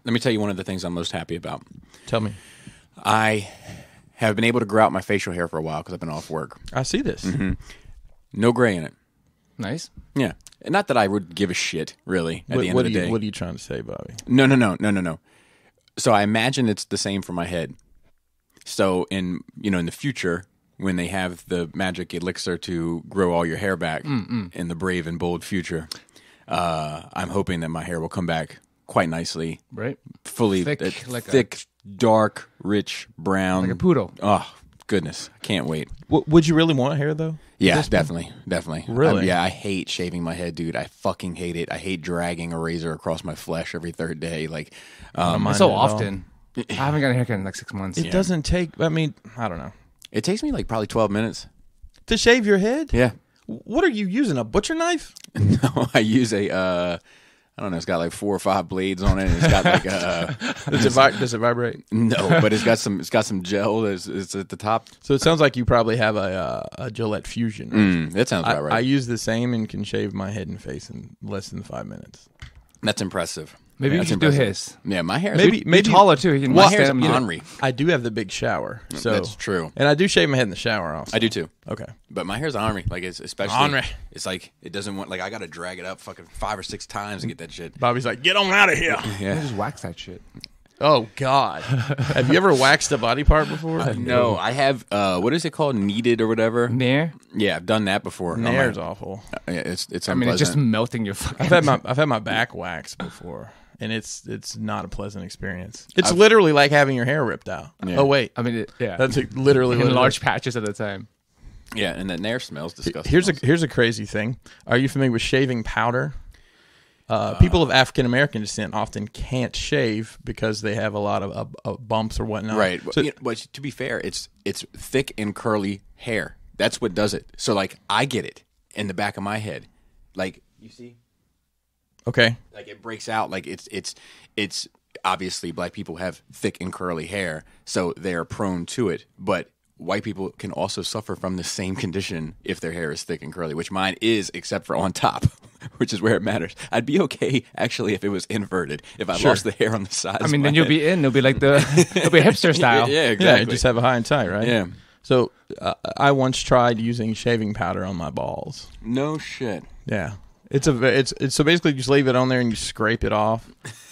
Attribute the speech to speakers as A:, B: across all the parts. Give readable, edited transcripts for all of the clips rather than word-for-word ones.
A: Let me tell you one of the things I'm most happy about.
B: Tell me.
A: I have been able to grow out my facial hair for a while because I've been off work.
B: I see this.
A: Mm-hmm. No gray in it.
C: Nice.
A: Yeah. And not that I would give a shit, really, at the end of the day.
B: What are you trying to say, Bobby?
A: No. So I imagine it's the same for my head. So in the future, when they have the magic elixir to grow all your hair back in the brave and bold future, I'm hoping that my hair will come back quite nicely.
C: Right.
A: Fully thick, dark, rich brown.
C: Like a poodle.
A: Oh, goodness. I can't wait.
B: Would you really want hair, though?
A: Yeah, definitely.
B: Really?
A: Yeah, I hate shaving my head, dude. I fucking hate it. I hate dragging a razor across my flesh every third day. Like,
C: so often. I haven't got a haircut in like 6 months.
B: It doesn't take, I don't know.
A: It takes me like probably 12 minutes.
B: To shave your head?
A: Yeah.
B: What are you using, a butcher knife?
A: No, I use a, I don't know, it's got like 4 or 5 blades on it. And it's got like a...
B: Does it vibrate?
A: No, but it's got some gel. It's at the top.
B: So it sounds like you probably have a Gillette Fusion.
A: That sounds about right.
B: I use the same and can shave my head and face in less than 5 minutes.
A: That's impressive.
C: Maybe you should do his.
A: Yeah, my hair.
C: Maybe taller too.
A: My hair's ornery.
B: I do have the big shower, so
A: that's true.
B: And I do shave my head in the shower also.
A: I do too.
B: Okay,
A: but my hair's ornery. Like it's especially
B: ornery.
A: It's like it doesn't want. Like I got to drag it up fucking 5 or 6 times to get that shit.
B: Bobby's like, get on out of here.
A: Yeah,
C: just wax that shit.
B: Oh God, have you ever waxed a body part before?
A: No, I have. What is it called? Kneaded or whatever.
C: Nair.
A: Yeah, I've done that before.
B: Nair's awful.
A: Yeah, it's.
C: I mean, it's just melting your fucking.
B: I've had my back waxed before. And it's not a pleasant experience. It's literally like having your hair ripped out.
A: Yeah.
B: Oh wait,
C: I mean,
B: that's literally
C: in large patches at a time.
A: Yeah, and that Nair smells disgusting.
B: Here's a crazy thing. Are you familiar with shaving powder? People of African American descent often can't shave because they have a lot of bumps or whatnot.
A: Right.
B: So,
A: but to be fair, it's thick and curly hair. That's what does it. So like I get it in the back of my head, like you see.
B: Okay.
A: Like it breaks out. Like it's obviously black people have thick and curly hair, so they are prone to it. But white people can also suffer from the same condition if their hair is thick and curly, which mine is, except for on top, which is where it matters. I'd be okay actually if it was inverted. If I lost the hair on the sides.
C: I mean, then you'll be in. It'll be like it'll be hipster style.
A: Yeah, exactly.
B: Yeah, just have a high and tight, right?
A: Yeah.
B: So I once tried using shaving powder on my balls.
A: No shit.
B: Yeah. It's so basically you just leave it on there and you scrape it off.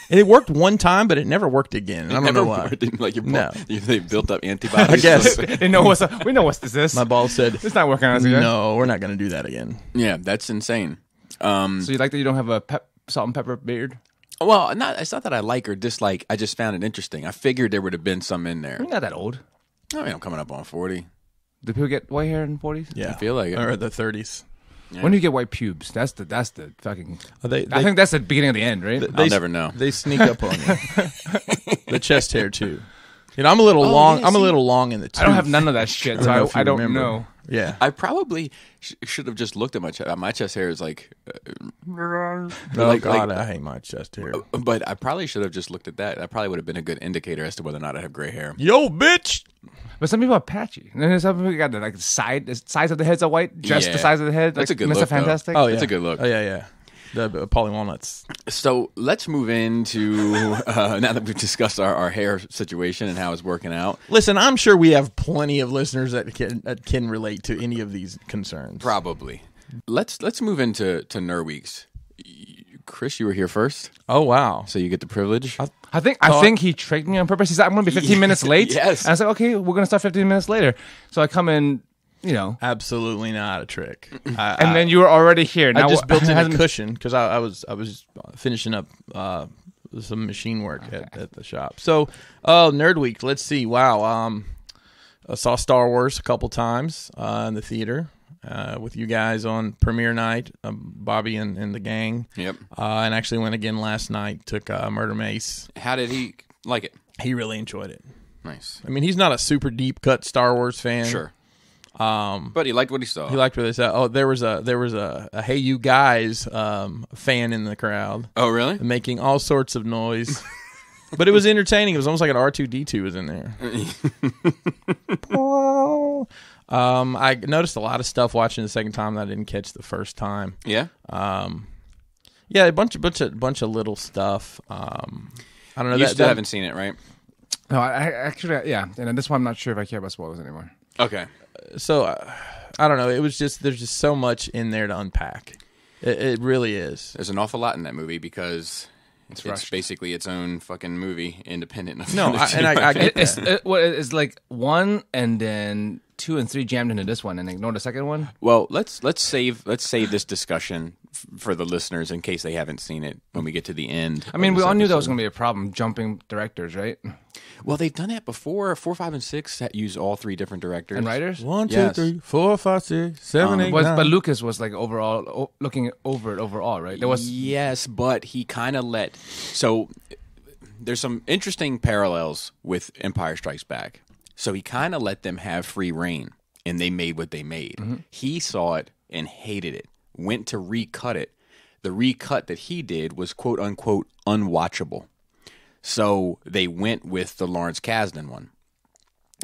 B: And it worked one time, but it never worked again. I don't know why.
A: Like
B: No.
A: They built up antibodies.
B: I guess.
C: They know we know what's this.
B: My balls said,
C: it's not working on us again.
B: no, we're not going to do that again.
A: Yeah, that's insane.
C: So you like that you don't have a salt and pepper beard?
A: Well, it's not that I like or dislike. I just found it interesting. I figured there would have been some in there.
C: You're not that old.
A: I mean, I'm coming up on 40.
C: Do people get white hair in 40s?
B: Yeah.
A: I feel like it.
B: Or the 30s.
A: Yeah.
C: When do you get white pubes? That's the fucking.
B: They,
C: I think that's the beginning of the end, right?
A: I'll never know.
B: They sneak up on you. The chest hair too. You know, I'm a little long.
A: yeah,
B: I'm a little long in the tooth.
C: I don't have none of that shit, so I don't
B: remember.
C: know.
B: Yeah.
A: I probably should have just looked at my chest. My chest hair is like...
B: Oh, God, I hate my chest hair.
A: But I probably should have just looked at that. That probably would have been a good indicator as to whether or not I have gray hair.
B: Yo, bitch!
C: But some people are patchy. And then some people got the size of the heads are white, just the size of the head.
A: That's
C: like,
A: a good
C: Mr.
A: look,
C: Fantastic.
A: though. It's a good look.
B: Oh, yeah. The Polly Walnuts.
A: So let's move into, now that we've discussed our hair situation and how it's working out.
B: Listen, I'm sure we have plenty of listeners that can relate to any of these concerns.
A: Probably. Let's move into Nerd Weeks. Chris, you were here first.
B: Oh, wow.
A: So you get the privilege.
C: I think he tricked me on purpose. He said, I'm going to be 15 minutes late.
A: Yes.
C: And I said, okay, we're going to start 15 minutes later. So I come in,
B: Absolutely not a trick.
C: And then you were already here. Now
B: I just built in a cushion because I was finishing up some machine work at the shop. So, Nerd Week. Let's see. Wow. I saw Star Wars a couple times in the theater with you guys on premiere night, Bobby and the gang.
A: Yep.
B: And actually went again last night. Took Murder Mace.
A: How did he like it?
B: He really enjoyed it.
A: Nice.
B: I mean, he's not a super deep cut Star Wars fan.
A: Sure. But he liked what he saw.
B: He liked what they said. Oh, there was a Hey You Guys fan in the crowd.
A: Oh, really?
B: Making all sorts of noise. But it was entertaining. It was almost like an R2-D2 was in there. I noticed a lot of stuff watching the second time that I didn't catch the first time.
A: Yeah?
B: Yeah, a bunch of little stuff. I don't know.
A: You still haven't seen it, right?
C: No, I actually, yeah. And at this one, I'm not sure if I care about spoilers anymore.
A: Okay.
B: So I don't know. It was just there's just so much in there to unpack. It really is.
A: There's an awful lot in that movie because it's basically its own fucking movie, independent of
B: No, I get that.
C: It's like 1 and then 2 and 3 jammed into this one and ignore the second one.
A: Well, let's save this discussion for the listeners in case they haven't seen it when we get to the end.
C: I mean, we all knew that was going to be a problem, jumping directors, right?
A: Well, they've done that before. 4, 5, and 6 that use all 3 different directors
C: And writers?
B: 1, 2,
A: Yes.
B: 3, 4, 5, 6, 7, 8, 9.
C: But Lucas was like overall looking over it overall, right? There was
A: Yes, but he kind of let... So there's some interesting parallels with Empire Strikes Back. So he kind of let them have free reign, and they made what they made.
C: Mm-hmm.
A: He saw it and hated it, went to recut it. The recut that he did was quote-unquote unwatchable. So they went with the Lawrence Kasdan one.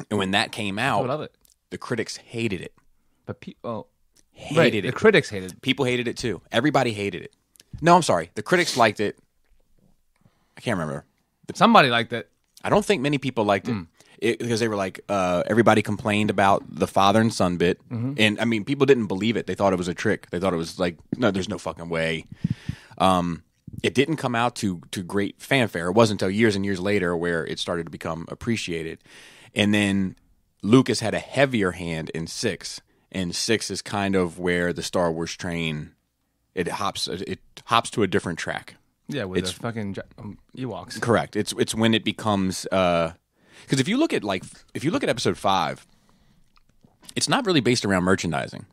A: And when that came
C: I
A: out,
C: love it.
A: the critics hated it.
C: But
A: Hated it.
C: The critics hated it.
A: People hated it too. Everybody hated it. No, I'm sorry. The critics liked it. I can't remember.
C: Somebody liked it.
A: I don't think many people liked it, because they were like, everybody complained about the father and son bit. And I mean, people didn't believe it. They thought it was a trick. They thought it was like, no, there's no fucking way. It didn't come out to great fanfare. It wasn't until years and years later where it started to become appreciated. And then Lucas had a heavier hand in 6. And 6 is kind of where the Star Wars train, it hops to a different track.
C: Yeah, with the fucking Ewoks.
A: Correct. It's when it becomes because if you look at episode 5, it's not really based around merchandising.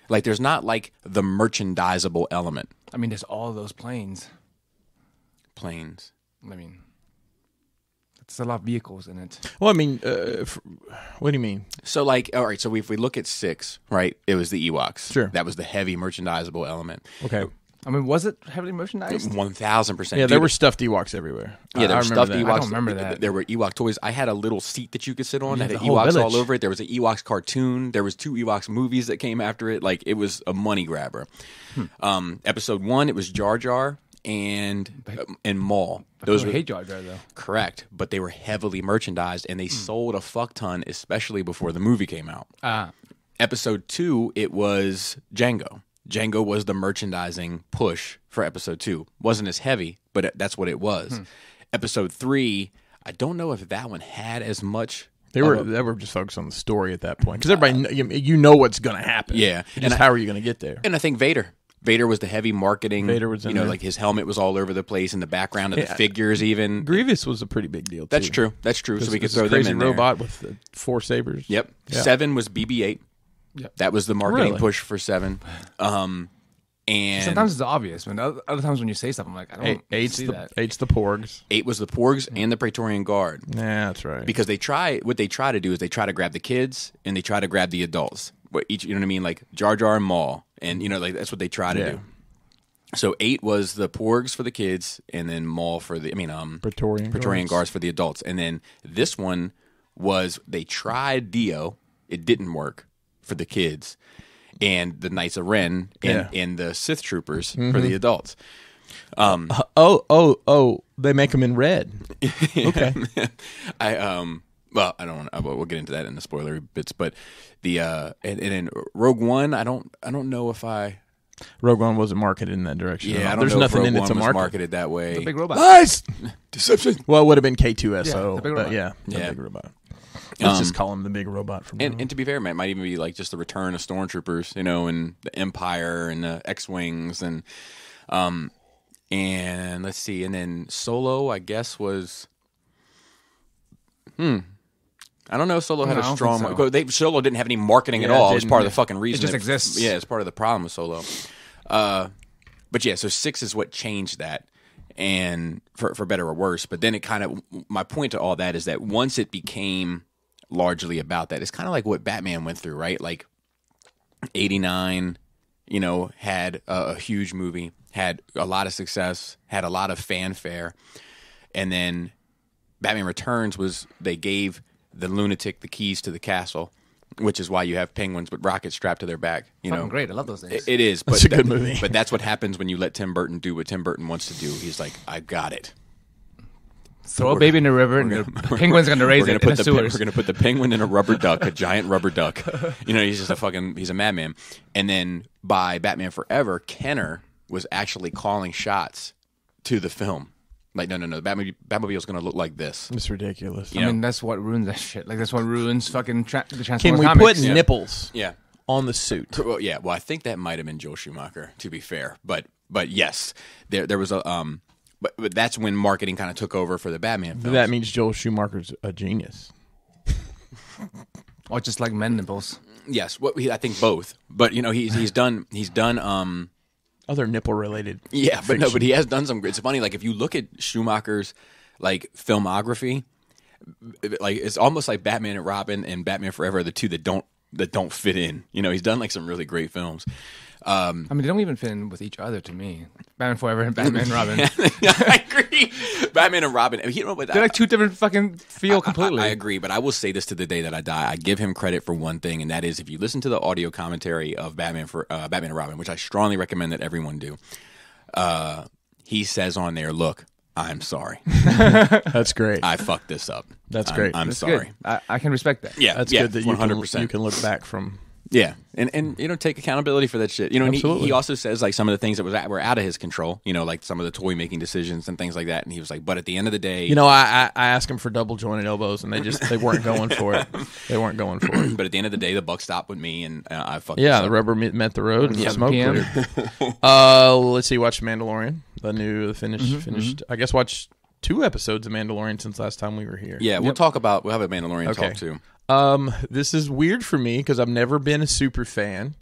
A: Like there's not like the merchandisable element.
C: I mean, there's all those planes.
A: Planes.
C: I mean, it's a lot of vehicles in it.
B: Well, I mean, what do you mean?
A: So like, all right. So if we look at 6, right, it was the Ewoks.
B: Sure.
A: That was the heavy merchandisable element.
B: Okay.
C: I mean, was it heavily merchandised?
A: 1,000%.
B: Yeah, there were stuffed Ewoks everywhere.
A: Yeah, there
B: I
A: were
B: remember
A: stuffed
B: that.
A: Ewoks.
C: I don't remember that.
A: There were Ewok toys. I had a little seat that you could sit on that had
C: the whole
A: Ewoks
C: village.
A: all over it. There was an Ewoks cartoon. There was 2 Ewoks movies that came after it. Like, it was a money grabber. Episode 1, it was Jar Jar and Maul.
C: Those were hate Jar Jar, though.
A: Correct. But they were heavily merchandised, and they sold a fuck ton, especially before the movie came out. Episode 2, it was Django. Django was the merchandising push for episode 2. Wasn't as heavy, but that's what it was. Episode 3, I don't know if that one had as much.
B: They were just focused on the story at that point because everybody, you know what's going to happen.
A: Yeah,
B: Just how are you going to get there?
A: And I think Vader was the heavy marketing.
B: Vader was in there.
A: like his helmet was all over the place in the background of the figures. Even
B: Grievous was a pretty big deal.
A: That's
B: too.
A: true. So we could
B: This
A: throw them
B: crazy
A: in there.
B: robot with the 4 sabers.
A: Yep.
B: Yeah.
A: 7 was BB-8.
C: Yep.
A: That was the marketing
B: Really?
A: push for 7. And
C: Sometimes it's obvious. When other times when you say stuff, I'm like, I don't see that.
B: 8's the Porgs.
A: 8 was the Porgs and the Praetorian Guard.
B: Yeah, that's right.
A: Because what they try to do is they try to grab the kids and they try to grab the adults. But you know what I mean? Like Jar Jar and Maul. And, like that's what they try to do. So 8 was the Porgs for the kids and then Maul for Praetorian Guards for the adults. And then this one was they tried Dio. It didn't work for the kids. And the Knights of Ren and the Sith Troopers for the adults.
B: They make them in red. Okay.
A: Well, I don't. We'll get into that in the spoiler bits. But the and then Rogue One, I don't know if I.
B: Rogue One wasn't marketed in that direction.
A: Yeah, I don't
B: There's
A: know
B: nothing
A: if Rogue
B: in it
A: One
B: to
A: was
B: market.
A: marketed that way.
C: The big robot.
A: Lies, deception.
B: Well, it would have been K2SO.
C: Yeah, the big robot.
B: The
A: Yeah.
B: big robot. Let's just call him the big robot from now on.
A: And to be fair, it might even be like just the return of stormtroopers, and the Empire and the X-wings and let's see, and then Solo, I guess was. I don't know. Solo had
C: No,
A: a
C: I don't
A: strong.
C: think so.
A: Solo didn't have any marketing at
B: Yeah,
A: all.
B: it
A: It was
B: didn't.
A: part of the fucking reason.
C: It just exists.
A: Yeah, it's part of the problem with Solo. But yeah, so 6 is what changed that, and for better or worse. But then it kind of, my point to all that is that once it became largely about that, it's kind of like what Batman went through, right? Like 89, had a huge movie, had a lot of success, had a lot of fanfare, and then Batman Returns was they gave the lunatic the keys to the castle, which is why you have penguins with rockets strapped to their back.
C: Fucking great. I love those things.
A: It is. But
B: It's a good movie.
A: But that's what happens when you let Tim Burton do what Tim Burton wants to do. He's like, I got it.
C: Throw a baby in the river, and the penguin's going to raise it in the sewers.
A: We're going to put the penguin in a rubber duck, a giant rubber duck. He's just he's a madman. And then by Batman Forever, Kenner was actually calling shots to the film. Like, no, the Batmobile's going to look like this.
B: It's ridiculous.
C: I mean, that's what ruins that shit. Like, that's what ruins fucking the Transformers
B: Can we
C: comics.
B: put nipples on the suit?
A: Well, yeah. Well, I think that might have been Joel Schumacher, to be fair. But yes, there was a... But that's when marketing kind of took over for the Batman films.
B: That means Joel Schumacher's a genius.
C: Or just like men nipples.
A: Yes, I think both. But he's done
B: other nipple related.
A: Yeah, but he has done some. It's funny, like if you look at Schumacher's like filmography, like it's almost like Batman and Robin and Batman Forever are the two that don't fit in. He's done like some really great films.
C: I mean, they don't even fit in with each other to me. Batman Forever and Batman and Robin.
A: I agree. Batman and Robin.
C: They're like two different fucking feel completely.
A: I agree, but I will say this to the day that I die. I give him credit for one thing, and that is if you listen to the audio commentary of Batman and Robin, which I strongly recommend that everyone do, he says on there, look, I'm sorry.
B: That's great.
A: I fucked this up.
B: That's great.
A: I'm sorry.
C: I can respect that.
A: Yeah,
B: that's good that
A: 100%.
B: You can look back from...
A: Yeah, and take accountability for that shit. And he also says like some of the things that were out of his control. like some of the toy making decisions and things like that. And he was like, but at the end of the day,
B: I asked him for double jointed elbows, and they weren't going for it. They weren't going for it.
A: But at the end of the day, the buck stopped with me, and I fucked.
B: Yeah, the rubber met the road, and the smoke cleared. Let's see. Watch Mandalorian, the finished. I guess watch 2 episodes of Mandalorian since last time we were here.
A: Yeah, we'll have a Mandalorian talk too.
B: This is weird for me because I've never been a super fan,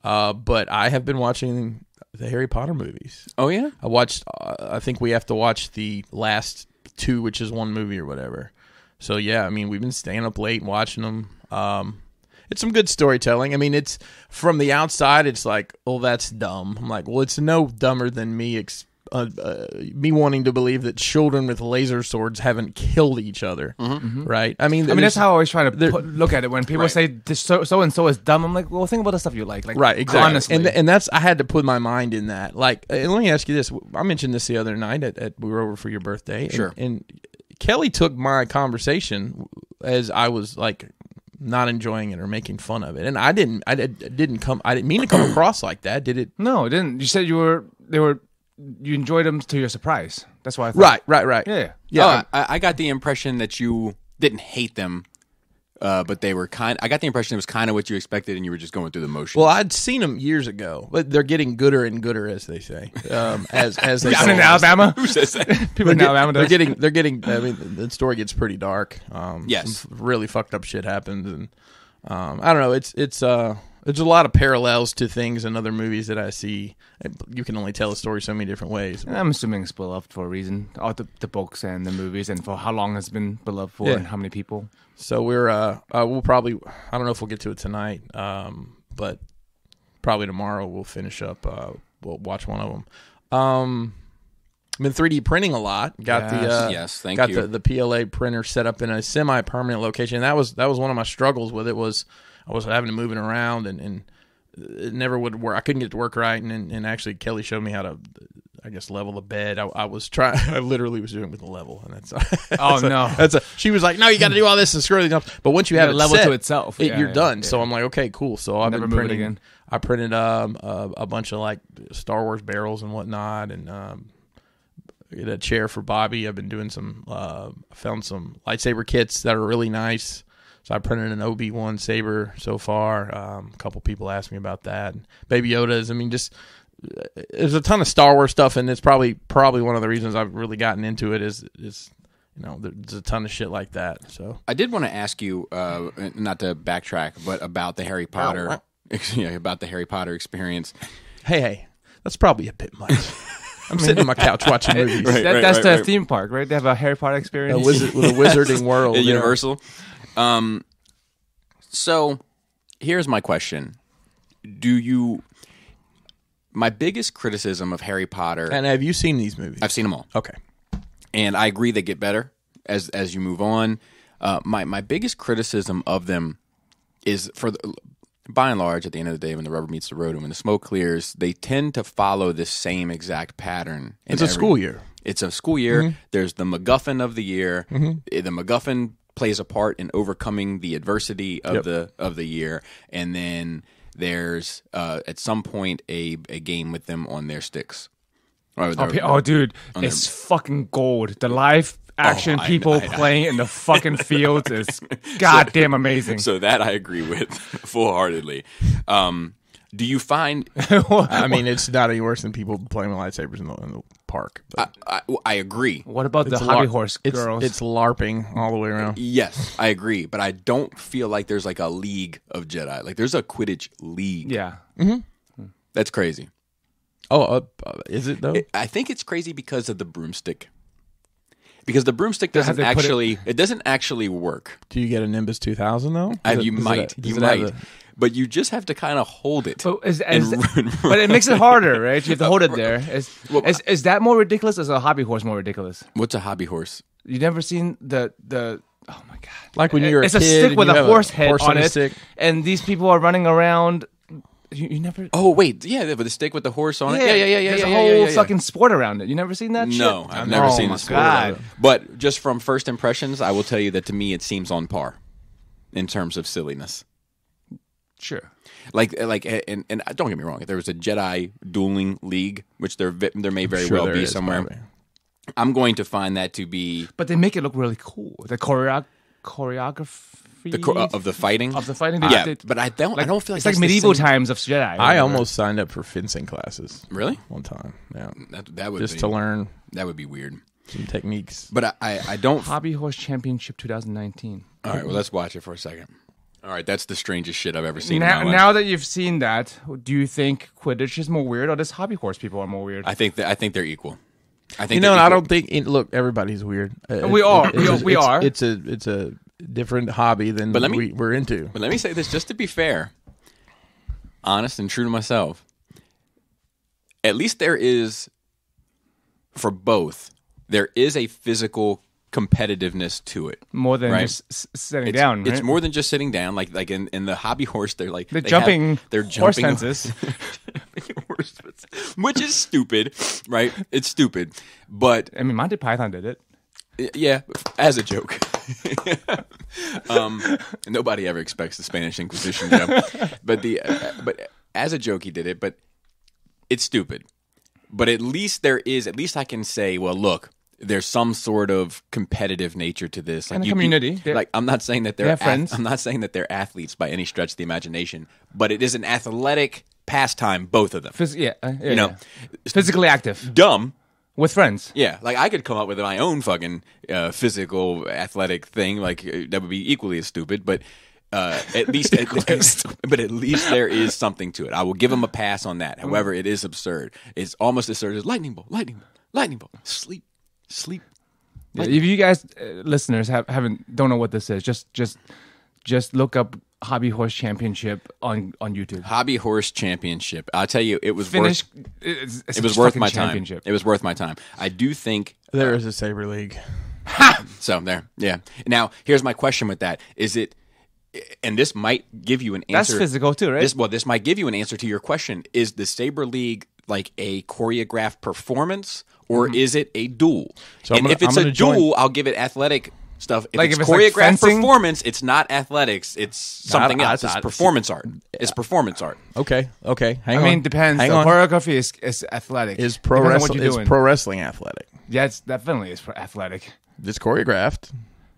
B: but I have been watching the Harry Potter movies.
A: Oh, yeah?
B: I watched, I think we have to watch the last 2, which is 1 movie or whatever. So, yeah, I mean, we've been staying up late and watching them. It's some good storytelling. I mean, it's from the outside, it's like, oh, that's dumb. I'm like, well, it's no dumber than me wanting to believe that children with laser swords haven't killed each other, right? I mean,
C: that's how I always try to look at it. When people say this so and so is dumb, I'm like, well, think about the stuff you like.
B: Right, exactly.
C: Honestly,
B: and that's I had to put my mind in that. Like, and let me ask you this: I mentioned this the other night we were over for your birthday.
A: Sure.
B: And Kelly took my conversation as I was like not enjoying it or making fun of it, and I didn't mean to come across like that. Did it?
C: No, it didn't. You said you enjoyed them to your surprise. That's why I thought.
B: Right.
C: Yeah.
A: Yeah. I got the impression that you didn't hate them, but they were I got the impression it was kind of what you expected, and you were just going through the motions.
B: Well, I'd seen them years ago, but they're getting gooder and gooder, as they say. As they
C: down in Alabama,
A: who says that?
C: People in Alabama.
B: They're getting. I mean, the story gets pretty dark.
A: Yes,
B: some really fucked up shit happens, and I don't know. It's there's a lot of parallels to things in other movies that I see. You can only tell a story so many different ways.
C: I'm assuming it's beloved for a reason. All the books and the movies, and for how long it's been beloved for, and how many people.
B: So we'll probably, I don't know if we'll get to it tonight, but probably tomorrow we'll finish up. We'll watch one of them. I've been 3D printing a lot. Got the PLA printer set up in a semi-permanent location. That was one of my struggles with it. Was I was having to move it around and it never would work. I couldn't get it to work right, and actually Kelly showed me how to, I guess, level the bed. I was trying. I literally was doing it with the level, and that's she was like, "No, you got to do all this and screw it up." But once you have it
C: level
B: set,
C: to itself,
B: you're done. Yeah. So I'm like, okay, cool. So I've been printing
C: again.
B: I printed a bunch of like Star Wars barrels and whatnot, and get a chair for Bobby. I've been doing some. Found some lightsaber kits that are really nice. So I printed an Obi-Wan saber so far. A couple people asked me about that. Baby Yoda's. I mean, just there's a ton of Star Wars stuff, and it's probably one of the reasons I've really gotten into it is there's a ton of shit like that. So I
A: did want to ask you, not to backtrack, but about the Harry Potter, about the Harry Potter experience.
B: Hey, that's probably a bit much. I'm sitting on my couch watching movies.
C: That's the theme park, right? They have a Harry Potter experience
B: with a wizarding world.
A: At Universal. So here's my question. My biggest criticism of Harry Potter...
B: And have you seen these movies?
A: I've seen them all.
B: Okay.
A: And I agree they get better as you move on. My biggest criticism of them is, by and large, at the end of the day, when the rubber meets the road and when the smoke clears, they tend to follow this same exact pattern.
B: It's a school year.
A: It's a school year. There's the MacGuffin of the year. The MacGuffin plays a part in overcoming the adversity of the year, and then there's at some point a game with them on their sticks.
C: Dude, it's fucking gold. The live action people playing in the fucking fields is goddamn amazing.
A: So that I agree with full-heartedly. Do you find?
B: I mean, it's not any worse than people playing with lightsabers in the park.
A: I agree.
C: What about the hobby horse girls?
B: It's LARPing all the way around.
A: Yes, I agree, but I don't feel like there's like a league of Jedi. Like there's a Quidditch league.
C: Yeah,
A: that's crazy.
B: Oh, is it though?
A: I think it's crazy because of the broomstick. Because the broomstick
C: Have
A: doesn't
C: they put
A: actually, it doesn't actually work.
B: Do you get a Nimbus 2000 though?
A: You might, but you just have to kind of hold it.
C: But, but it makes it harder, right? You have to hold it there. Is that more ridiculous? Or is a hobby horse more ridiculous?
A: What's a hobby horse?
C: You never seen the? Oh my god!
B: Like when you were
C: it's
B: a
C: a
B: kid
C: stick with a horse head on it,
B: stick.
C: and these people are running around. You never.
A: Oh wait, yeah, with the stick with the horse on it. Yeah.
C: There's a whole fucking sport around it. You never seen that?
A: No,
C: shit?
A: I've never seen the sport.
C: God.
A: But just from first impressions, I will tell you that to me it seems on par in terms of silliness.
C: Sure.
A: Like, and don't get me wrong. If there was a Jedi dueling league, which there may very well be somewhere,
B: probably.
A: I'm going to find that to be.
C: But they make it look really cool. The choreography
A: of the fighting.
C: Yeah,
A: but I don't feel like
C: it's like medieval times of Jedi.
B: I almost signed up for fencing classes.
A: Really?
B: One time. Yeah.
A: That would
B: just
A: be,
B: to learn.
A: That would be weird.
B: Some techniques.
A: But I don't.
C: Hobby Horse Championship 2019.
A: All right. Well, let's watch it for a second. All right, that's the strangest shit I've ever seen. in my life.
C: Now that you've seen that, do you think Quidditch is more weird, or does hobby horse people are more weird?
A: I think they're equal. I think
B: I don't think. Look, everybody's weird.
C: We are.
B: It's a different hobby than we're into.
A: But let me say this, just to be fair, honest and true to myself. At least there is, for both, there is a physical competitiveness to it.
C: More than just sitting down, right?
A: It's more than just sitting down. Like in the hobby horse, they're
C: jumping horse
A: fences. Which is stupid, right? It's stupid. But
C: I mean, Monty Python did it.
A: Yeah, as a joke. Nobody ever expects the Spanish Inquisition, Joe. But as a joke he did it, but it's stupid. But at least I can say, well, look, there's some sort of competitive nature to this,
C: like community.
A: I'm not saying that they're
C: friends.
A: I'm not saying that they're athletes by any stretch of the imagination, but it is an athletic pastime, both of them.
C: Physically active,
A: dumb
C: with friends.
A: Yeah, like I could come up with my own fucking physical athletic thing, like that would be equally as stupid, but. At least there is something to it. I will give them a pass on that. However, it is absurd. It's almost as absurd as lightning bolt. Sleep.
C: Yeah, if you guys, listeners, don't know what this is, just look up Hobby Horse Championship on YouTube.
A: Hobby Horse Championship. I'll tell you, it was
C: worth
A: my time. It was worth my time. I do think
B: there is a Saber League.
A: So there, yeah. Now here's my question with that: is it? And this might give you an answer.
C: That's physical too, right?
A: This might give you an answer to your question. Is the Saber League like a choreographed performance, or is it a duel? So if it's a duel, I'll give it athletic stuff. If it's choreographed performance, it's not athletics. It's something else. It's performance art. It's performance art.
B: Okay. Hang on.
C: I mean, depends. The choreography is athletic.
B: Is pro wrestling athletic?
C: Yeah, it's definitely is athletic.
B: It's choreographed.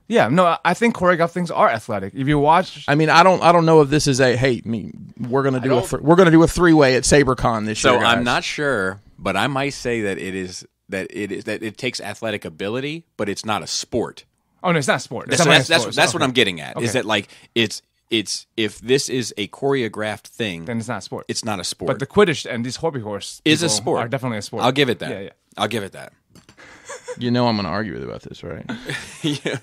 C: Yeah, no, I think choreographed things are athletic. If you watch,
B: I mean, I don't know if this is we're gonna do a 3-way at SaberCon this year.
A: So I'm not sure, but I might say that it takes athletic ability, but it's not a sport.
C: Oh no, it's not a sport.
A: That's what I'm getting at. Okay. Is that like it's if this is a choreographed thing,
C: then it's not a sport.
A: It's not a sport.
C: But the Quidditch and these hobby horse
A: is a sport.
C: Are definitely a sport.
A: I'll give it that.
C: Yeah.
A: I'll give it that.
B: You know I'm going to argue with you about this, right?
A: Yeah,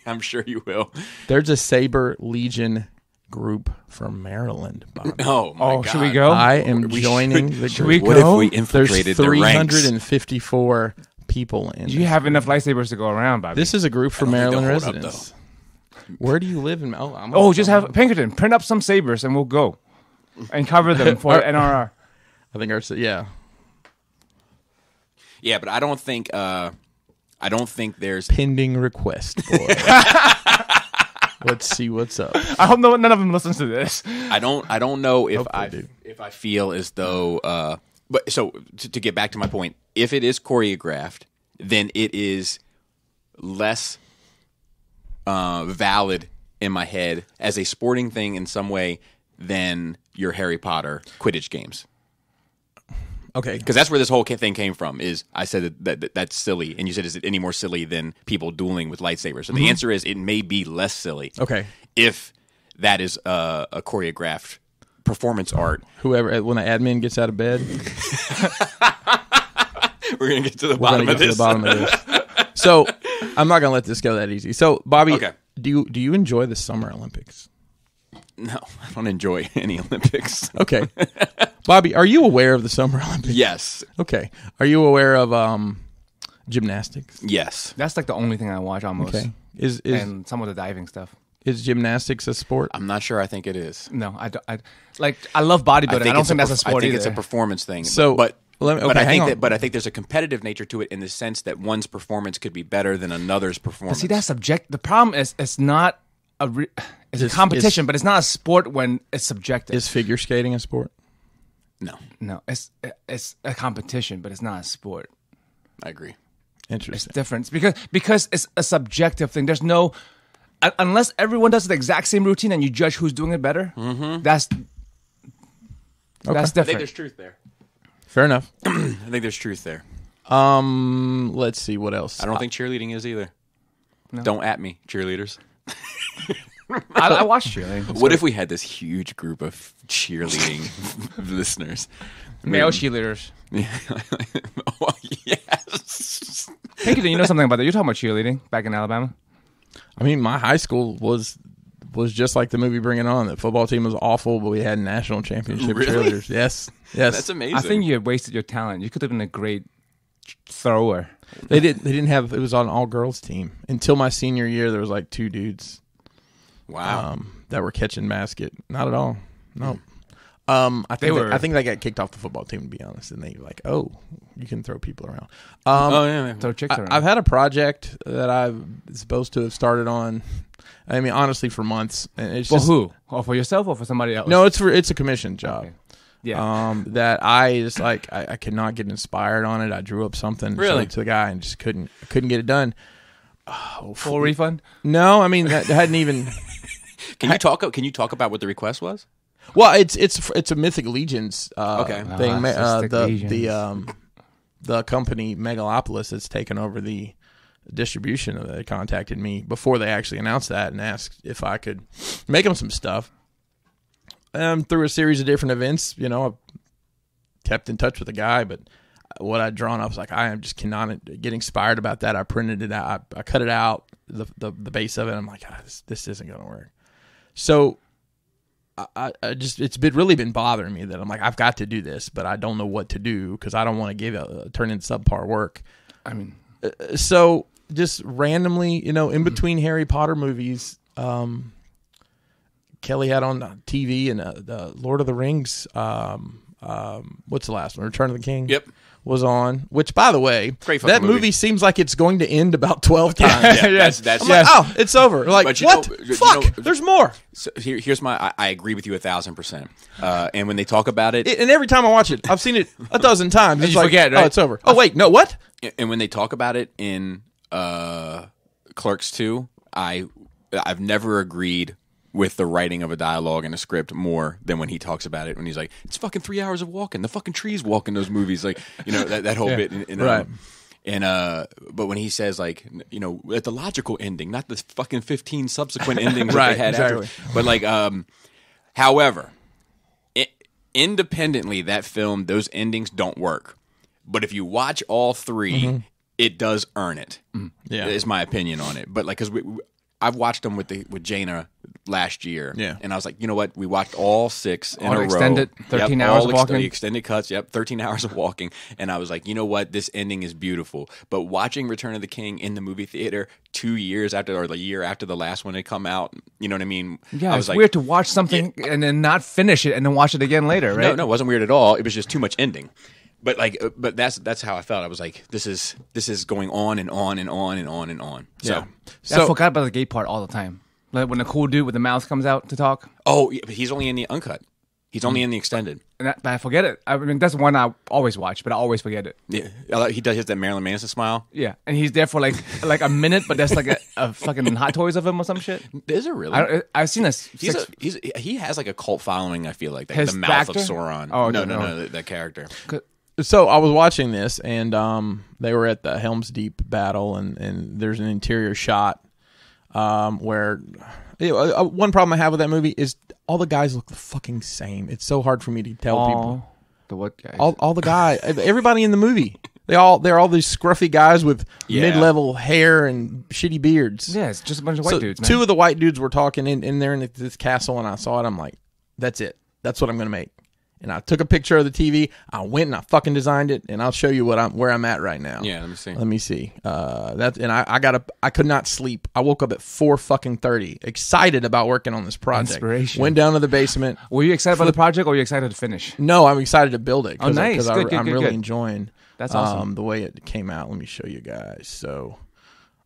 A: I'm sure you will.
B: There's a Saber Legion group from Maryland, Bobby.
A: Oh, my God.
C: Should we go?
B: I am joining the group.
C: Should we go?
A: What if we infiltrated
B: There's
A: the ranks?
B: 354 people in
C: You have enough lightsabers to go around, Bobby.
B: This is a group for Maryland residents. Where do you live in Maryland?
C: Just have Pinkerton. Print up some sabers and we'll go. And cover them for NRR.
B: I think yeah.
A: Yeah, but I don't think there's
B: Pending request, boy. Let's see what's up.
C: I hope none of them listens to this.
A: I don't know if
B: Hopefully,
A: if I feel as though but so to get back to my point, if it is choreographed, then it is less valid in my head as a sporting thing in some way than your Harry Potter Quidditch games.
B: Okay.
A: Because that's where this whole thing came from. Is I said that's silly, and you said, is it any more silly than people dueling with lightsabers? So the answer is, it may be less silly.
B: Okay.
A: If that is a choreographed performance art.
B: Whoever, when the admin gets out of bed,
A: We're gonna get to the bottom of this.
B: So I'm not gonna let this go that easy. So Bobby,
A: Okay.
B: do you enjoy the Summer Olympics?
A: No, I don't enjoy any Olympics.
B: Okay. Bobby, are you aware of the Summer Olympics?
A: Yes.
B: Okay. Are you aware of gymnastics?
A: Yes.
C: That's like the only thing I watch almost.
B: Okay. Is
C: And some of the diving stuff.
B: is gymnastics a sport?
A: I'm not sure. I think it is.
C: No, I don't. I love bodybuilding. I don't think that's a sport
A: I think
C: either.
A: it's a performance thing.
B: So,
A: but
B: let me-
A: but
B: okay,
A: I
B: hang
A: think
B: on.
A: but I think there's a competitive nature to it in the sense that one's performance could be better than another's performance.
C: See, that's subject. The problem is it's not it's a competition, but it's not a sport when it's subjective.
B: Is figure skating a sport?
C: No, it's a competition, but it's not a sport.
A: I agree.
C: It's
B: Interesting.
C: different because it's a subjective thing. There's no unless everyone does the exact same routine and you judge who's doing it better. That's
A: I think
C: different.
A: there's truth there.
B: Fair enough.
A: I think there's truth there.
B: Let's see what else.
A: I don't think cheerleading is either. Don't at me, cheerleaders.
C: I watch cheerleading.
A: What if we had this huge group of cheerleading listeners?
C: Male cheerleaders?
A: Oh, yes.
C: Pinkerton, you know something about that? You're talking about cheerleading back in Alabama.
B: I mean, my high school was just like the movie Bring It On. The football team was awful, but we had national championship
A: Really?
B: cheerleaders. Yes.
A: That's amazing.
C: I think you had wasted your talent. You could have been a great thrower.
B: They didn't have. It was on an all girls team until my senior year. There was like 2 dudes.
A: Wow.
B: That were catching basket. Not at all. No. I think they got kicked off the football team, to be honest, and they were like, "Oh, you can throw people around."
A: yeah.
C: Throw chicks around.
B: I've had a project that I'm supposed to have started on. I mean, honestly, for months. And it's
C: For
B: just,
C: who? Or for yourself or for somebody else?
B: No, it's a commission job.
C: Okay. Yeah.
B: That I just like. I could not get inspired on it. I drew up something, showed
A: Really?
B: it to the guy, and just couldn't get it done.
C: Full refund?
B: No, I mean that hadn't even.
A: Can you talk about what the request was?
B: Well, it's a Mythic Legions
A: Okay.
B: thing.
C: Legions.
B: The company Megalopolis has taken over the distribution of it. They contacted me before they actually announced that and asked if I could make them some stuff. Through a series of different events, I kept in touch with the guy, but what I'd drawn, I was like, I just cannot get inspired about that. I printed it out. I cut it out, the base of it. I'm like, this isn't going to work. So I just, it's really been bothering me that I'm like, I've got to do this, but I don't know what to do because I don't want to turn in subpar work.
C: I mean,
B: so just randomly, in between Harry Potter movies, Kelly had on TV and the Lord of the Rings. What's the last one? Return of the King.
A: Yep.
B: Was on. Which, by the way,
A: Great
B: that
A: fucking
B: movie seems like it's going to end about 12 times.
A: That's
B: I'm like, oh, it's over. Like,
A: But
B: what?
A: you
B: Fuck.
A: know-
B: There's more.
A: So here's my. I agree with you 1,000%. And when they talk about it,
B: And every time I watch it, I've seen it a dozen times. It's
C: you
B: like,
C: forget, right?
B: oh, it's over. Oh, wait, no, what?
A: and when they talk about it in Clerks 2, I've never agreed with the writing of a dialogue in a script more than when he talks about it. When he's like, "It's fucking 3 hours of walking. The fucking trees walk in those movies." Like, that whole bit.
B: Right.
A: But when he says like, at the logical ending, not the fucking 15 subsequent endings
B: Right,
A: that they had
B: exactly.
A: after. But like, however, independently, that film, those endings don't work. But if you watch all 3, it does earn it.
B: Yeah.
A: Is my opinion on it. But like, because I've watched them with Jaina last year.
B: Yeah.
A: And I was like, you know what? We watched all 6 in
C: All
A: a row.
C: extended, 13 hours of walking.
A: The extended cuts, 13 hours of walking. And I was like, you know what? This ending is beautiful. But watching Return of the King in the movie theater 2 years after, or the year after the last one had come out, you know what I mean?
C: yeah,
A: I
C: it's
A: was like,
C: weird to watch something and then not finish it and then watch it again later, right?
A: No, it wasn't weird at all. It was just too much ending. But but that's how I felt. I was like, this is going on and on and on and on and on. So,
C: I forgot about the gay part all the time. Like when the cool dude with the mouth comes out to talk.
A: oh, yeah, but he's only in the uncut. He's only in the extended.
C: And I forget it. I mean, that's one I always watch, but I always forget it.
A: Yeah, he does that Marilyn Manson smile.
C: Yeah, and he's there for like a minute, but there's like a fucking Hot Toys of him or some shit.
A: Is it really?
C: I've seen this.
A: He has like a cult following. I feel like
C: His
A: the mouth
C: actor?
A: of Sauron.
C: Oh,
A: no, that character.
B: So I was watching this, and they were at the Helm's Deep battle, and there's an interior shot where one problem I have with that movie is all the guys look the fucking same. It's so hard for me to tell people.
C: The what guys?
B: All the guys, everybody in the movie, they're all these scruffy guys with mid-level hair and shitty beards.
C: Yeah, it's just a bunch of white dudes. Man.
B: Two of the white dudes were talking in there in this castle, and I saw it. I'm like, that's it. That's what I'm gonna make. And I took a picture of the TV. I went and I fucking designed it, and I'll show you where I'm at right now.
A: Yeah, let me see.
B: I could not sleep. I woke up at 4:30, excited about working on this project.
C: Inspiration.
B: Went down to the basement.
C: Were you excited about the project, or were you excited to finish?
B: No, I'm excited to build it.
C: Oh, nice.
B: Because I'm really
C: good.
B: enjoying.
C: That's awesome.
B: The way it came out. Let me show you guys. So,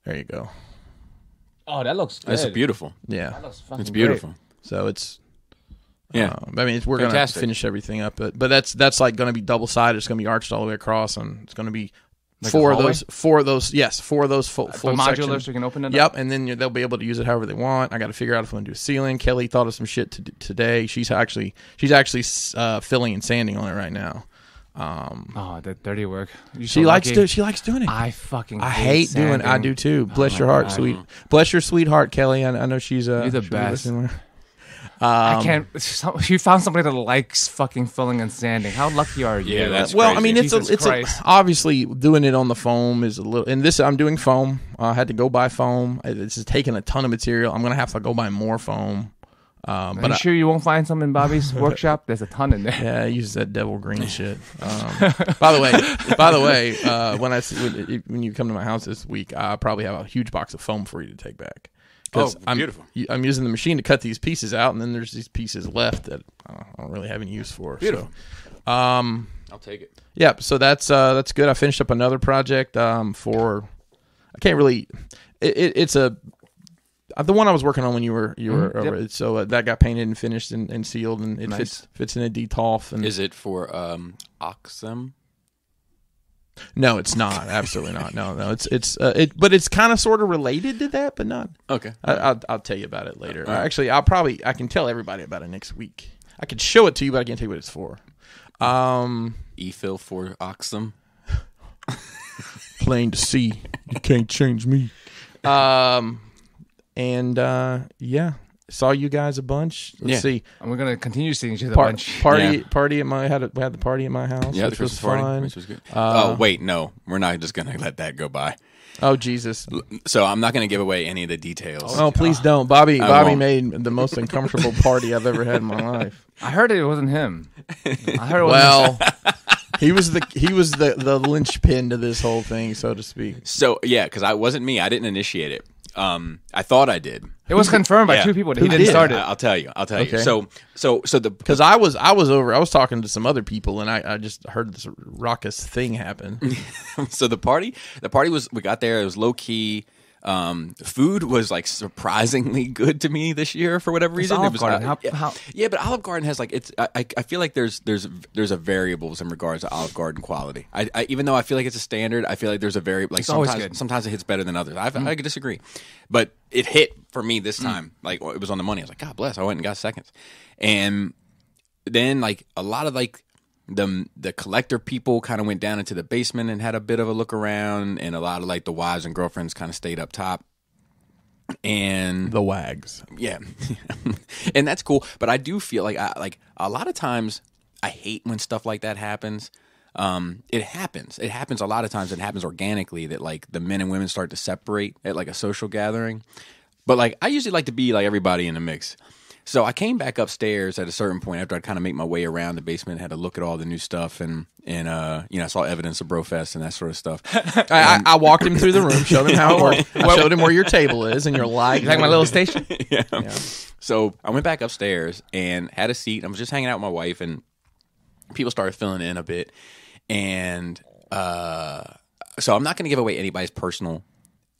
B: there you go.
C: Oh, that looks good.
A: That's beautiful.
B: Yeah,
C: That looks fucking
A: It's beautiful.
C: great.
B: so it's.
A: Yeah,
B: I mean, we're gonna finish everything up, but that's like gonna be double sided. It's gonna be arched all the way across, and it's gonna be
C: Like
B: four
C: a
B: of
C: hallway?
B: four of those full
C: modular,
B: sections.
C: so you can open it up?
B: Yep, and then they'll be able to use it however they want. I got to figure out if I'm gonna do a ceiling. Kelly thought of some shit today. She's actually filling and sanding on it right now.
C: Oh, that dirty work.
B: She likes doing it.
C: I fucking
B: hate doing it. I do too. Bless your heart, sweet. Bless your sweetheart, Kelly. I know she's
C: You're the best.
B: I
C: can't. You found somebody that likes fucking filling and sanding. How lucky are you?
A: Yeah, that's
B: well.
A: crazy.
B: I mean,
C: Jesus Christ.
B: obviously doing it on the foam is a little. And this, I'm doing foam. I had to go buy foam. This is taking a ton of material. I'm gonna have to go buy more foam.
C: But I'm sure you won't find some in Bobby's workshop. There's a ton in there.
B: Yeah, I use that devil green shit. By the way, when you come to my house this week, I probably have a huge box of foam for you to take back.
A: Beautiful.
B: I'm using the machine to cut these pieces out, and then there's these pieces left that I don't really have any use for.
A: Beautiful.
B: So,
A: I'll take it.
B: yeah. So that's good. I finished up another project for. I can't really. It's the one I was working on when you were over.
C: Yep.
B: So that got painted and finished and sealed, and it
C: Nice.
B: fits in a DTOF. And
A: Is it for Oxum?
B: no, it's not. Absolutely not. No. But it's kind of sort of related to that, but not.
A: Okay.
B: I'll tell you about it later. Actually, I can tell everybody about it next week. I could show it to you, but I can't tell you what it's for.
A: E-fill for Oxum.
B: Plain to see, you can't change me. Yeah, saw you guys a bunch. Let's see.
C: And we're gonna continue seeing each other a bunch.
B: Party at my had the party at my house.
A: Yeah,
B: which
A: the Christmas
B: was
A: party,
B: fun.
A: which was good. Oh wait, no, we're not just gonna let that go by.
B: Oh Jesus!
A: So I'm not gonna give away any of the details.
B: Oh please don't. Bobby
A: won't.
B: made the most uncomfortable party I've ever had in my life.
C: I heard it wasn't him. I heard it wasn't
B: Well, he was the linchpin to this whole thing, so to speak.
A: So yeah, because I wasn't me. I didn't initiate it. I thought I did.
C: It was confirmed by
A: Yeah.
C: two people that
B: Who
C: he didn't
B: did?
C: start it.
A: I'll tell you.
B: Okay.
A: So the
B: Because I was over. I was talking to some other people, and I just heard this raucous thing happen.
A: so the party was, we got there. It was low key. Food was like surprisingly good to me this year for whatever reason.
C: Olive
A: It was
C: Garden.
A: yeah, but Olive Garden has like I feel like there's a variables in regards to Olive Garden quality. I even though I feel like it's a standard, I feel like there's a
C: always good.
A: sometimes it hits better than others. I could disagree, but it hit for me this time. Like it was on the money. I was like, God bless. I went and got seconds, and then like a lot of like the collector people kind of went down into the basement and had a bit of a look around, and a lot of like the wives and girlfriends kind of stayed up top. And
B: The wags.
A: yeah, and that's cool. But I do feel like a lot of times I hate when stuff like that happens. It happens. It happens a lot of times. It happens organically that like the men and women start to separate at like a social gathering. But like I usually like to be like everybody in the mix. So I came back upstairs at a certain point after I kind of make my way around the basement, had to look at all the new stuff, and I saw evidence of Brofest and that sort of stuff.
B: I walked him through the room, showed him how it worked, showed him where your table is, and you're like
C: Like my little station?
A: yeah. So I went back upstairs and had a seat. I was just hanging out with my wife, and people started filling in a bit. And so I'm not going to give away anybody's personal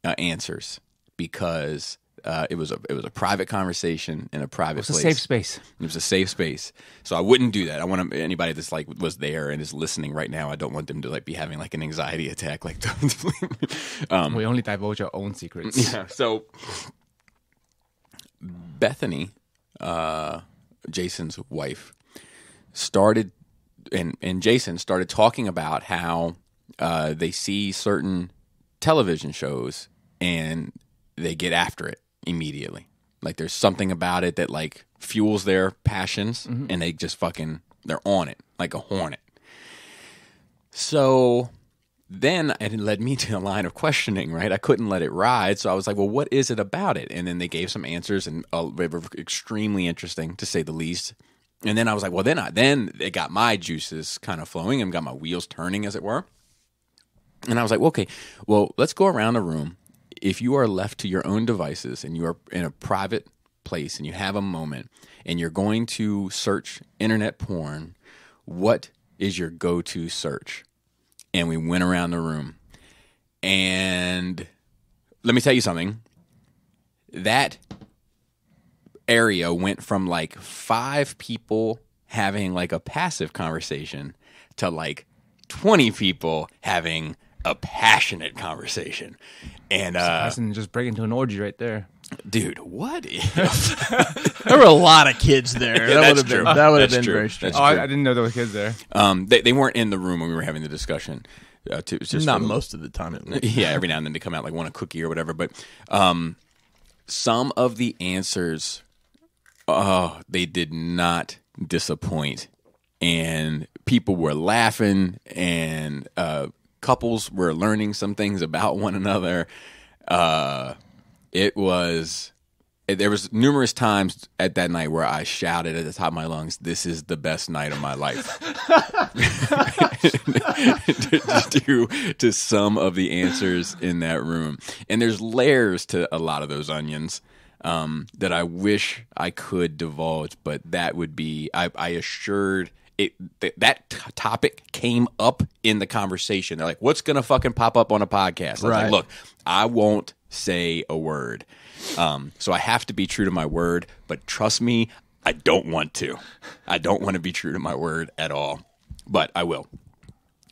A: answers because it was a private conversation in a private place.
C: It's a safe space.
A: It was a safe space, so I wouldn't do that. I want anybody that's like was there and is listening right now. I don't want them to like be having like an anxiety attack. Like,
C: we only divulge our own secrets.
A: yeah. So Bethany, Jason's wife, started and Jason started talking about how they see certain television shows and they get after it immediately. Like there's something about it that like fuels their passions and they just they're on it like a hornet. So then it led me to a line of questioning, right? I couldn't let it ride. So I was like, well, what is it about it? And then they gave some answers and they were extremely interesting to say the least. And then I was like, well, then it got my juices kind of flowing and got my wheels turning, as it were. And I was like, well, okay, well, let's go around the room. If you are left to your own devices and you are in a private place and you have a moment and you're going to search internet porn, what is your go-to search? And we went around the room. And let me tell you something. That area went from like 5 people having like a passive conversation to like 20 people having a passionate conversation. And
C: just break into an orgy right there.
A: dude, what if
B: there were a lot of kids there?
A: Yeah,
B: That would have been
A: true.
B: very strange.
A: That's
C: Oh,
A: true.
C: I didn't know there were kids there.
A: They weren't in the room when we were having the discussion. It was just
B: Not
A: for the-
B: most of the time.
A: Yeah, every now and then they come out like want a cookie or whatever. But some of the answers, they did not disappoint, and people were laughing, and couples were learning some things about one another. There was numerous times at that night where I shouted at the top of my lungs, "This is the best night of my life." to some of the answers in that room. And there's layers to a lot of those onions that I wish I could divulge, but that would be, I assured it that topic came up in the conversation. They're like, what's going to fucking pop up on a podcast? I was
B: Right.
A: like, look, I won't say a word. So I have to be true to my word, but trust me, I don't want to. I don't want to be true to my word at all, but I will.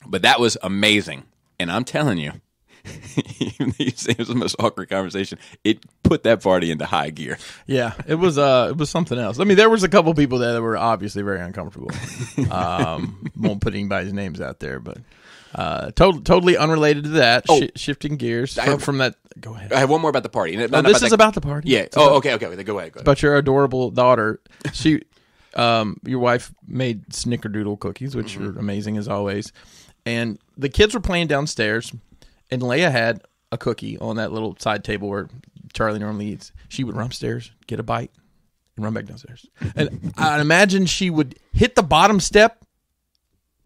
A: But that was amazing. And I'm telling you, even though you say it was the most awkward conversation, it put that party into high gear.
B: Yeah, it was something else. I mean, there was a couple people there that were obviously very uncomfortable. Won't put anybody's names out there, but totally unrelated to that.
A: Oh.
B: Shifting gears
A: have-
B: from that. Go ahead.
A: I have one more about the party.
B: This is about the party.
A: Yeah.
B: It's about-
A: Okay. Go ahead.
B: About your adorable daughter. She, your wife made snickerdoodle cookies, which are amazing as always. And the kids were playing downstairs, and Leia had a cookie on that little side table where Charlie normally eats. She would run upstairs, get a bite, and run back downstairs. And I imagine she would hit the bottom step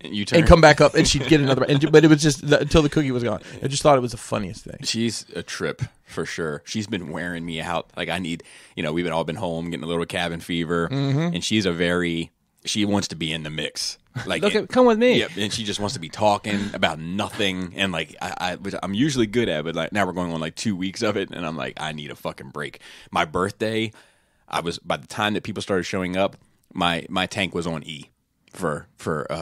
A: You turn.
B: and come back up, and she'd get another bite. But it was just until the cookie was gone. I just thought it was the funniest thing.
A: She's a trip for sure. She's been wearing me out. Like I need, we've all been home getting a little cabin fever, and she's she wants to be in the mix. Like,
C: Come with me.
A: Yeah, and she just wants to be talking about nothing. And like, which I'm usually good at, but like now we're going on like 2 weeks of it, and I'm like, I need a fucking break. My birthday, by the time that people started showing up, my tank was on E for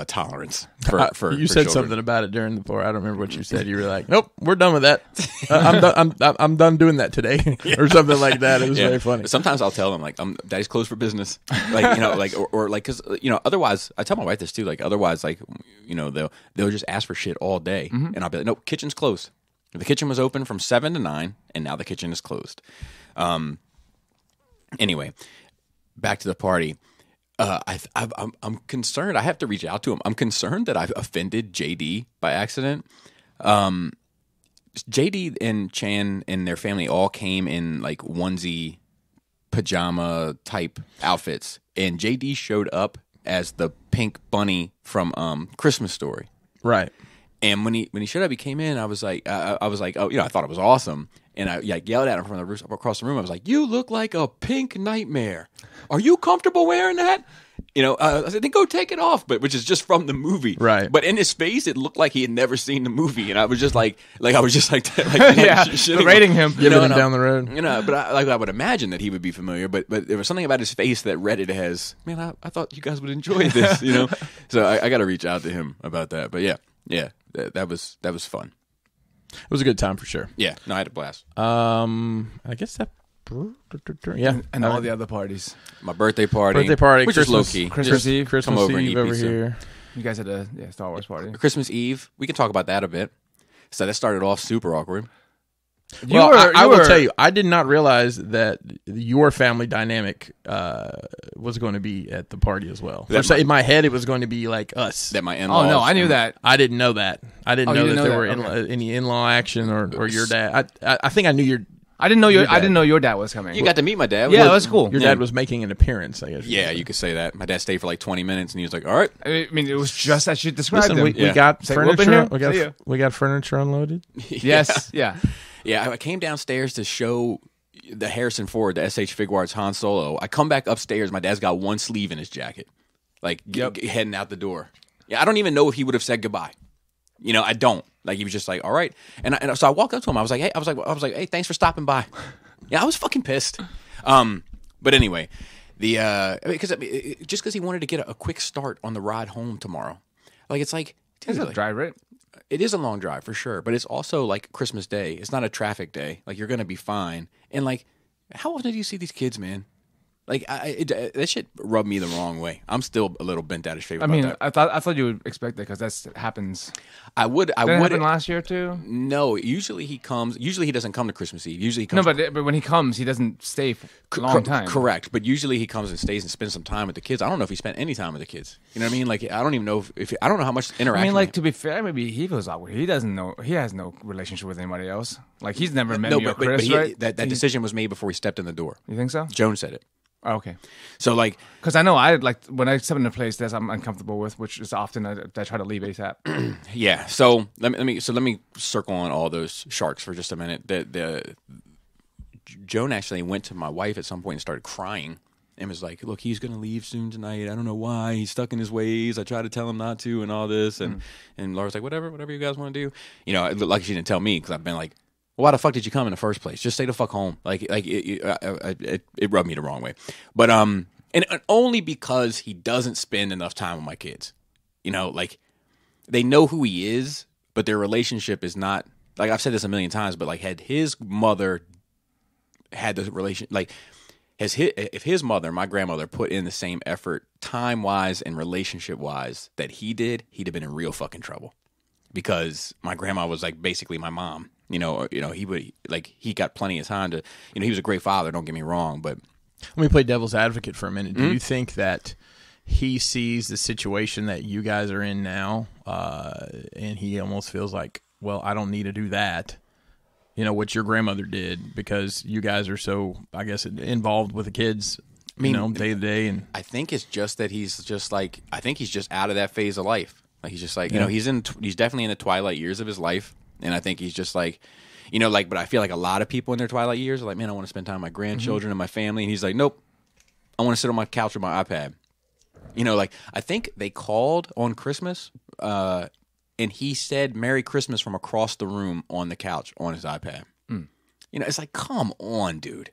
A: tolerance. For
B: You said
A: children.
B: something about it during the floor. I don't remember what you said. You were like, "Nope, we're done with that. I'm done doing that today," or something like that. It was very funny.
A: Sometimes I'll tell them like, "Daddy's closed for business," like or like because otherwise I tell my wife this too. Like otherwise, like they'll just ask for shit all day, and I'll be like, "No, kitchen's closed." The kitchen was open from 7 to 9, and now the kitchen is closed. Anyway, back to the party. I'm concerned. I have to reach out to him. I'm concerned that I've offended JD by accident. JD and Chan and their family all came in like onesie, pajama type outfits, and JD showed up as the pink bunny from Christmas Story.
B: Right.
A: And when he showed up, he came in. I was like, oh, I thought it was awesome. And I yelled at him from the roof across the room. I was like, "You look like a pink nightmare. Are you comfortable wearing that?" I said, then go take it off, which is just from the movie.
B: Right.
A: But in his face, it looked like he had never seen the movie. And I was just like
C: berating him.
B: Giving him down the road.
A: But I would imagine that he would be familiar. But there was something about his face that Reddit has, man, I thought you guys would enjoy this, So I got to reach out to him about that. But yeah, that was fun.
B: It was a good time for sure.
A: Yeah, no, I had a blast.
B: I guess that. Yeah,
C: and all the other parties.
A: My birthday party,
B: which
A: Christmas,
B: is low
A: key.
C: Christmas Eve,
B: Christmas
A: come over and
B: Eve
A: eat
B: over
A: pizza.
B: here.
C: You guys had a Star Wars party.
A: Christmas Eve, we can talk about that a bit. So that started off super awkward.
B: I will tell you, I did not realize that your family dynamic was going to be at the party as well. In my head, it was going to be like us.
A: That my in-laws.
C: Oh no, I knew that.
B: I didn't know that. I didn't know that there were
C: Okay.
B: any in-law action or your dad. I think I knew your.
C: I didn't know your dad was coming.
A: You got to meet my dad.
C: Yeah, that's cool.
B: Your dad was making an appearance, I guess.
A: Yeah, you could say that. My dad stayed for like 20 minutes, and he was like, "All right."
C: I mean, it was just as you described
B: Listen,
C: him.
B: we got
C: Say, "Whoop in here."
B: furniture. We got furniture unloaded.
C: Yes, yeah.
A: Yeah, I came downstairs to show the Harrison Ford, the SH Figuarts Han Solo. I come back upstairs. My dad's got one sleeve in his jacket, like heading out the door. Yeah, I don't even know if he would have said goodbye. I don't. Like he was just like, "All right," and so I walked up to him. I was like, "Hey, thanks for stopping by." Yeah, I was fucking pissed. But anyway, just because he wanted to get a quick start on the ride home tomorrow, like it's like, dude,
C: It's a drive, right?
A: It is a long drive for sure, but it's also like Christmas Day. It's not a traffic day. Like you're gonna be fine. And like, how often do you see these kids, man? Like that shit rubbed me the wrong way. I'm still a little bent out of shape.
C: I
A: about
C: mean,
A: that.
C: I thought you would expect that because that happens.
A: I would.
C: Did it happen last year too?
A: No, usually he comes. Usually he doesn't come to Christmas Eve. Usually he comes.
C: No, but when he comes, he doesn't stay for a long time.
A: Correct, but usually he comes and stays and spends some time with the kids. I don't know if he spent any time with the kids. You know what I mean? Like I don't even know if I don't know how much interaction.
C: I mean, like to be fair, maybe he feels awkward. He doesn't know. He has no relationship with anybody else. Like he's never met me or Chris, right?
A: That decision was made before he stepped in the door.
C: You think so?
A: Joan said it.
C: Oh, okay.
A: So like,
C: because I know I like when I step in a place that I'm uncomfortable with, which is often I try to leave ASAP.
A: Yeah. So let me circle on all those sharks for just a minute. Joan actually went to my wife at some point and started crying and was like, "Look, he's gonna leave soon tonight. I don't know why. He's stuck in his ways. I tried to tell him not to, and all this." And Laura's like, "Whatever you guys want to do." It looked like she didn't tell me because I've been like, why the fuck did you come in the first place? Just stay the fuck home. It rubbed me the wrong way. But and only because he doesn't spend enough time with my kids. Like they know who he is, but their relationship is not like I've said this a million times. But like, had his mother had the relation, like if his mother, my grandmother, put in the same effort, time wise and relationship wise that he did, he'd have been in real fucking trouble. Because my grandma was like basically my mom. He would he got plenty of time to. He was a great father. Don't get me wrong, but
B: let me play devil's advocate for a minute. Do you think that he sees the situation that you guys are in now, and he almost feels like, well, I don't need to do that, what your grandmother did because you guys are so, I guess, involved with the kids, day to day, and
A: I think it's just that he's just like I think he's just out of that phase of life. Like he's just like he's definitely in the twilight years of his life. And I think he's just like, but I feel like a lot of people in their twilight years are like, man, I want to spend time with my grandchildren and my family. And he's like, nope, I want to sit on my couch with my iPad. I think they called on Christmas and he said Merry Christmas from across the room on the couch on his iPad. It's like, come on, dude.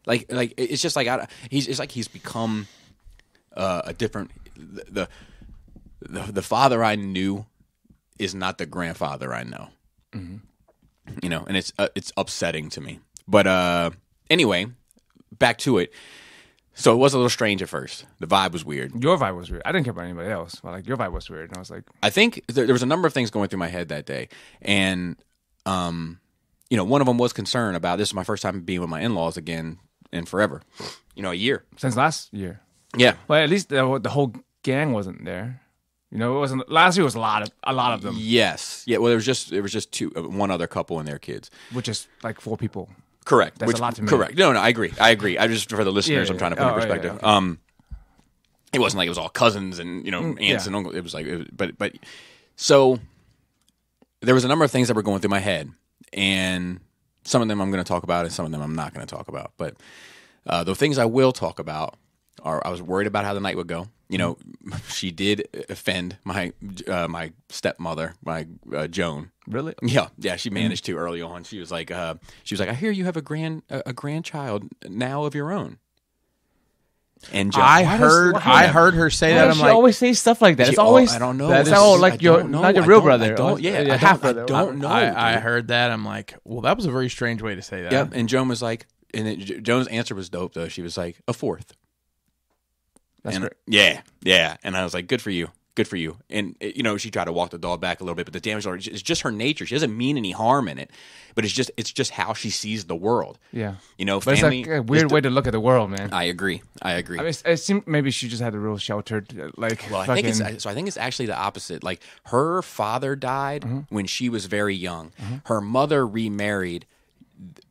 A: Like it's just like, he's become a different, the father I knew is not the grandfather I know. And it's upsetting to me. But anyway, back to it. So it was a little strange at first. The vibe was weird.
C: Your vibe was weird. I didn't care about anybody else. But like your vibe was weird, and I was like,
A: I think there was a number of things going through my head that day, and one of them was concern about this is my first time being with my in-laws again in forever. A year
C: since last year.
A: Yeah.
C: Well, at least the whole gang wasn't there. It wasn't last year. Was a lot of them.
A: Yes, yeah. Well, there was just one other couple and their kids,
C: which is like 4 people.
A: Correct.
C: That's a lot to me.
A: Correct. No, I agree. I just for the listeners, I'm trying to put in perspective.
C: Yeah, okay.
A: It wasn't like it was all cousins and aunts and uncles. It was like, but so there was a number of things that were going through my head, and some of them I'm going to talk about, and some of them I'm not going to talk about. But the things I will talk about I was worried about how the night would go. You know, she did offend my stepmother, my Joan.
C: Really?
A: Yeah. She managed to early on. She was like, I hear you have a grandchild now of your own. And Joan,
B: I heard her say that.
C: Why does she always say stuff like that? It's always
A: I don't know.
C: It's not your real brother.
A: A
C: half brother.
A: I don't know.
B: I heard that. I'm like, well, that was a very strange way to say that.
A: Yep. And Joan was like, Joan's answer was dope though. She was like, a fourth.
C: That's great.
A: Yeah. And I was like, good for you. And you know, she tried to walk the dog back a little bit, but the damage is just her nature. She doesn't mean any harm in it, but it's just how she sees the world.
C: Yeah,
A: you know,
C: but
A: family.
C: It's like a weird way to look at the world, man.
A: I agree.
C: I mean, it seemed maybe she just had a real sheltered, like.
A: Well, I think it's actually the opposite. Like her father died when she was very young. Her mother remarried.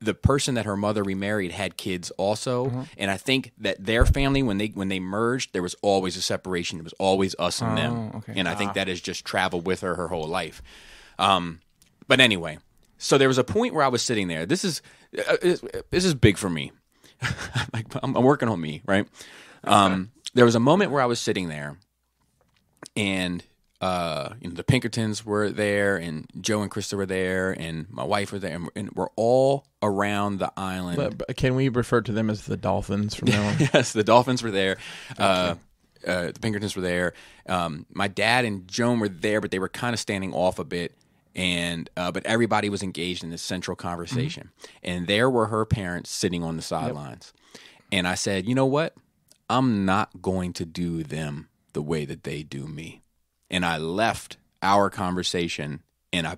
A: The person that her mother remarried had kids also, and I think that their family, when they merged, there was always a separation. It was always us and them,
C: okay.
A: And I think that has just traveled with her whole life. But anyway, so there was a point where I was sitting there. This is big for me. I'm working on me, right? There was a moment where I was sitting there, and the Pinkertons were there, and Joe and Krista were there, and my wife were there, and we're all around the island.
B: But can we refer to them as the Dolphins from now on?
A: Yes, the Dolphins were there. The Pinkertons were there. My dad and Joan were there, but they were kind of standing off a bit. And but everybody was engaged in this central conversation, and there were her parents sitting on the sidelines. And I said, you know what? I'm not going to do them the way that they do me. And I left our conversation and I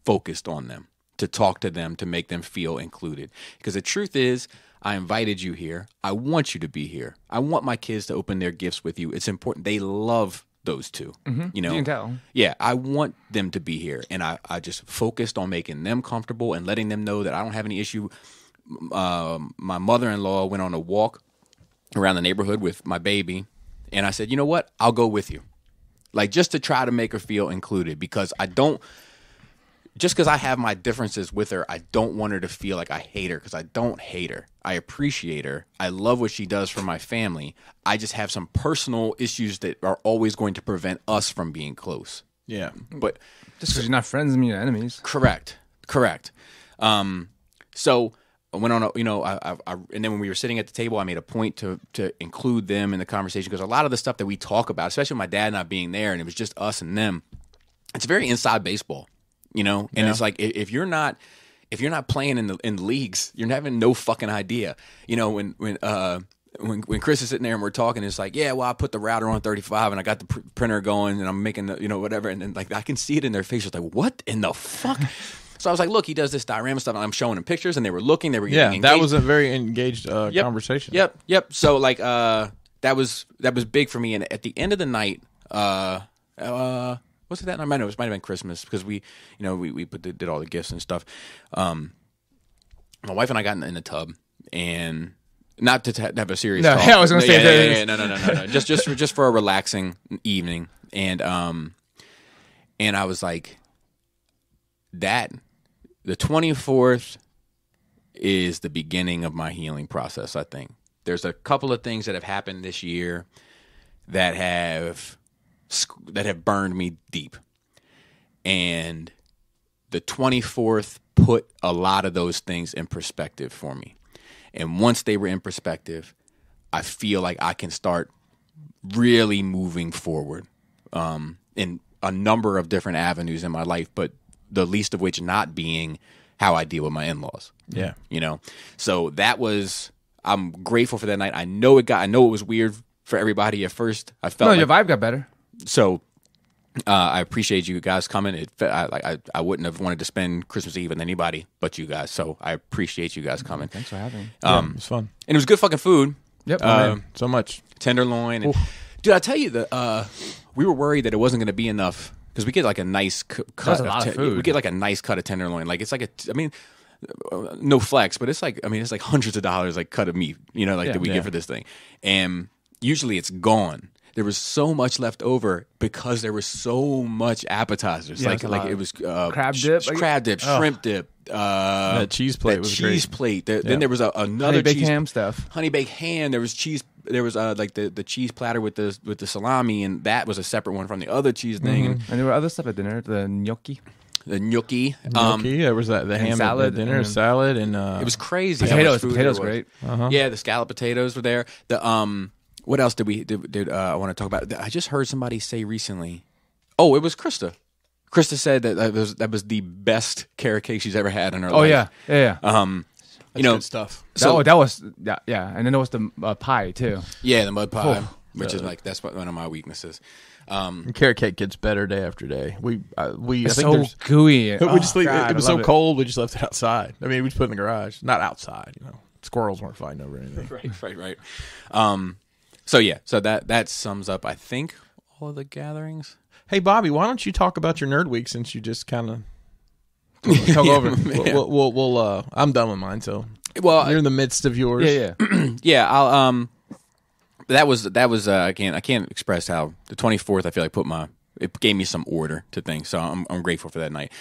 A: focused on them, to talk to them, to make them feel included. Because the truth is, I invited you here. I want you to be here. I want my kids to open their gifts with you. It's important. They love those two. You know,
C: you can tell.
A: Yeah, I want them to be here. And I just focused on making them comfortable and letting them know that I don't have any issue. My mother-in-law went on a walk around the neighborhood with my baby. And I said, you know what? I'll go with you. Like, just to try to make her feel included, because just because I have my differences with her, I don't want her to feel like I hate her, because I don't hate her. I appreciate her. I love what she does for my family. I just have some personal issues that are always going to prevent us from being close.
B: Yeah.
A: But
C: Just because you're not friends doesn't mean you're enemies.
A: Correct. So I went on, and then when we were sitting at the table, I made a point to include them in the conversation, because a lot of the stuff that we talk about, especially with my dad not being there, and it was just us and them, it's very inside baseball, you know. And it's like if you're not playing in leagues, you're having no fucking idea, you know. When Chris is sitting there and we're talking, it's like, yeah, well, I put the router on 35 and I got the printer going and I'm making the, whatever, and then like I can see it in their face. It's like, what in the fuck? So I was like, look, he does this diorama stuff, and I'm showing him pictures, and they were looking, they were getting engaged.
B: That was a very engaged conversation.
A: Yep. So like that was big for me. And at the end of the night, what's it that night? I know it might have been Christmas, because we did all the gifts and stuff. My wife and I got in the tub, and not to have a serious talk.
C: I was going to say
A: no. just for a relaxing evening, and I was like, that the 24th is the beginning of my healing process. I think there's a couple of things that have happened this year that have burned me deep, and the 24th put a lot of those things in perspective for me. And once they were in perspective, I feel like I can start really moving forward in a number of different avenues in my life, but the least of which not being how I deal with my in-laws.
B: Yeah.
A: So I'm grateful for that night. I know it was weird for everybody at first. I felt
C: your vibe got better.
A: So I appreciate you guys coming. I wouldn't have wanted to spend Christmas Eve with anybody but you guys. So I appreciate you guys coming.
C: Thanks for having me.
B: It was fun.
A: And it was good fucking food.
B: Yep. So much.
A: Tenderloin. And, dude, I tell you, we were worried that it wasn't going to be enough, because we get like a nice cut.
C: That's a lot of food.
A: We get like a nice cut of tenderloin. Like it's like no flex, but it's like hundreds of dollars like cut of meat, that we get for this thing. And usually it's gone. There was so much left over because there was so much appetizers.
C: Yeah,
A: it was
C: crab dip,
A: shrimp dip.
B: That cheese plate was
A: cheese
B: great.
A: plate. Then there was another
C: honey baked
A: cheese
C: ham stuff.
A: Honey baked ham. There was cheese there was like the cheese platter with the salami, and that was a separate one from the other cheese thing.
C: And there were other stuff at dinner. The gnocchi.
A: The gnocchi.
B: There was the ham
C: salad
B: at dinner, salad, and
A: It was crazy.
C: Potatoes great.
A: Yeah, the scallop potatoes were there. The what else did I want to talk about? I just heard somebody say recently. Oh, it was Krista. Krista said that was the best carrot cake she's ever had in her life.
C: Oh yeah.
B: That's good stuff.
C: So that was yeah, and then there was the pie too.
A: Yeah, the mud pie, which is like that's one of my weaknesses.
B: Carrot cake gets better day after day.
C: It's so gooey.
B: We just it was so cold. We just left it outside. I mean, we just put it in the garage, not outside. Squirrels weren't fighting over anything.
A: Right. So that sums up, I think, all of the gatherings.
B: Hey, Bobby, why don't you talk about your nerd week since you just kind of took over? We'll I'm done with mine. So you're in the midst of yours.
C: Yeah.
A: Yeah. I'll That was I can't express how the 24th I feel like it gave me some order to things, so I'm grateful for that night.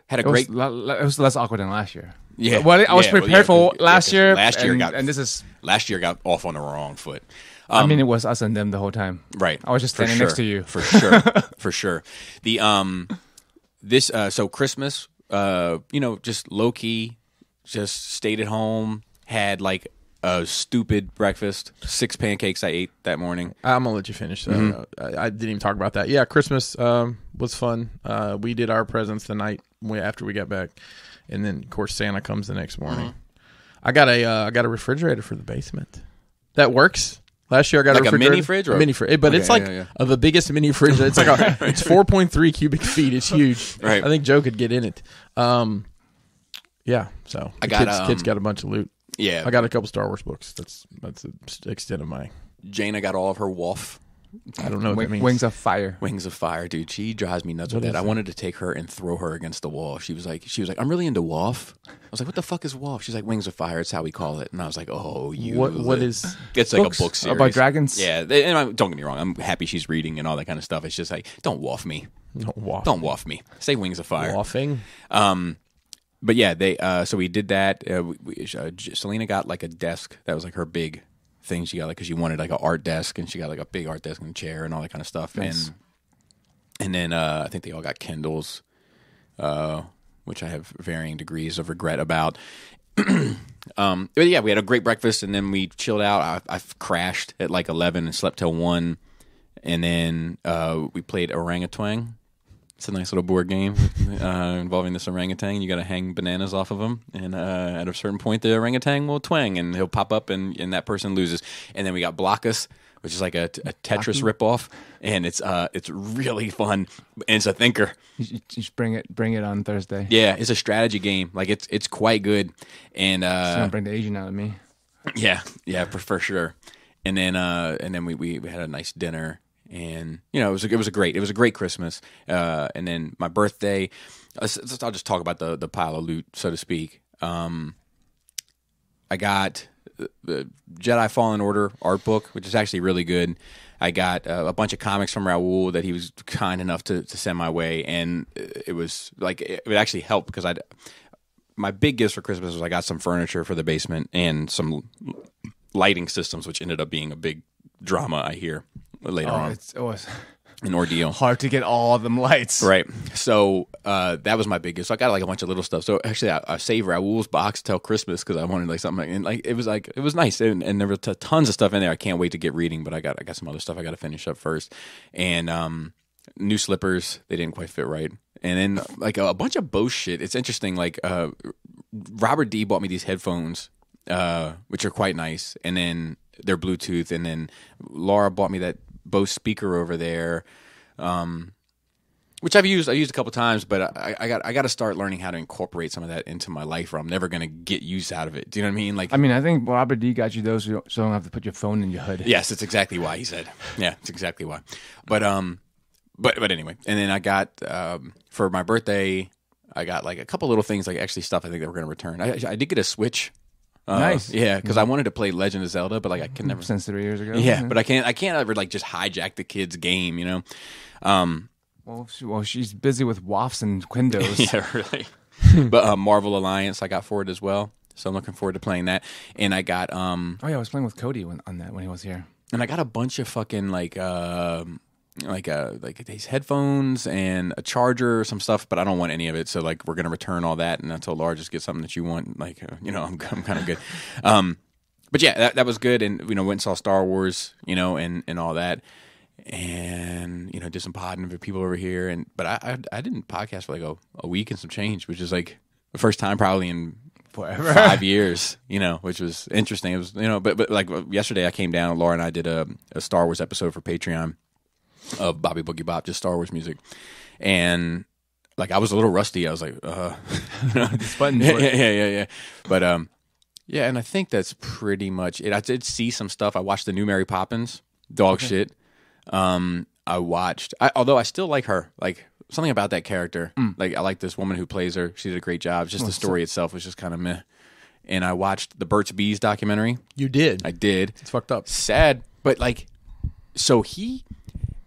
A: Had a great.
C: It was less awkward than last year.
A: Yeah,
C: well, I was prepared for last year.
A: Last year
C: last
A: year got off on the wrong foot.
C: I mean, it was us and them the whole time.
A: Right.
C: I was just standing next to you.
A: For sure. For sure. The so Christmas, just low key, just stayed at home, had like a stupid breakfast, 6 pancakes I ate that morning.
B: I'm gonna let you finish. I didn't even talk about that. Yeah, Christmas was fun. We did our presents the night after we got back, and then of course Santa comes the next morning. I got a refrigerator for the basement that works. Last year I got
A: a mini fridge,
B: a mini fridge, but it's like the biggest mini fridge. It's like it's 4.3 cubic feet. It's huge.
A: Right.
B: I think Joe could get in it. Yeah. So kids got a bunch of loot.
A: Yeah,
B: I got a couple Star Wars books. That's the extent of my.
A: Jaina got all of her WOF.
B: I don't know what that means.
C: Wings of Fire.
A: Wings of Fire, dude. She drives me nuts with that. I wanted to take her and throw her against the wall. She was like, I'm really into WOF. I was like, what the fuck is WOF? She's like, Wings of Fire. It's how we call it. And I was like, oh, you.
B: What is?
A: It's like a book series
C: about dragons.
A: Yeah, and don't get me wrong. I'm happy she's reading and all that kind of stuff. It's just like, don't WOF me. Don't WOF me. Say Wings of Fire.
B: WOFing.
A: But yeah, they. So we did that. Selena got like a desk that was like her big thing she got, like because she wanted like an art desk, and she got like a big art desk and a chair and all that kind of stuff. Nice. And then I think they all got Kindles, which I have varying degrees of regret about. But yeah, we had a great breakfast, and then we chilled out. I crashed at like 11 and slept till 1, and then we played Orangutan. It's a nice little board game involving this orangutan. You got to hang bananas off of him, and at a certain point, the orangutan will twang, and he'll pop up, and that person loses. And then we got Blockus, which is like a Tetris ripoff, and it's really fun. And it's a thinker.
C: You just bring it on Thursday.
A: Yeah, it's a strategy game. Like it's quite good. And
C: it's gonna bring the Asian out of me.
A: Yeah, for sure. And then we had a nice dinner. And it was a great Christmas. And then my birthday, I'll just talk about the pile of loot, so to speak. I got the Jedi Fallen Order art book, which is actually really good. I got a bunch of comics from Raul that he was kind enough to send my way, and it was like it actually helped because my big gifts for Christmas was I got some furniture for the basement and some lighting systems, which ended up being a big drama, I hear. Later on,
C: it was
A: an ordeal.
C: Hard to get all of them lights.
A: Right. So that was my biggest. So I got like a bunch of little stuff. So actually, I saved Raul's box till Christmas because I wanted like something. And like it was nice. And there were tons of stuff in there. I can't wait to get reading. But I got some other stuff I got to finish up first. And new slippers. They didn't quite fit right. And then like a bunch of Bose shit. It's interesting. Like Robert D bought me these headphones, which are quite nice. And then they're Bluetooth. And then Laura bought me that Bose speaker over there, which I've used a couple times, but I got to start learning how to incorporate some of that into my life, or I'm never going to get use out of it. Do you know what I mean? Like, I think
C: Robert D got you those so you don't have to put your phone in your hood.
A: Yes, it's exactly why he said. Yeah, it's exactly why. But anyway, and then I got for my birthday, I got like a couple little things, like actually stuff I think that we're going to return. I did get a Switch.
C: Nice.
A: Yeah, because I wanted to play Legend of Zelda, but like I can never
C: since 3 years ago.
A: Yeah, but I can't ever like just hijack the kid's game,
C: Well, she's busy with WAFs and Windows.
A: Yeah, really. But Marvel Alliance, I got for it as well, so I'm looking forward to playing that. And I got
C: I was playing with Cody on that when he was here.
A: and I got a bunch of fucking like these headphones and a charger, some stuff, but I don't want any of it. So like we're gonna return all that, and I told Laura just get something that you want. Like I'm kind of good. But yeah, that was good, and went and saw Star Wars, and all that, and did some podding for people over here, but I didn't podcast for like a week and some change, which is like the first time probably in forever 5 years, which was interesting. It was but like yesterday I came down, Laura and I did a Star Wars episode for Patreon of Bobby Boogie Bop, just Star Wars music, and like I was a little rusty. I was like,
C: This buttons work.
A: yeah. But yeah, and I think that's pretty much it. I did see some stuff. I watched the new Mary Poppins, dog shit. I watched, although I still like her, like something about that character. Like I like this woman who plays her. She did a great job. Just the story itself was just kind of meh. And I watched the Burt's Bees documentary.
B: You did?
A: I did.
B: It's fucked up.
A: Sad, but like, so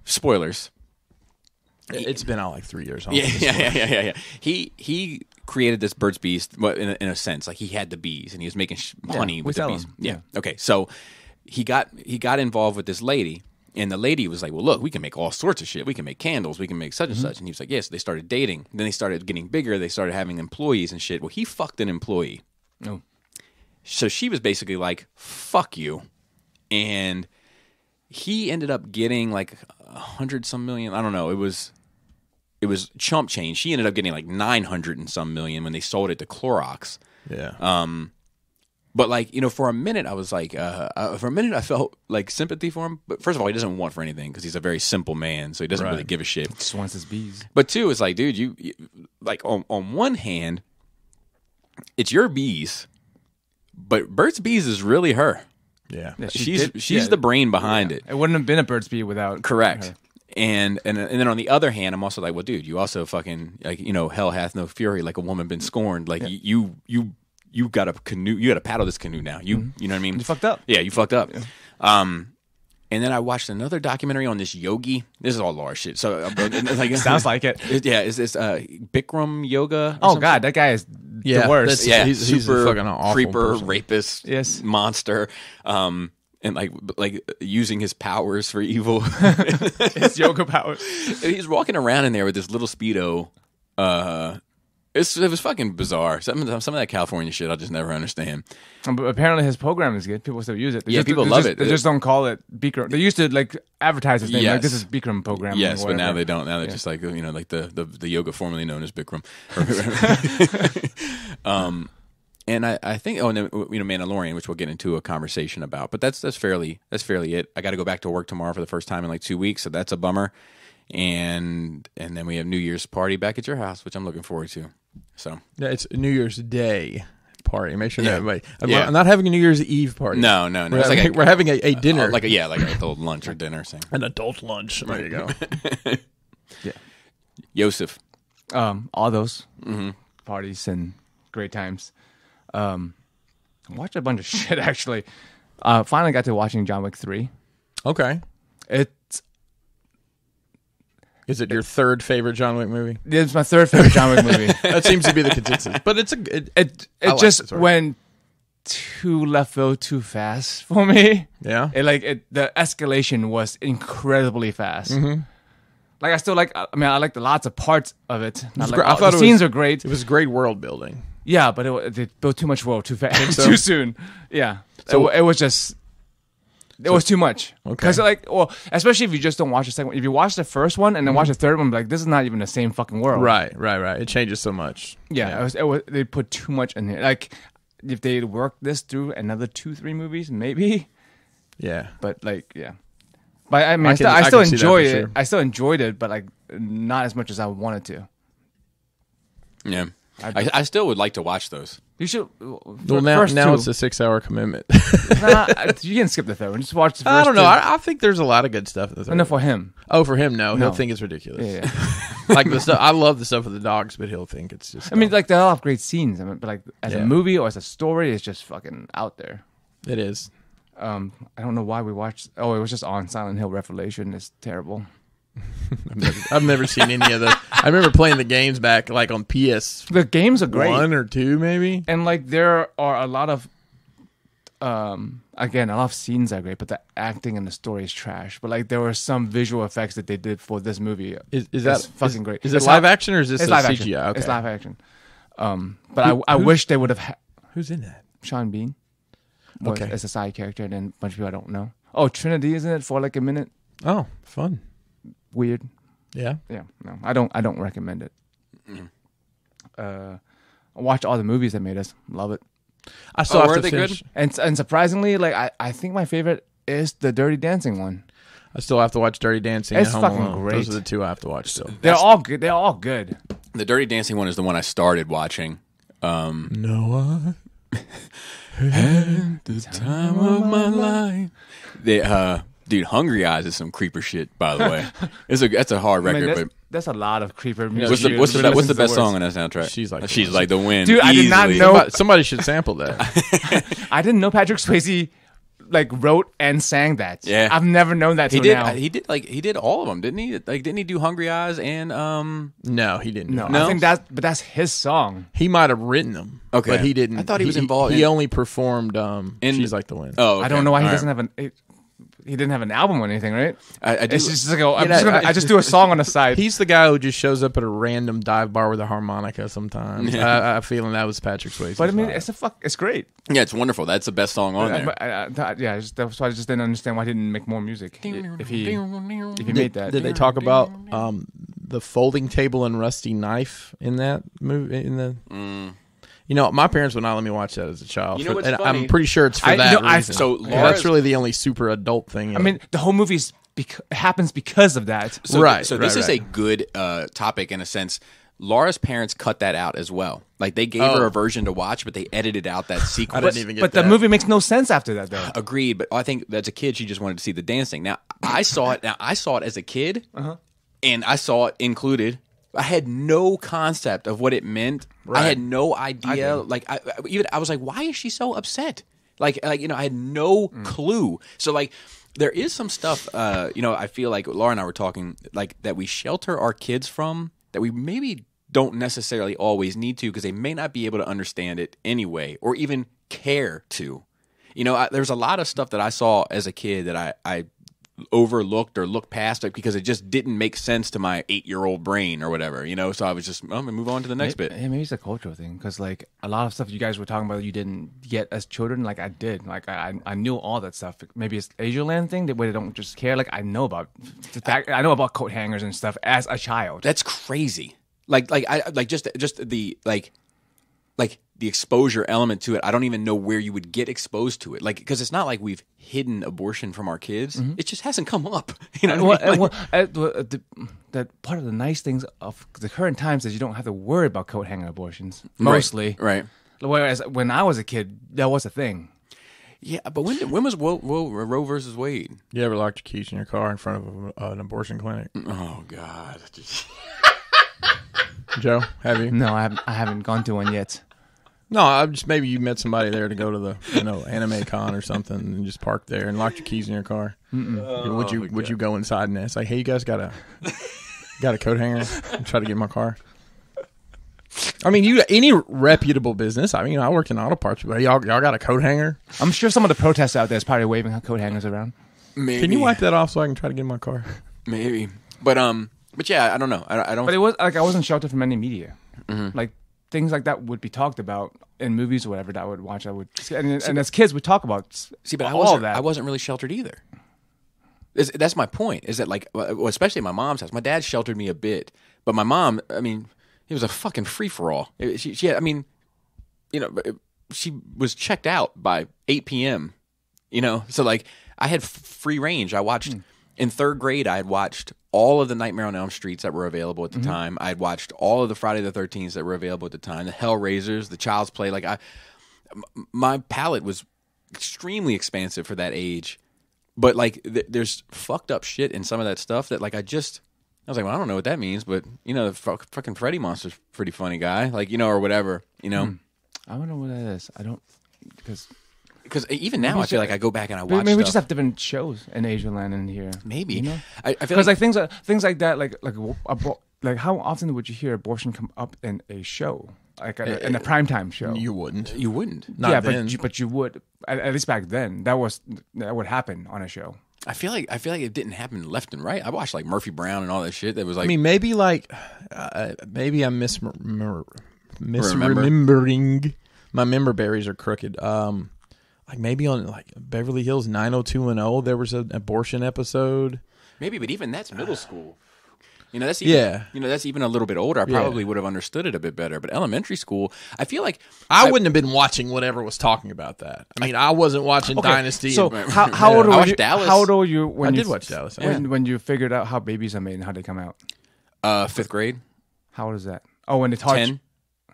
A: spoilers.
B: It's been out like 3 years.
A: Yeah. He created this Burt's Bees, in a sense, like he had the bees and he was making honey with the bees. Yeah. Okay. So he got involved with this lady, and the lady was like, "Well, look, we can make all sorts of shit. We can make candles. We can make such and such." And he was like, "Yes." Yeah, so they started dating. Then they started getting bigger. They started having employees and shit. Well, he fucked an employee.
C: Oh.
A: So she was basically like, "Fuck you," and he ended up getting like 100 some million. I don't know. It was chump change. She ended up getting like 900 and some million when they sold it to Clorox.
B: Yeah.
A: But like, for a minute I was like, for a minute I felt like sympathy for him. But first of all, he doesn't want for anything because he's a very simple man, so he doesn't really give a shit.
C: Just wants his bees.
A: But two, it's like, dude, you like on one hand, it's your bees, but Burt's Bees is really her.
B: Yeah.
A: She's the brain behind it.
C: It wouldn't have been a Burt's Bee without
A: correct.
C: her.
A: And then on the other hand, I'm also like, well, dude, you also fucking like hell hath no fury, like a woman been scorned. Like you got a canoe, you got to paddle this canoe now. You know what I mean?
C: You fucked up.
A: Yeah, you fucked up. Yeah. And then I watched another documentary on this yogi. This is all Laura shit. So like,
C: Sounds like it.
A: Is this Bikram yoga?
C: Oh God, that guy is the worst.
A: Yeah,
B: he's
A: super
B: a fucking awful
A: creeper,
B: person.
A: rapist, monster. And like using his powers for evil.
C: His yoga powers.
A: And he's walking around in there with this little Speedo. It was fucking bizarre. Some of that California shit I'll just never understand.
C: But apparently his program is good. People still use it.
A: People love it.
C: They just don't call it Bikram. They used to like advertise his name. Like this is Bikram program.
A: Yes, but now they don't. Now they're just like like the yoga formerly known as Bikram. And I think Mandalorian, which we'll get into a conversation about. But that's fairly it. I got to go back to work tomorrow for the first time in like 2 weeks, so that's a bummer. And then we have New Year's party back at your house, which I'm looking forward to. So
B: yeah, it's New Year's Day party. Make sure that everybody. I'm not having a New Year's Eve party.
A: No.
B: We're having a dinner,
A: like a adult lunch or dinner thing.
B: An adult lunch. There you go.
C: Yeah,
A: Yosef.
C: All those parties and great times. Watched a bunch of shit actually. Finally got to watching John Wick 3.
B: Okay. Is it your third favorite John Wick movie?
C: It's my third favorite John Wick movie.
B: That seems to be the consensus. But
C: it just went too left field too fast for me.
B: Yeah.
C: The escalation was incredibly fast. Mm-hmm. Like I like the lots of parts of it. I thought the scenes are great.
B: It was great world building.
C: Yeah, but they built too much world too fast, too soon. Yeah, so it was just. It was too much.
B: Okay.
C: Because especially if you just don't watch the second one. If you watch the first one and then watch the third one, like this is not even the same fucking world.
B: Right. It changes so much.
C: Yeah. They put too much in there. Like if they worked this through another 2-3 movies, maybe.
B: Yeah.
C: But yeah. But I mean, I still enjoy it. Sure. I still enjoyed it, but like not as much as I wanted to.
A: Yeah. I still would like to watch those.
C: You should.
B: Well, now it's a 6-hour commitment.
C: You can skip the third one. Just watch the first.
B: I don't know. I think there's a lot of good stuff in the third.
C: No, for him.
B: Oh, for him, no. He'll think it's ridiculous.
C: Yeah.
B: Like the stuff. I love the stuff with the dogs, but he'll think it's just.
C: I mean, like they all have great scenes. I mean, but like as a movie or as a story, it's just fucking out there.
B: It is.
C: I don't know why we watched. Oh, it was just on Silent Hill Revelation. It's terrible.
B: I've never seen any of the. I remember playing the games back like on PS.
C: The games are great.
B: 1 or 2 maybe.
C: And like there are a lot of again, a lot of scenes are great, but the acting and the story is trash. But like there were some visual effects that they did for this movie.
B: Is that
C: fucking great?
B: Is it live action or is this
C: it's
B: a
C: live
B: CGI?
C: action?
B: Okay.
C: It's live action. But I wish they would have.
B: Who's in that?
C: Sean Bean.
B: Okay.
C: As a side character, and then a bunch of people I don't know. Oh, Trinity is in it for like a minute.
B: Oh, fun.
C: Weird.
B: Yeah.
C: Yeah. No, I don't recommend it. I watched all the movies that made us. Love it.
B: I still have
A: were
B: to
A: they
B: finish.
A: good?
C: And surprisingly, like I think my favorite is the Dirty Dancing one.
B: I still have to watch Dirty Dancing.
C: It's
B: and Home
C: fucking
B: Alone.
C: great.
B: Those are the two I have to watch still.
C: They're all good. They're all good.
A: The Dirty Dancing one is the one I started watching.
B: No,
A: At the time of my life. Dude, Hungry Eyes is some creeper shit, by the way. That's a hard record, but
C: That's a lot of creeper music.
A: what's the best song on that soundtrack?
B: She's Like the
A: She's
B: Wind.
A: Like the Wind.
C: Dude, I did not
A: easily.
C: know-
B: somebody should sample that.
C: I didn't know Patrick Swayze like wrote and sang that.
A: Yeah.
C: I've never known that
A: He
C: till
A: did.
C: now.
A: He did all of them, didn't he? Like, didn't he do Hungry Eyes and
B: No, he didn't.
C: no,
A: No?
C: I think that's his song.
B: He might have written them.
A: Okay.
B: But he didn't.
A: I thought he was involved
B: He
A: in-
B: only performed She's Like the Wind.
A: Oh, okay.
C: I don't know why he
A: All
C: doesn't
A: right.
C: have he didn't have an album or anything, right?
A: I do.
C: It's just like I just do a song on the side.
B: He's the guy who just shows up at a random dive bar with a harmonica sometimes.
A: Yeah.
B: I have a feeling that was Patrick Swayze.
C: But I mean, it's great.
A: Yeah, it's wonderful. That's the best song on there.
C: But, that's why I just didn't understand why he didn't make more music. If he made that,
B: Did they talk about the folding table and rusty knife in that movie? In the, you know, my parents would not let me watch that as a child.
A: You know what's
B: and
A: funny?
B: I'm pretty sure it's for
C: I-
B: that
C: you know,
B: reason.
A: So
B: 'Cause
A: Laura's-
B: that's really the only super adult thing.
C: I mean, the whole movie happens because of that.
A: So,
B: Right,
A: So
B: right,
A: this is
B: right.
A: a good topic in a sense. Laura's parents cut that out as well. Like they gave
B: Oh.
A: her a version to watch, but they edited out that sequence.
B: I didn't even get
C: But
B: that.
C: the movie makes no sense after that, though.
A: Agreed, but I think as a kid, she just wanted to see the dancing. Now I saw it. Now I saw it as a kid, and I saw it included. I had no concept of what it meant. I had no idea. Like I was like, why is she so upset? Like you know, I had no clue. So like, there is some stuff. You know, I feel like Laura and I were talking like that we shelter our kids from that we maybe don't necessarily always need to because they may not be able to understand it anyway or even care to. You know, there's a lot of stuff that I saw as a kid that I overlooked or looked past it because it just didn't make sense to my 8-year-old brain or whatever, you know. So I was just, I'm gonna move on to the next bit.
C: Yeah, maybe it's a cultural thing because like a lot of stuff you guys were talking about you didn't get as children. Like I did. Like I knew all that stuff. Maybe it's Asialand thing where they don't just care. Like I know about the fact. I know about coat hangers and stuff as a child.
A: That's crazy. Like just the the exposure element to it. I don't even know where you would get exposed to it. Like because it's not like we've hidden abortion from our kids. It just hasn't come up. You know what I mean?
C: That part of the nice things of the current times is you don't have to worry about coat hanger abortions mostly.
A: Right.
C: Whereas when I was a kid, that was a thing.
A: Yeah, but when was Roe versus Wade?
B: you ever locked your keys in your car in front of an abortion clinic?
A: Oh God.
B: Joe, have you?
C: No, I haven't gone to one yet.
B: No, I just maybe you met somebody there to go to the anime con or something and just parked there and locked your keys in your car. Would you go inside and ask like, hey, you guys got a coat hanger and try to get in my car? I mean, any reputable business. I mean, I worked in auto parts. But y'all got a coat hanger?
C: I'm sure some of the protests out there is probably waving coat hangers around.
A: Maybe.
B: Can you wipe that off so I can try to get in my car?
A: Maybe. But yeah, I don't know. I don't.
C: But it was like I wasn't sheltered from any media. Like things like that would be talked about in movies or whatever that I would watch. And as kids, we talk about
A: See, but
C: all of that.
A: I wasn't really sheltered either. That's my point. Is that like, well, especially at my mom's house. My dad sheltered me a bit, but my mom, I mean, it was a fucking free for all. She had, I mean, you know, she was checked out by 8 p.m. You know, so like I had free range. I watched in third grade. I had watched all of the Nightmare on Elm Streets that were available at the time. I had watched all of the Friday the 13th that were available at the time. The Hellraisers, the Child's Play. Like my palate was extremely expansive for that age. But like, there's fucked up shit in some of that stuff that like I was like, well, I don't know what that means, but you know, the fucking Freddy Monster's pretty funny guy, like you know, or whatever, you know.
C: I don't know what that is. I don't
A: Because even now, I feel like I go back and I watch.
C: maybe we
A: stuff.
C: just have different shows in Asia Land and here.
A: Maybe.
C: You know?
A: I feel
C: Because like things like that, like how often would you hear abortion come up in a show? like in a primetime show.
B: You wouldn't.
A: You wouldn't.
B: Not
C: yeah,
B: then.
C: but you would at least back then. That would happen on a show.
A: I feel like it didn't happen left and right. I watched like Murphy Brown and all that shit. That was like,
B: I mean, maybe like maybe I'm misremembering. My member berries are crooked. Like maybe on like Beverly Hills 90210, there was an abortion episode.
A: maybe, but even that's middle school. You know, that's even, that's even a little bit older. I probably would have understood it a bit better. But elementary school, I feel like
B: I wouldn't have been watching whatever was talking about that. I mean, I wasn't watching Dynasty.
C: So
B: and,
C: how old were you?
A: Dallas.
C: How old were you when
B: I
C: you
B: did watch Dallas.
C: when you figured out how babies are made and how they come out?
A: 5th grade,
C: How old is that? Oh, when they taught
A: 10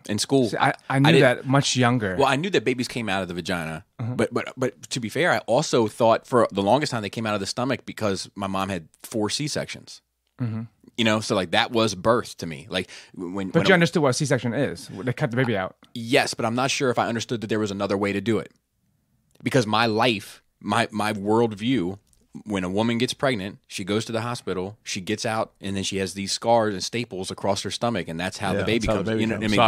A: in school.
C: See, I knew that much younger.
A: Well, I knew that babies came out of the vagina, but to be fair, I also thought for the longest time they came out of the stomach because my mom had 4 C-sections. You know, so like that was birth to me. Like
C: But you understood what a C-section is. They cut the baby out.
A: Yes, but I'm not sure if I understood that there was another way to do it. Because my life, my worldview, when a woman gets pregnant, she goes to the hospital, she gets out, and then she has these scars and staples across her stomach, and that's how the baby comes. You know what I mean?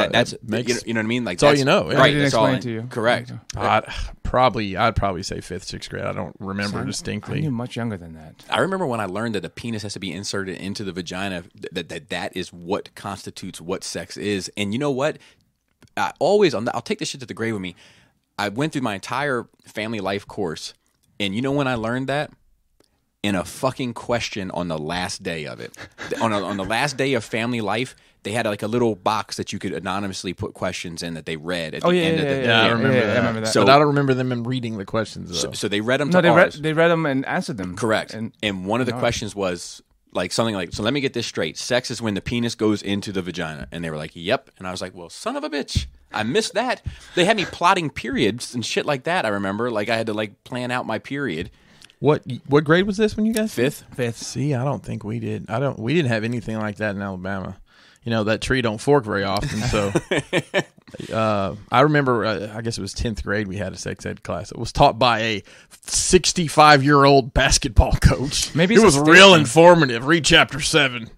A: You know what I mean? Like
B: that's all you know. Yeah.
A: Right.
C: I didn't
A: That's all
C: explain to you.
A: Correct.
B: I'd probably say 5th, 6th grade. I don't remember
C: I
B: distinctly.
C: knew much younger than that.
A: I remember when I learned that the penis has to be inserted into the vagina, that is what constitutes what sex is. And you know what? I'll take this shit to the grave with me. I went through my entire family life course, and you know when I learned that? In a fucking question on the last day of it. on the last day of family life, they had like a little box that you could anonymously put questions in that they read at the end of the day.
B: I remember that.
A: So,
B: but I don't remember them reading the questions, though.
A: So they read them
C: No,
A: to
C: they read them and answered them.
A: Correct. And one of the questions was like something like, so let me get this straight. Sex is when the penis goes into the vagina. And they were like, yep. And I was like, well, son of a bitch. I missed that. They had me plotting periods and shit like that, I remember. Like I had to like plan out my period.
B: What grade was this when you guys?
A: 5th.
B: See, I don't think we did. We didn't have anything like that in Alabama. You know, that tree don't fork very often. So I remember, I guess it was 10th grade, we had a sex ed class. It was taught by a 65-year-old basketball coach.
C: Maybe
B: it
C: it's
B: was
C: a state
B: real
C: thing.
B: informative. Read chapter 7.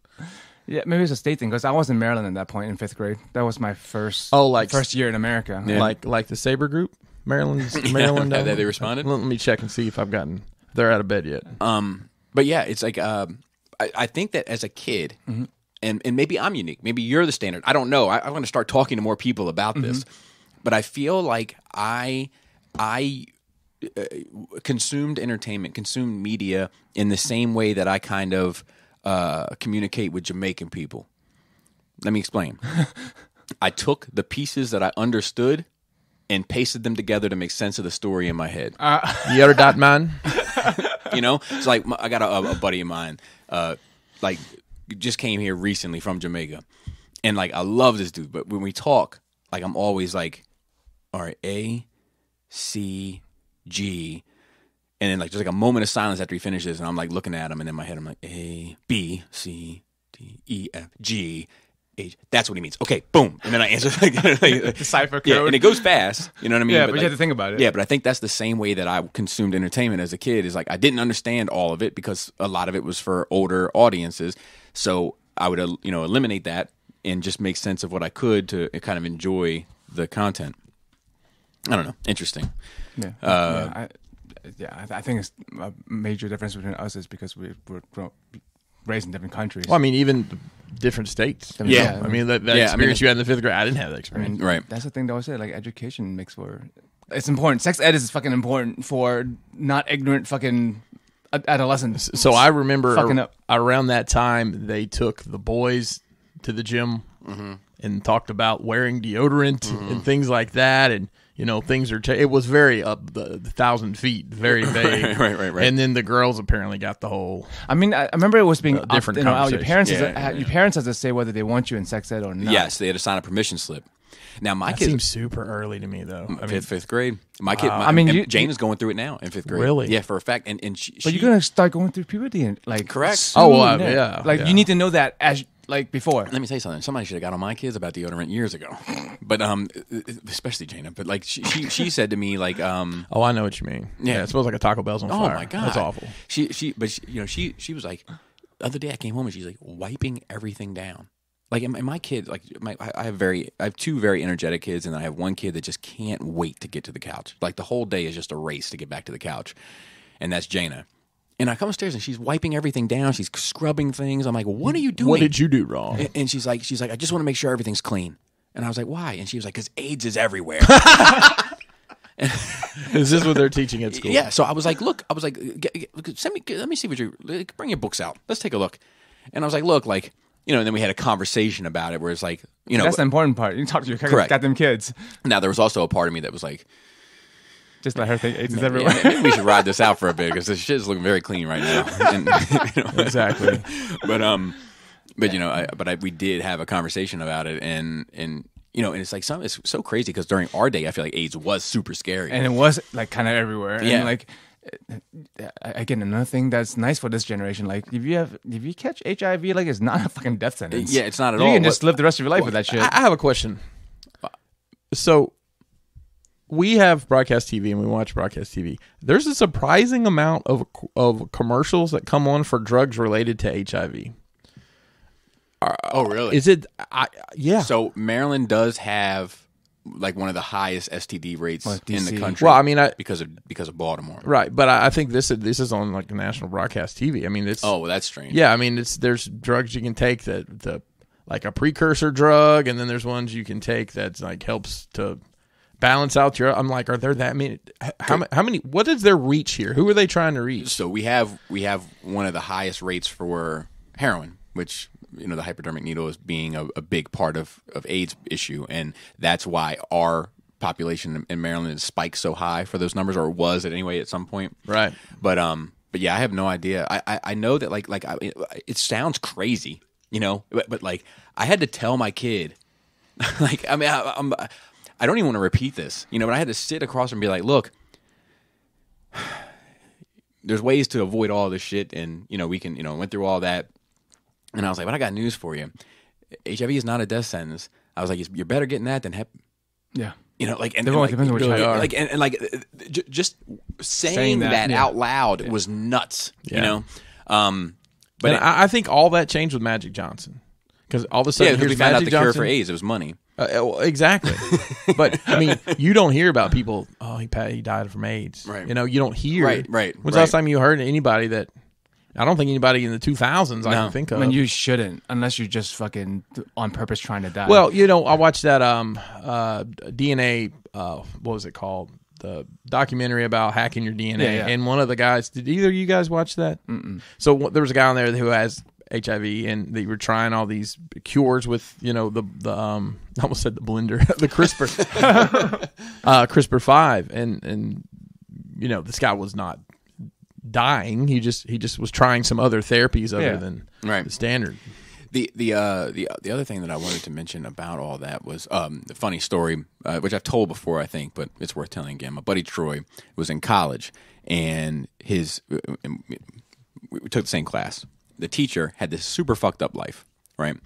C: Yeah, maybe it's a state thing because I was in Maryland at that point in 5th grade. That was my first year in America.
A: Yeah.
B: Like the Sabre Group, Maryland.
A: That they responded.
B: Let me check and see if they're out of bed yet.
A: But yeah, it's like I think that as a kid, and maybe I'm unique. Maybe you're the standard. I don't know. I'm going to start talking to more people about this. But I feel like I consumed entertainment, consumed media in the same way that I kind of communicate with Jamaican people. Let me explain. I took the pieces that I understood and pasted them together to make sense of the story in my head.
B: You're that man.
A: You know, it's like I got a buddy of mine, like just came here recently from Jamaica, and like I love this dude. But when we talk, like I'm always like, all right, A, C, G, and then like there's like a moment of silence after he finishes, and I'm like looking at him, and in my head I'm like A, B, C, D, E, F, G. H. That's what he means. Okay, boom. And then I answer like
C: The cipher code.
A: Yeah, and it goes fast. You know what I mean?
C: Yeah, but
A: like,
C: you have to think about it.
A: Yeah, but I think that's the same way that I consumed entertainment as a kid. Is like I didn't understand all of it because a lot of it was for older audiences. So I would eliminate that and just make sense of what I could to kind of enjoy the content. I don't know. Interesting.
C: Yeah. I think it's a major difference between us is because we're raised in different countries.
B: Well, I mean, even different states.
C: Yeah.
B: I mean, that experience you had in the 5th grade, I didn't have that experience.
A: Right.
C: That's the thing that I always say. Like, education makes for... It's important. Sex ed is fucking important for not ignorant fucking adolescents.
B: So I remember
C: fucking up.
B: around that time, they took the boys to the gym and talked about wearing deodorant and things like that. And, you know, things are... it was very up the 1,000 feet, very vague.
A: Right.
B: And then the girls apparently got the whole...
C: I mean, I remember it was being
B: different
C: out. Your parents,
B: conversation.
C: your parents have to say whether they want you in sex ed or not.
A: Yes, they had to sign a permission slip. Now my
B: That
A: kid
B: seems super early to me, though. I mean,
A: fifth grade. My kid. Jane is going through it now in 5th grade.
B: Really?
A: Yeah, for a fact. And
C: But you're gonna start going through puberty, and like
A: correct.
C: soon,
B: Oh, well, yeah.
C: Like you need to know that as like before.
A: Let me tell you something. Somebody should have got on my kids about deodorant years ago. But especially Jana. But like she said to me like
B: oh, I know what you mean. Yeah, it smells like a Taco Bell's on fire.
A: Oh my god,
B: that's awful.
A: She was like the other day I came home and she's like wiping everything down. like and my kid, like I have two very energetic kids, and I have one kid that just can't wait to get to the couch. Like the whole day is just a race to get back to the couch, and that's Jaina. And I come upstairs and she's wiping everything down. She's scrubbing things. I'm like, what are you doing?
B: What did you do wrong?
A: And she's like, I just want to make sure everything's clean. And I was like, why? And she was like, because AIDS is everywhere.
B: Is this what they're teaching at school?
A: Yeah. So I was like, look, let me see what bring your books out. Let's take a look. And I was like, look, like, and then we had a conversation about it where it's like,
C: that's the important part. You talk to your goddamn kids.
A: Now, there was also a part of me that was like,
C: just let her think AIDS is everywhere.
A: Yeah, maybe we should ride this out for a bit because this shit is looking very clean right now. And,
B: Exactly.
A: But we did have a conversation about it, and it's like it's so crazy because during our day, I feel like AIDS was super scary,
C: and it was like kind of everywhere.
A: Yeah.
C: And like again, another thing that's nice for this generation, like if you catch HIV, like it's not a fucking death sentence.
A: Yeah, it's not at
C: all.
A: You
C: can just live the rest of your life with that shit.
B: I have a question. So we have broadcast TV and we watch broadcast TV. There's a surprising amount of commercials that come on for drugs related to HIV.
A: Oh, really?
B: Is it? Yeah.
A: So Maryland does have like one of the highest STD rates in the country.
B: Well, I mean,
A: because of Baltimore,
B: right? But I think this is on like national broadcast TV. I mean, it's
A: well, that's strange.
B: Yeah, I mean, there's drugs you can take that like a precursor drug, and then there's ones you can take that's like helps to balance out your. I'm like, are there that many? How many? What is their reach here? Who are they trying to reach?
A: So we have one of the highest rates for heroin, which. The hypodermic needle is being a big part of AIDS issue, and that's why our population in Maryland is spiked so high for those numbers, or was it anyway at some point.
B: Right.
A: But yeah, I have no idea. I know that it sounds crazy, but like I had to tell my kid, like I mean I don't even want to repeat this, but I had to sit across and be like, look. There's ways to avoid all this shit, and we can went through all that. And I was like, but I got news for you. HIV is not a death sentence. I was like, you're better getting that than hep.
C: Yeah.
A: Just saying that out loud was nuts, But
B: I think all that changed with Magic Johnson. Because all of a sudden,
A: we found out the cure for AIDS. It was money.
B: Exactly. But, I mean, you don't hear about people, he died from AIDS.
A: Right.
B: You don't hear it.
A: Right.
B: When's the last time you heard anybody that... I don't think anybody in the 2000s I can think of.
C: I mean, you shouldn't, unless you're just fucking on purpose trying to die.
B: Well, I watched that DNA, what was it called? The documentary about hacking your DNA.
C: Yeah.
B: And one of the guys, did either of you guys watch that?
C: Mm-mm.
B: So there was a guy on there who has HIV, and they were trying all these cures with, the I almost said the blender, the CRISPR, CRISPR-5. And this guy was not dying. He just was trying some other therapies other than the standard.
A: The other thing that I wanted to mention about all that was the funny story, which I've told before, I think, but it's worth telling again. My buddy Troy was in college, and we took the same class. The teacher had this super fucked up life, right?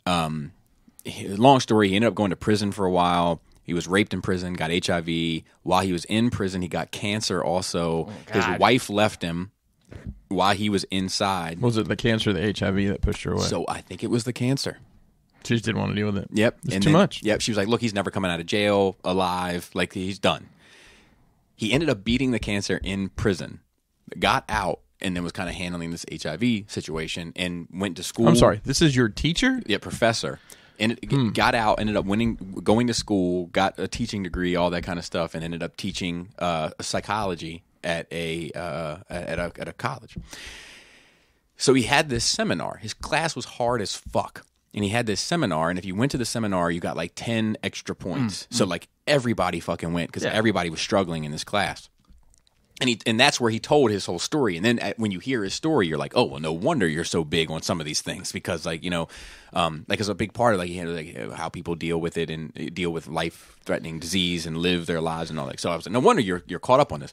A: Long story, he ended up going to prison for a while. He was raped in prison, got HIV. While he was in prison, he got cancer also. His wife left him while he was inside.
B: Was it the cancer or the HIV that pushed her away?
A: So I think it was the cancer.
B: She just didn't want to deal with it.
A: Yep.
B: It's too much.
A: Yep. She was like, look, he's never coming out of jail alive. Like, he's done. He ended up beating the cancer in prison, got out, and then was kind of handling this HIV situation and went to school.
B: I'm sorry. This is your teacher?
A: Yeah, professor. And got out, ended up going to school, got a teaching degree, all that kind of stuff, and ended up teaching psychology at a college. So he had this seminar. His class was hard as fuck, and he had this seminar. And if you went to the seminar, you got like 10 extra points. So like everybody fucking went because everybody was struggling in this class. And that's where he told his whole story. And then when you hear his story, you're like, oh, well, no wonder you're so big on some of these things because, like, it's a big part of how people deal with it and deal with life-threatening disease and live their lives and all that. So I was like, no wonder you're caught up on this.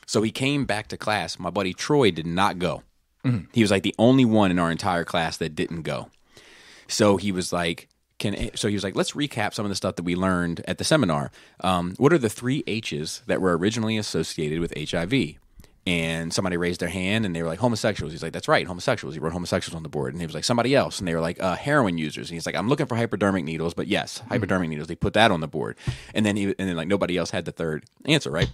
A: So he came back to class. My buddy Troy did not go. Mm-hmm. He was like the only one in our entire class that didn't go. So he was like, let's recap some of the stuff that we learned at the seminar. What are the 3 H's that were originally associated with HIV? and somebody raised their hand and they were like homosexuals. He's like, that's right, homosexuals. He wrote homosexuals on the board. And he was like, somebody else. And they were like heroin users. And he's like, I'm looking for hypodermic needles, but yes, hypodermic needles. They put that on the board. And then like nobody else had the third answer, right?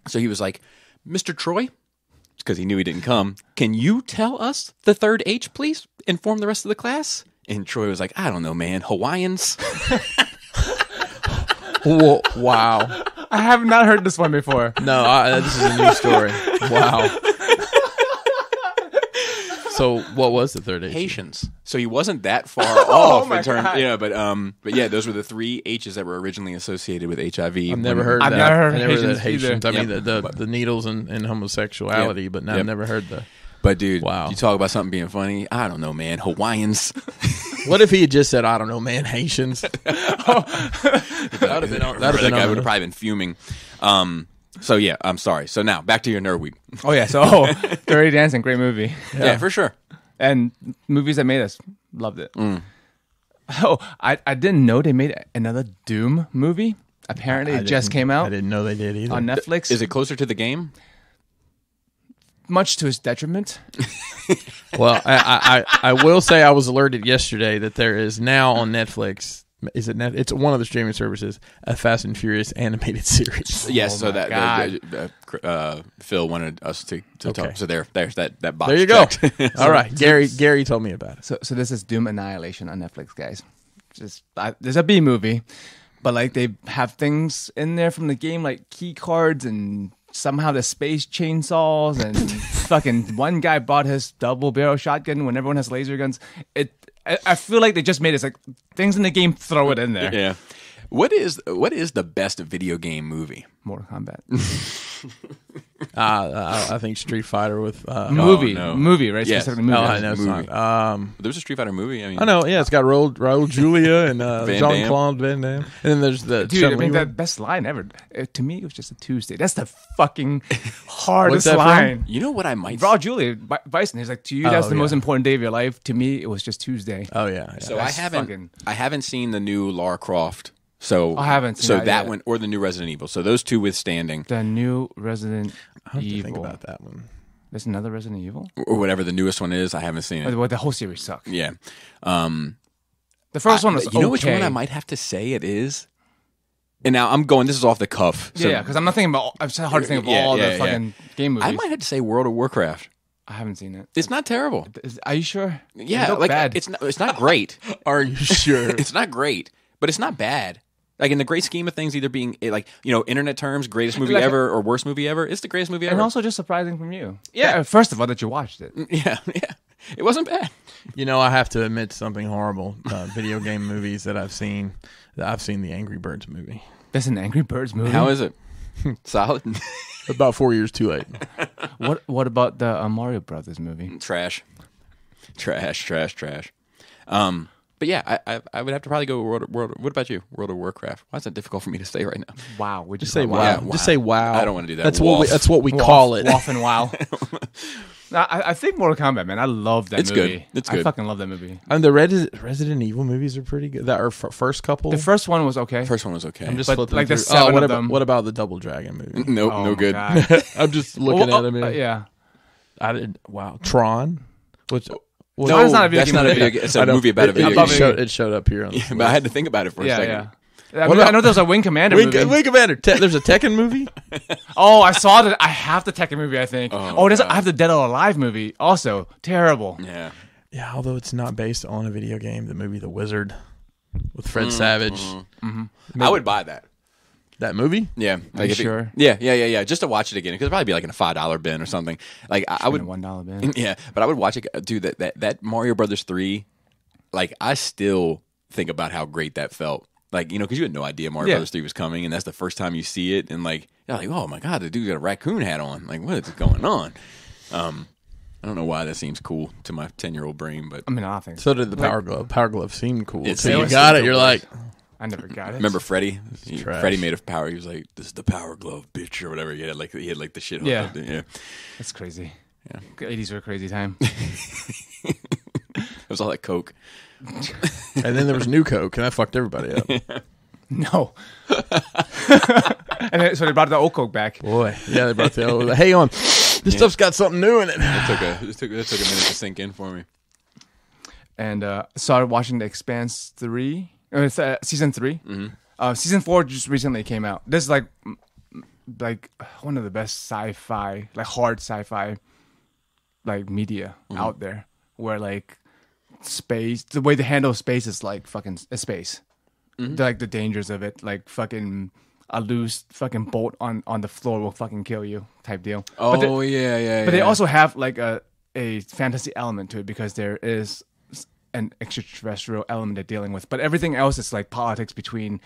A: So he was like, Mr. Troy, because he knew he didn't come, can you tell us the third H, please? Inform the rest of the class? And Troy was like, I don't know, man. Hawaiians?
B: Whoa, wow.
C: I have not heard this one before.
B: No, this is a new story. Wow. So what was the third H?
A: Haitians. So he wasn't that far off
C: my
A: in terms,
C: God.
A: but yeah, those were the three H's that were originally associated with HIV.
B: I've never heard
C: I've
B: that.
C: never heard
B: I never heard
C: Haitians
B: that Haitians. I mean,
A: Yep.
B: the needles and homosexuality,
A: Yep.
B: but I've
A: Yep.
B: never heard the.
A: But dude,
B: Wow.
A: you talk about something being funny. I don't know, man. Hawaiians.
B: What if he had just said, I don't know, man, Haitians? That would have been on.
A: That guy would have probably been fuming. So yeah, I'm sorry. So now back to your nerd week.
C: Oh yeah, so Dirty Dancing, great movie.
A: Yeah, for sure.
C: And movies that made us loved it. Oh, I didn't know they made another Doom movie. Apparently, it just came
B: I
C: out
B: didn't know they did either.
C: on Netflix.
A: Is it closer to the game?
C: Much to his detriment?
B: Well, I will say I was alerted yesterday that there is now on Netflix. Is it net? It's one of the streaming services. A Fast and Furious animated series.
A: Yes.
C: Oh
A: So
C: my
A: that Phil wanted us to
B: Okay.
A: talk. So there's that box.
B: There you go.
A: checked.
B: All right, Gary told me about it.
C: So this is Doom Annihilation on Netflix, guys. There's a B movie, but like they have things in there from the game like key cards and somehow the space chainsaws and fucking one guy bought his double barrel shotgun when everyone has laser guns. I feel like they just made it like things in the game, throw it in there.
A: Yeah. What is the best video game movie?
C: Mortal Kombat.
B: I think Street Fighter with.
C: Movie,
A: no.
C: movie, right?
A: Yes.
C: Specifically movie.
B: No, I know it's
A: Movie.
B: not.
A: There was a Street Fighter movie. I mean,
B: I know. Yeah, it's got Raul Julia and
A: Van
B: Jean-Claude Van Damme, and then there's the
C: Dude, I
B: Chun-Li
C: mean, the
B: one.
C: best line ever. To me, it was just a Tuesday. That's the fucking hardest
B: that from?
C: line.
A: You know what I might.
C: Raw Julia Bison. He's like, to you, that's the
B: yeah.
C: most important day of your life. To me, it was just Tuesday.
B: Oh yeah.
A: So
C: That's
A: I haven't seen the new Lara Croft. So
C: I haven't seen
A: so
C: that
A: that
C: yet.
A: one or the new Resident Evil. So those two withstanding
C: The new Resident
B: I have to
C: Evil.
B: think about that one.
C: There's another Resident Evil?
A: or whatever the newest one is. I haven't seen it.
C: Well, the whole series sucked.
A: Yeah.
C: The first one was
A: You know which
C: okay.
A: one I might have to say it is? And now I'm going. This is off the cuff. So
C: Yeah, because I'm not thinking about. It's hard to think of
A: Yeah,
C: all
A: yeah,
C: the fucking game movies.
A: I might have to say World of Warcraft.
C: I haven't seen it.
A: It's not terrible.
C: Are you sure?
A: Yeah,
C: It looked
A: like
C: bad.
A: it's not great.
B: Are you sure?
A: It's not great, but it's not bad. Like in the great scheme of things, either being like internet terms, greatest movie
C: Like-
A: ever or worst movie ever. It's the greatest movie ever.
C: And also just surprising from you.
A: Yeah.
C: First of all, that you watched it.
A: yeah, it wasn't bad.
B: You know, I have to admit something horrible. Video game movies that I've seen. I've seen the Angry Birds movie.
C: That's an Angry Birds movie.
A: How is it? Solid.
B: About 4 years too late.
C: What about the Mario Brothers movie?
A: Trash. But yeah, I would have to probably go World. What about you? World of Warcraft. Why is that difficult for me to say right now?
C: Wow. We
B: Just say wow.
A: Yeah, wow.
B: Just say wow.
A: I don't wanna do that.
B: That's
A: Wolf.
B: what we call it.
C: Wolf and Wow. No, I think Mortal Kombat, man. I love that
A: It's
C: movie.
A: good. It's
C: I
A: good.
C: fucking love that movie.
B: And the Resident Evil movies are pretty good. That are first couple.
C: The first one was okay.
A: First one was okay.
B: I'm just
C: but
B: flipping
C: like the
B: through.
C: 7
B: what
C: of
B: about,
C: them.
B: What about the Double Dragon movie?
A: Nope,
C: Oh
A: no
C: my
A: good.
C: God.
B: I'm just looking at him. Here.
C: Yeah.
B: I did. Wow, Tron. Which
A: No,
C: Tron's not a video
A: that's
C: game
A: not a
C: movie.
A: video game. It's a
B: I know.
A: movie about a video
B: it,
A: game.
B: it showed up here. On
A: But I had to think about it for a
C: Yeah,
A: second.
C: yeah. I know there was a Wing Commander movie.
B: Wing Commander. There's a Tekken movie.
C: Oh, I saw that. I have the Tekken movie, I think.
A: Oh,
C: I have the Dead or Alive movie. Also, terrible.
A: Yeah.
B: Yeah, although it's not based on a video game. The movie The Wizard with Fred Savage.
A: I would buy that.
B: That movie.
A: Yeah.
C: Are you
A: if it-
C: sure?
A: Yeah. Just to watch it again. Because it'd probably be like in a $5 bin or something. Like I would.
C: In a $1 bin.
A: Yeah, but I would watch it. Dude, that Mario Brothers 3, like I still think about how great that felt. Like, because you had no idea Mario
C: Yeah.
A: Brothers 3 was coming, and that's the first time you see it, and like, you're like, oh my god, the dude got a raccoon hat on. Like, what is going on? I don't know why that seems cool to my 10-year-old brain, but
C: I mean, I think
B: So did the Power Glove. Power Glove seemed cool.
A: It
B: So you
A: seemed
B: got
A: so
B: it. You're
A: cool.
B: like,
C: I never got it.
A: remember Freddie?
B: trash.
A: Freddie made a power. He was like, "This is the Power Glove, bitch," or whatever. He had like the shit. hooked
C: Yeah.
A: up there. Yeah.
C: That's crazy.
A: Yeah.
C: 80s were a crazy time.
A: It was all that coke.
B: and then there was New Coke, and that fucked everybody up.
C: No. And then, so they brought the old Coke back.
B: Boy, yeah, they brought the hey on. This stuff's got something new in it.
A: It took a minute to sink in for me.
C: And started watching The Expanse 3. It's season 3.
A: Mm-hmm.
C: Season 4 just recently came out. This is like one of the best sci-fi, like hard sci-fi, like media out there. Where like space, the way they handle space is like fucking space. Like the dangers of it, like fucking a loose fucking bolt on the floor will fucking kill you type deal.
A: Oh, yeah.
C: But they also have like a fantasy element to it because there is an extraterrestrial element they're dealing with. But everything else is like politics between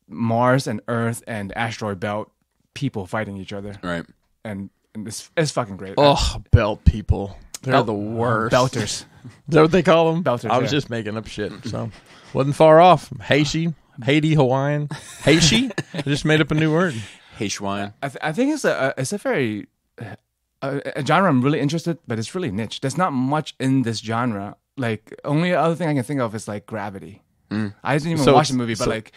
C: Mars and Earth and asteroid belt people fighting each other.
A: Right.
C: And it's fucking great.
B: Oh, belt people. They're the worst.
C: Belters.
B: Is that what they call them?
C: Belters,
B: I was
C: yeah.
B: just making up shit. So wasn't far off. Haiti, Hawaiian. Haiti? I just made up a new word.
A: Haitian.
C: I think it's a very a genre I'm really interested, but it's really niche. There's not much in this genre. Like only other thing I can think of is like Gravity. I didn't even watch the movie, but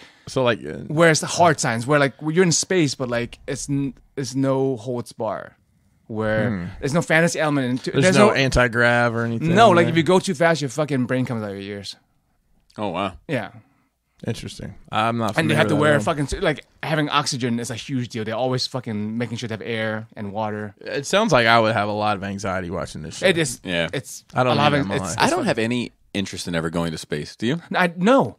C: where it's hard science, where like you're in space, but like it's no holds bar, where there's no fantasy element.
B: There's no anti-grav or anything.
C: No, like if you go too fast, your fucking brain comes out of your ears.
A: Oh wow.
C: Yeah.
B: Interesting. I'm not.
C: And they have to
B: familiar
C: wear
B: with that
C: fucking like having oxygen is a huge deal. They're always fucking making sure they have air and water.
B: one. It sounds like I would have a lot of anxiety watching this shit.
C: It is.
A: Yeah.
C: It's.
B: I don't
C: a lot
B: need
C: of
B: it in my life.
A: I don't have any interest in ever going to space. Do you?
C: No.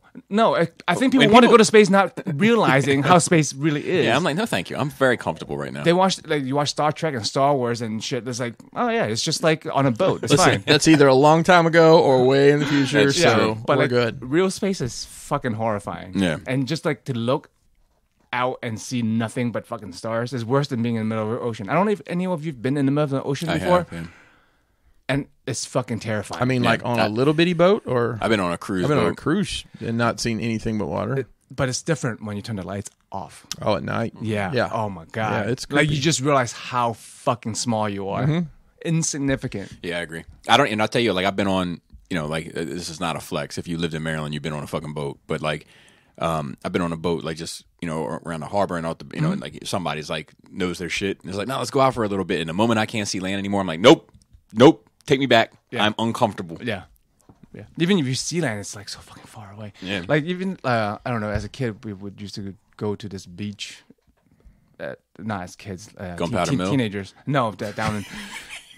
C: I think people
A: When
C: want to
A: people-
C: go to space not realizing how space really is.
A: Yeah, I'm like, no, thank you. I'm very comfortable right now.
C: They watch like you watch Star Trek and Star Wars and shit. It's like, oh yeah, it's just like on a boat. It's
B: Listen,
C: fine.
B: that's either a long time ago or way in the future.
A: That's
B: So
A: true.
C: But
B: we're
C: like,
B: good.
C: real space is fucking horrifying.
A: Yeah.
C: And just like to look out and see nothing but fucking stars is worse than being in the middle of the ocean. I don't know if any of you've been in the middle of the ocean
A: I
C: before,
A: have, yeah.
C: and it's fucking terrifying.
B: I mean, like on a little bitty boat, or
A: I've been on a cruise.
B: I've been on a
A: boat.
B: cruise and not seen anything but water.
C: but it's different when you turn the lights off.
B: Oh, at night.
C: Yeah.
B: Yeah.
C: Oh my god.
B: Yeah, it's
C: like
B: creepy.
C: you just realize how fucking small you are. Insignificant.
A: Yeah, I agree. And I'll tell you, like, I've been on, like, this is not a flex. If you lived in Maryland, you've been on a fucking boat. But, like, I've been on a boat, like, just, around the harbor and out the, and, like, somebody's, like, knows their shit. And it's like, no, let's go out for a little bit. And the moment I can't see land anymore, I'm like, nope, take me back.
C: Yeah.
A: I'm uncomfortable.
C: Yeah. Yeah. Even if you see land, it's like so fucking far away.
A: Yeah.
C: Like even I don't know. As a kid, we would used to go to this beach. Not as kids.
A: Gunpowder Mill?
C: Teenagers. No, down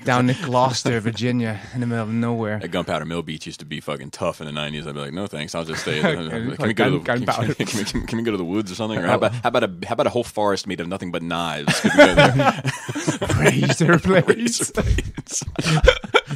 C: in Gloucester, Virginia, in the middle of nowhere.
A: At Gunpowder Mill Beach used to be fucking tough in the 90s. I'd be like, no thanks, I'll just stay.
C: Like
A: Can we go to
C: gunpowder.
A: can we go to the woods or something? Or how about a whole forest made of nothing but knives? Could we go there?
C: Razor blades.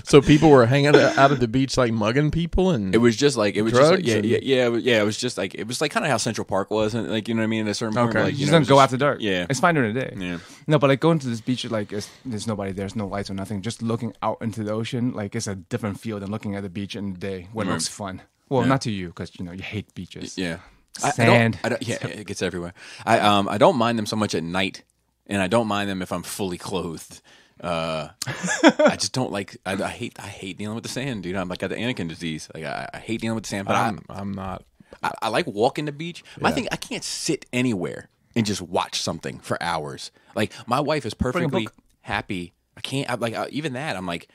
B: So people were hanging out at the beach, like mugging people, and
A: It was just like it was
B: Drugs
A: just like,
B: and-
A: It was just like kind of how Central Park was, and like you know what I mean. At a certain point,
B: Okay.
A: like,
C: You
A: you
C: just
A: know,
C: don't go after dark.
A: Yeah,
C: It's fine during the day.
A: yeah.
C: No, but like going to this beach, like there's nobody, there's no lights or nothing. Just looking out into the ocean, like it's a different feel than looking at the beach in the day when it
A: Right.
C: looks fun. Well,
A: Yeah.
C: not to you because you hate beaches.
A: Yeah.
C: Sand.
A: I don't, yeah, it gets everywhere. I don't mind them so much at night, and I don't mind them if I'm fully clothed. I just don't like. I hate dealing with the sand, dude. I'm like got the Anakin disease. Like I hate dealing with the sand. But
B: I'm not.
A: I like walking the beach. My thing, I can't sit anywhere and just watch something for hours. Like my wife is perfectly
C: book.
A: happy. I can't. Even that. I'm like.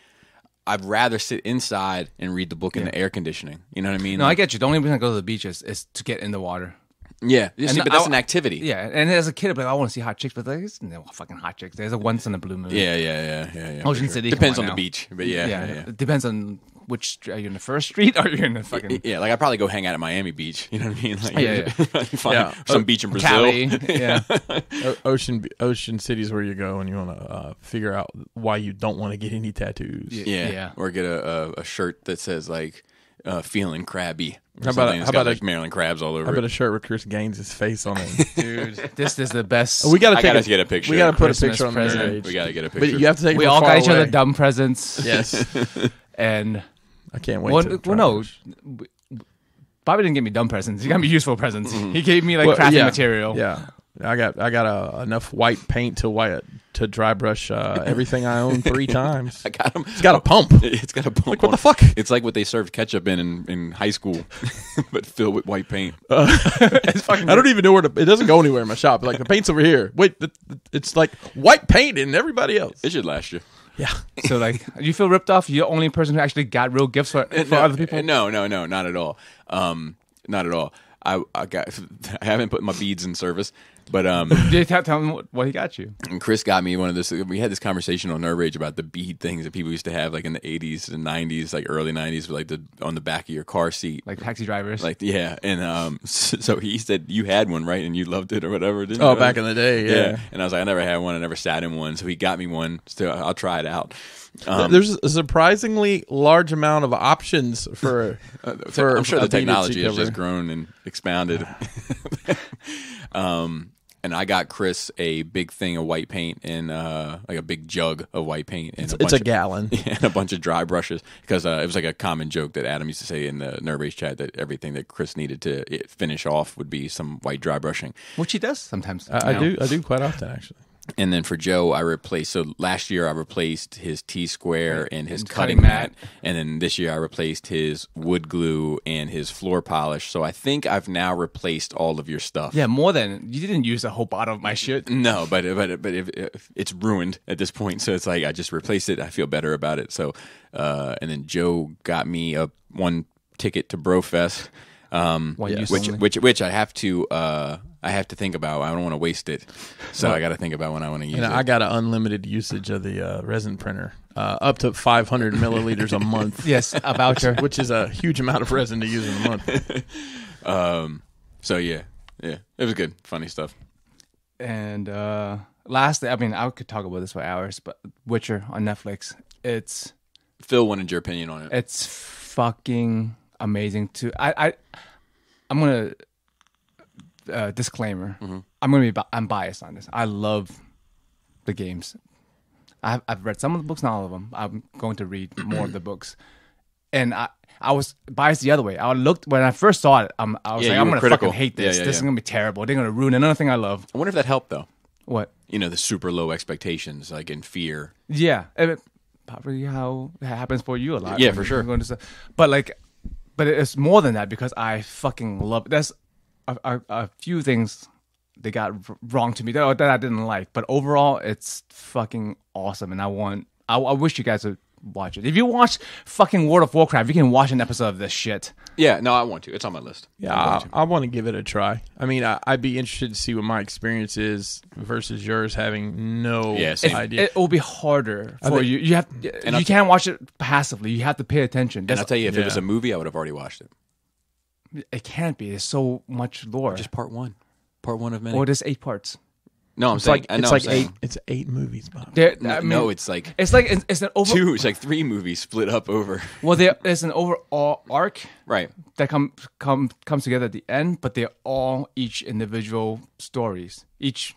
A: I'd rather sit inside and read the book in the air conditioning. You know what I mean?
C: No, I get you. The only reason I go to the beach is to get in the water.
A: Yeah,
C: And
A: but that's an activity.
C: Yeah, and as a kid, I'd be like, I want to see hot chicks, but there's no fucking hot chicks. There's a once in a blue moon.
A: Yeah.
C: Ocean
A: for
C: City,
A: depends
C: come
A: on
C: on
A: the
C: now.
A: beach, but yeah.
C: It depends on which. Are you in the first street or you're in the fucking
A: Yeah, like I'd probably go hang out at Miami Beach. You know what I mean? Like,
C: Yeah.
A: find some beach in Brazil.
C: Cali? Yeah,
B: Ocean City's where you go and you want to figure out why you don't want to get any tattoos.
A: Yeah. Or get a shirt that says like feeling crabby. Or
B: How about
A: something.
B: a-
A: It's
B: how
A: got,
B: about
A: like Maryland crabs all over
B: I bet
A: it.
B: a shirt with Chris Gaines' face on it.
C: dude, this is the best.
B: We got
A: I gotta get a picture.
B: We got to put
C: Christmas
B: a picture on the
C: present.
B: page.
A: We gotta get a picture.
B: But you have to take.
C: we
B: it
C: all
B: far
C: got each other
B: away.
C: dumb presents.
B: Yes,
C: And
B: I can't wait.
C: well,
B: to try
C: no,
B: those.
C: Bobby didn't give me dumb presents. He got me useful presents. He gave me like
B: Well,
C: crafting
B: yeah.
C: material.
B: Yeah, I got enough white paint to dry brush everything I own 3 times.
A: I got them.
B: It's got a pump.
A: It's got a pump.
B: Like, what the fuck?
A: It's like what they served ketchup in high school, but filled with white paint.
B: It's fucking. I don't even know where it doesn't go anywhere in my shop. Like the paint's over here. Wait, it's like white paint in everybody else.
A: It should last you.
B: Yeah.
C: So like, you feel ripped off? You're the only person who actually got real gifts for other people?
A: No, not at all. Not at all. I haven't put my beads in service, but
C: Did you tell him what he got you?
A: and Chris got me one of this. We had this conversation on Nerve Rage about the bead things that people used to have, like in the 80s and 90s, like early 90s, like on the back of your car seat,
C: Like taxi drivers?
A: like yeah. And so he said you had one, right, and you loved it or whatever. Didn't
B: Oh,
A: you?
B: back in the day, yeah.
A: And I was like, I never had one. I never sat in one. So he got me one. So I'll try it out.
B: There's a surprisingly large amount of options for.
A: I'm sure the
B: a beaded
A: technology
B: seat
A: has
B: cover.
A: just grown and expounded. And I got Chris a big thing of white paint and like a big jug of white paint and
B: It's a gallon.
A: and a bunch of dry brushes because it was like a common joke that Adam used to say in the Nerve Rage chat that everything that Chris needed to finish off would be some white dry brushing.
C: Which he does sometimes.
B: I do quite often actually.
A: And then for Joe, I replaced. So last year I replaced his T-square and his
C: And
A: cutting
C: cutting
A: mat,
C: mat.
A: and then this year I replaced his wood glue and his floor polish. So I think I've now replaced all of your stuff.
C: Yeah, more than you didn't use a whole bottle of my shit.
A: No, but if it's ruined at this point, so it's like I just replaced it. I feel better about it. So, and then Joe got me one ticket to Brofest, which I have to think about. I don't want to waste it, so I got to think about when I want to use it.
B: I got an unlimited usage of the resin printer, up to 500 milliliters a month.
C: Yes, a voucher.
B: Which is a huge amount of resin to use in a month.
A: So yeah, it was good, funny stuff.
C: And lastly, I mean, I could talk about this for hours, but Witcher on Netflix,
A: Phil wanted your opinion on it.
C: it's fucking amazing too. I'm gonna disclaimer.
A: Mm-hmm.
C: I'm biased on this. I love the games. I've read some of the books, not all of them. I'm going to read more of the books, and I was biased the other way. I looked when I first saw it. I was like, I'm gonna
A: critical.
C: fucking hate this.
A: Yeah,
C: This is gonna be terrible. They're gonna ruin another thing I love.
A: I wonder if that helped though.
C: What?
A: You know, the super low expectations, like in Fear.
C: Yeah, probably how it happens for you a lot.
A: Yeah,
C: when
A: for
C: you're
A: sure.
C: going to stuff. But it's more than that because I fucking love. There's a few things they got wrong to me that I didn't like, but overall it's fucking awesome, and I wish you guys would watch it. If you watch fucking World of Warcraft, you can watch an episode of this shit.
A: Yeah, no, I want to. It's on my list.
B: Yeah, I want to give it a try. I mean, I'd be interested to see what my experience is versus yours, having no idea.
C: It will be harder for you. You can't watch it passively. You have to pay attention.
A: And I'll tell you, if it was a movie, I would have already watched it.
C: It can't be. There's so much lore.
A: Just part one of many.
C: Or there's 8 parts.
A: No, I'm
B: It's
A: saying
B: like 8. It's 8 movies, Bob.
A: No, it's like
C: it's an over.
A: 2. It's like 3 movies split up over.
C: Well, there's an overall arc
A: Right.
C: that comes together at the end, but they're all each individual stories. Each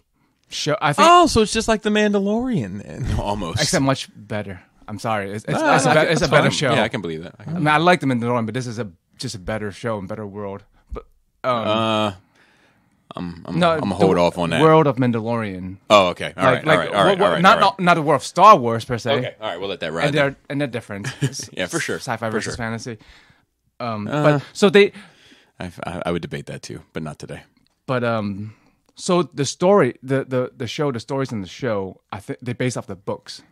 C: show, I think,
B: Oh, so it's just like The Mandalorian then.
A: Almost.
C: except much better. I'm sorry, it's
A: No,
C: a better
A: fine.
C: show.
A: Yeah, I can believe that.
C: I mean, I like the Mandalorian, but this is just a better show and better world. But
A: I'm gonna hold off on that.
C: World of Mandalorian.
A: Oh, okay. All right.
C: Not the world of Star Wars per se.
A: Okay. All right. We'll let that ride.
C: And they're different.
A: Yeah, for sure.
C: Sci-fi
A: For
C: versus
A: sure.
C: fantasy. But so they.
A: I would debate that too, but not today.
C: But so the story, the show, the stories in the show, I think they're based off the books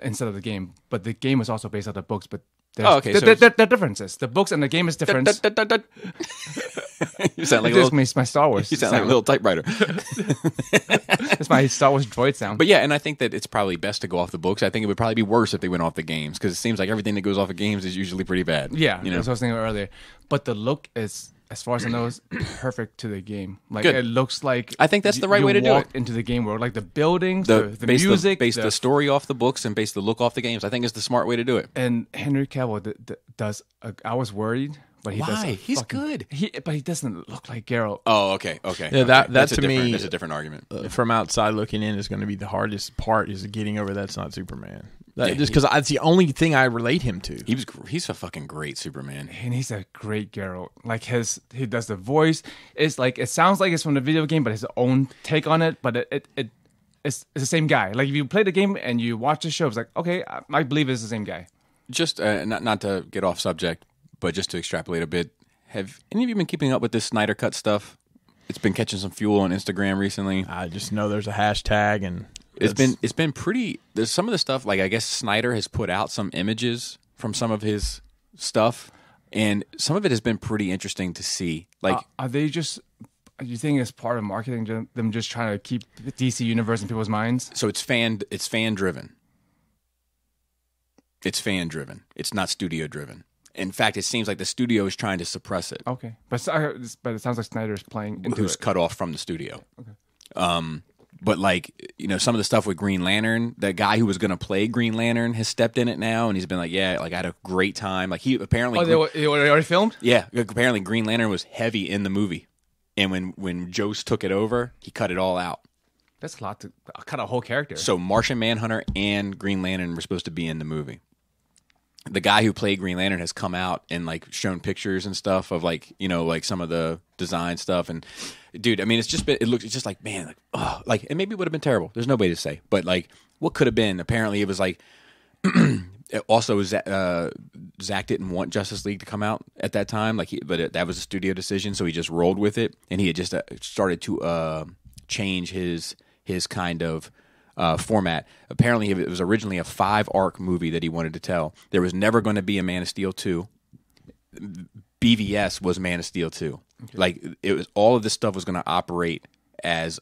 C: instead of the game. But the game is also based off the books. But there's, there are differences. The books and the game is different.
A: You sound like
C: It's my Star Wars.
A: You sound like a little typewriter.
C: It's my Star Wars droid sound.
A: But yeah, and I think that it's probably best to go off the books. I think it would probably be worse if they went off the games because it seems like everything that goes off of games is usually pretty bad.
C: Yeah,
A: you know.
C: that's what I was thinking earlier. But the look is, as far as I know, is perfect to the game. Like
A: Good.
C: it looks like
A: I think that's the right way to do it.
C: Into the game world, like the buildings, the music,
A: base the story off the books and base the look off the games. I think is the smart way to do it.
C: and Henry Cavill does. I was worried, but he
A: Why?
C: does.
A: He's good.
C: But he doesn't look like Geralt.
A: Oh, okay. Yeah,
B: Yeah, that to me,
A: that's a different argument.
B: From outside looking in, is going to be the hardest part is getting over that's not Superman.
A: Yeah,
B: Just because that's the only thing I relate him to.
A: He's a fucking great Superman.
C: And he's a great Geralt. Like he does the voice. It's like it sounds like it's from the video game, but his own take on it. But it's the same guy. Like if you play the game and you watch the show, it's like okay, I believe it's the same guy.
A: Just not to get off subject, but just to extrapolate a bit, have any of you been keeping up with this Snyder Cut stuff? It's been catching some fuel on Instagram recently.
B: I just know there's a hashtag, and
A: it's been pretty. There's some of the stuff, like I guess Snyder has put out some images from some of his stuff, and some of it has been pretty interesting to see. Like,
C: are they just? You think it's part of marketing? Them just trying to keep the DC universe in people's minds?
A: so it's fan driven. It's fan driven. It's not studio driven. In fact, it seems like the studio is trying to suppress it.
C: Okay, but it sounds like Snyder's playing into
A: Who's
C: it.
A: cut off from the studio. Okay. But like, some of the stuff with Green Lantern, the guy who was going to play Green Lantern has stepped in it now, and he's been like, yeah, like I had a great time. Like he apparently,
C: they already filmed?
A: yeah, apparently Green Lantern was heavy in the movie, and when Jost took it over, he cut it all out.
C: That's a lot to cut a whole character.
A: So Martian Manhunter and Green Lantern were supposed to be in the movie. The guy who played Green Lantern has come out and like shown pictures and stuff of like some of the design stuff, and dude, I mean, it's just like man, like oh, like, and maybe it would have been terrible. There's no way to say, but like what could have been. Apparently, it was like also Zach didn't want Justice League to come out at that time, that was a studio decision, so he just rolled with it, and he had just started to change his kind of format. Apparently, it was originally a 5-arc movie that he wanted to tell. There was never going to be a Man of Steel 2. BVS was Man of Steel 2. Okay. Like it was, all of this stuff was going to operate as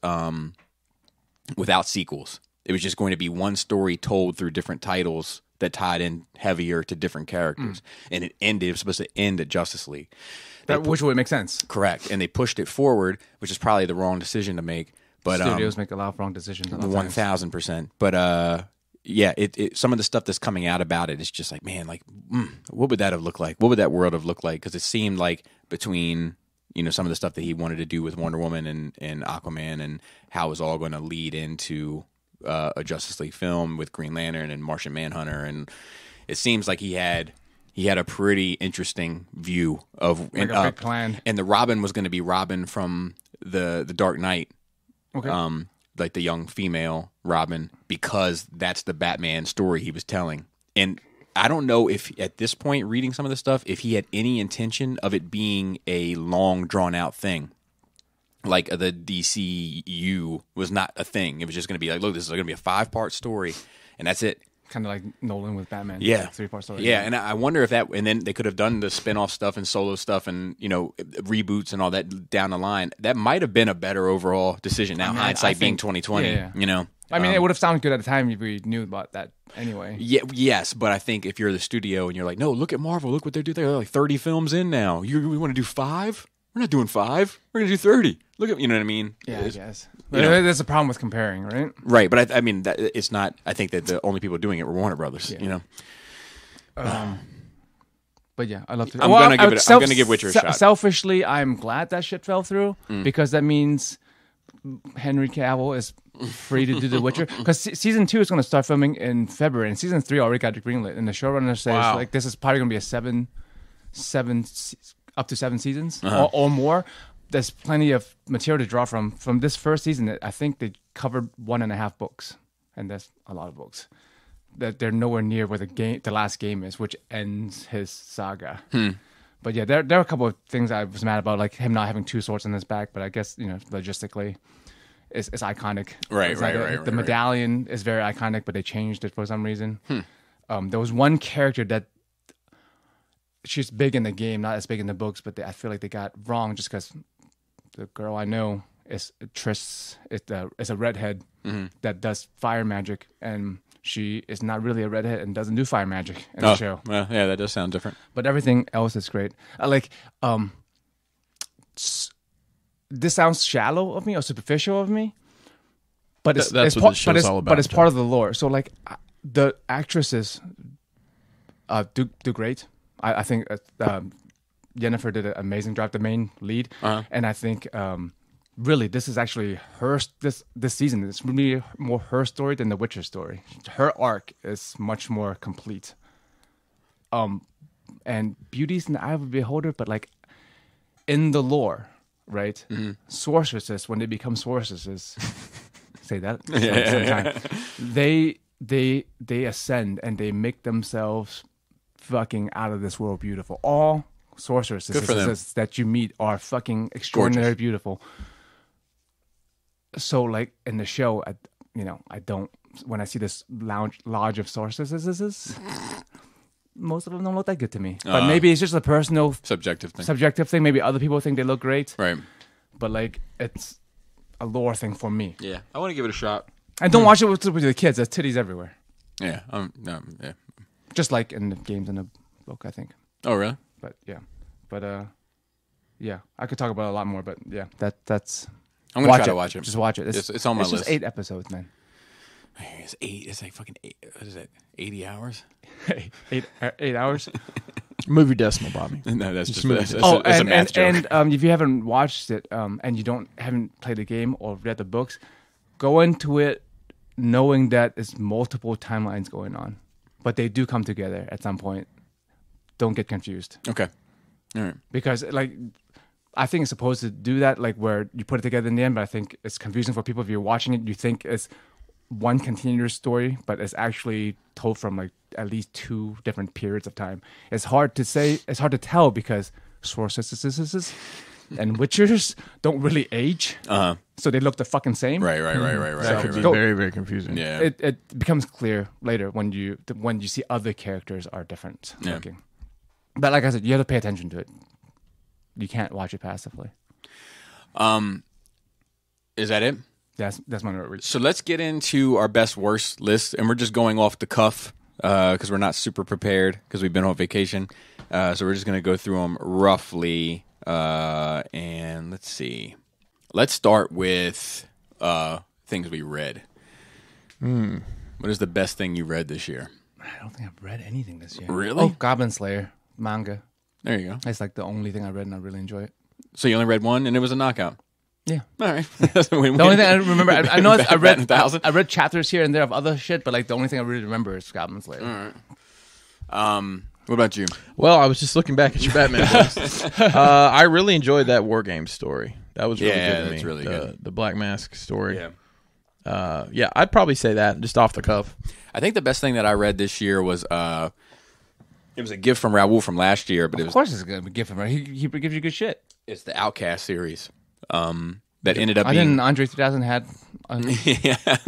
A: without sequels. It was just going to be one story told through different titles that tied in heavier to different characters, and it was supposed to end at Justice League.
C: Which would make sense.
A: Correct, and they pushed it forward, which is probably the wrong decision to make. But
C: studios make a lot of wrong decisions.
A: 1,000%. But yeah, some of the stuff that's coming out about it is just like, man, like what would that have looked like? What would that world have looked like? Because it seemed like between some of the stuff that he wanted to do with Wonder Woman and Aquaman, and how it was all going to lead into a Justice League film with Green Lantern and Martian Manhunter, and it seems like he had a pretty interesting view of
C: a big plan.
A: And the Robin was going to be Robin from the Dark Knight.
C: Okay.
A: Like the young female Robin, because that's the Batman story he was telling. And I don't know if at this point, reading some of the stuff, if he had any intention of it being a long, drawn-out thing. Like the DCU was not a thing. It was just going to be like, look, this is going to be a 5-part story, and that's it.
C: Kind of like Nolan with Batman.
A: Yeah.
C: Like 3-part story.
A: Yeah, and I wonder if that, and then they could have done the spin-off stuff and solo stuff and, reboots and all that down the line. That might have been a better overall decision. Now, hindsight being 2020,
C: yeah. I mean, it would have sounded good at the time if we knew about that anyway.
A: Yeah, yes, but I think if you're the studio and you're like, no, look at Marvel, look what they do. They're like 30 films in now. We want to do 5? We're not doing 5. We're going to do 30. Look at, you know what I mean?
C: Yeah, I guess. There's a problem with comparing, right?
A: Right, but I mean, it's not. I think that the only people doing it were Warner Brothers.
C: Yeah. But yeah, I love to.
A: I'm gonna give Witcher a shot.
C: Selfishly, I'm glad that shit fell through because that means Henry Cavill is free to do The Witcher. Because season 2 is going to start filming in February, and season 3 already got greenlit. And the showrunner says like this is probably going to be up to 7 seasons or more. There's plenty of material to draw from. From this first season, I think they covered 1.5 books, and that's a lot of books. That they're nowhere near where the last game is, which ends his saga. But yeah, there are a couple of things I was mad about, like him not having 2 swords in his back. But I guess logistically, it's iconic.
A: Right.
C: The medallion is very iconic, but they changed it for some reason. There was one character that she's big in the game, not as big in the books, but I feel like they got wrong just because the girl I know is Triss. It's a redhead that does fire magic, and she is not really a redhead and doesn't do fire magic in the show.
A: Well, yeah, that does sound different.
C: But everything else is great. This sounds shallow of me or superficial of me, but it's all about. But it's part of the lore. So like the actresses do great. I think Yennefer did an amazing job, the main lead, and I think really this is actually her this season. It's really more her story than the Witcher story. Her arc is much more complete. And beauty's in the eye of the beholder, but like in the lore, right? Sorceresses, when they become sorceresses, say that sometime, they ascend and they make themselves fucking out of this world beautiful. All sorceresses that you meet are fucking extraordinarily beautiful. So like in the show, I don't, when I see this lodge of sorceresses, most of them don't look that good to me. But maybe it's just a personal
A: subjective thing.
C: Maybe other people think they look great.
A: Right.
C: But like it's a lore thing for me.
A: Yeah. I want to give it a shot.
C: And don't watch it with the kids. There's titties everywhere.
A: Yeah. Yeah.
C: Just like in the games and the book, I think.
A: Oh, really?
C: But yeah. Yeah. I could talk about it a lot more, but yeah, that's.
A: I'm gonna try to watch it.
C: Just watch it.
A: It's on my list.
C: It's just 8 episodes, man.
A: It's 8. It's like fucking 8. What is it? 80 hours?
C: 8 hours.
B: Movie decimal, Bobby.
A: No, that's just
B: movie.
A: that's a math joke.
C: And if you haven't watched it and you haven't played the game or read the books, go into it knowing that it's multiple timelines going on, but they do come together at some point. Don't get confused.
A: Okay. All right.
C: Because like I think it's supposed to do that, like where you put it together in the end, but I think it's confusing for people if you're watching it. You think it's one continuous story, but it's actually told from like at least 2 different periods of time. It's hard to say. It's hard to tell because sorceresses and witchers don't really age, so they look the fucking same.
A: Right.
B: That could be very, very confusing.
A: Yeah.
C: It becomes clear later when you see other characters are different looking. But like I said, you have to pay attention to it. You can't watch it passively.
A: Is that it?
C: That's my note.
A: So let's get into our best worst list, and we're just going off the cuff because we're not super prepared because we've been on vacation. So we're just going to go through them roughly, and let's see. Let's start with things we read. What is the best thing you read this year?
C: I don't think I've read anything this year.
A: Really?
C: Oh, Goblin Slayer manga.
A: There you go.
C: It's like the only thing I read, and I really enjoy it.
A: So you only read one, and it was a knockout.
C: Yeah.
A: All right.
C: The only thing I remember, I know I read
A: 1,000.
C: I read chapters here and there of other shit, but like the only thing I really remember is Goblin Slayer.
A: All right. What about you?
B: Well, I was just looking back at your Batman books. I really enjoyed that War Games story. That was really good to me.
A: That's really good.
B: The Black Mask story.
A: Yeah.
B: Yeah, I'd probably say that just off the cuff.
A: I think the best thing that I read this year was it was a gift from Raul from last year, but
C: Of course it's going to be gift from him. He gives you good shit.
A: it's the Outcast series that ended up being.
C: didn't Andre 3000 had.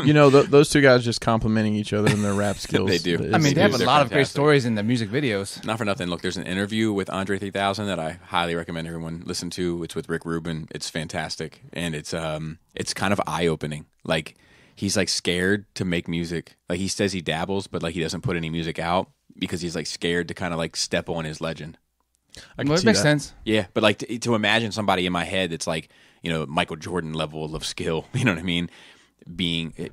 B: You know, those two guys just complimenting each other in their rap skills.
A: They do.
C: I mean, they have a
A: They're
C: lot of great
A: fantastic.
C: stories in the music videos.
A: Not for nothing. Look, there's an interview with Andre 3000 that I highly recommend everyone listen to. It's with Rick Rubin. It's fantastic, and it's kind of eye opening. Like he's like scared to make music. Like he says he dabbles, but like he doesn't put any music out because he's like scared to kind of like step on his legend.
B: I can
C: Well, it
B: see
C: makes
B: that.
C: sense.
A: Yeah, but like to imagine somebody in my head that's like, you know, Michael Jordan level of skill. You know what I mean? Being, you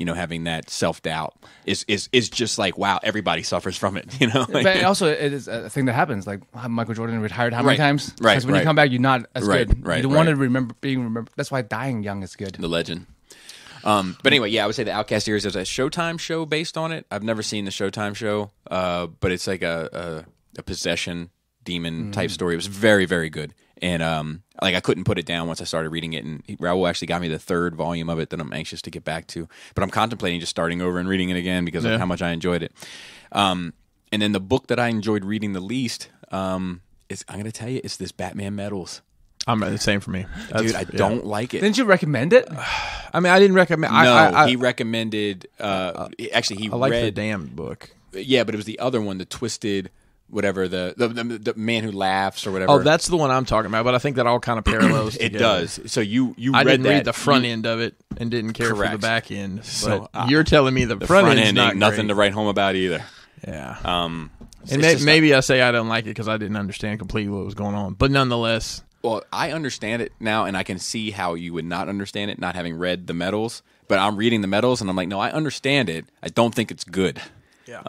A: know, having that self doubt is just like, wow, everybody suffers from it. You know, like,
C: But also, it is a thing that happens. Like Michael Jordan retired how many
A: Right.
C: times?
A: Right,
C: Because when you
A: right.
C: come back, you're not as
A: Right,
C: good.
A: right,
C: You don't
A: right.
C: want to remember being remembered. That's why dying young is good.
A: the legend. But anyway, yeah, I would say the Outcast series. There's a Showtime show based on it. I've never seen the Showtime show, but it's like a possession demon type story. It was very, very good. And like I couldn't put it down once I started reading it. And Raul actually got me the 3rd volume of it that I'm anxious to get back to. But I'm contemplating just starting over and reading it again because of how much I enjoyed it. And then the book that I enjoyed reading the least is, I'm going to tell you, it's this Batman Metals.
B: I'm the same for me.
A: Dude, I don't like it.
C: Didn't you recommend it?
B: I mean, I didn't recommend.
A: No, he recommended. Actually, he
B: I like the
A: read.
B: Damned book.
A: Yeah, but it was the other one, the Twisted, whatever, the Man Who Laughs or whatever.
B: Oh, that's the one I'm talking about. But I think that all kind of parallels.
A: it
B: together.
A: does. So you
B: I
A: read
B: didn't read
A: that.
B: the front end of it and didn't care for the
A: Correct.
B: back end.
A: So,
B: But you're telling me the
A: The
B: front
A: front
B: end's
A: end
B: not
A: ain't nothing
B: great.
A: to write home about either.
B: Yeah.
A: And
B: And maybe I say I don't like it because I didn't understand completely what was going on. But nonetheless,
A: well, I understand it now, and I can see how you would not understand it not having read the Metals. But I'm reading the Metals, and I'm like, no, I understand it. I don't think it's good.
B: yeah.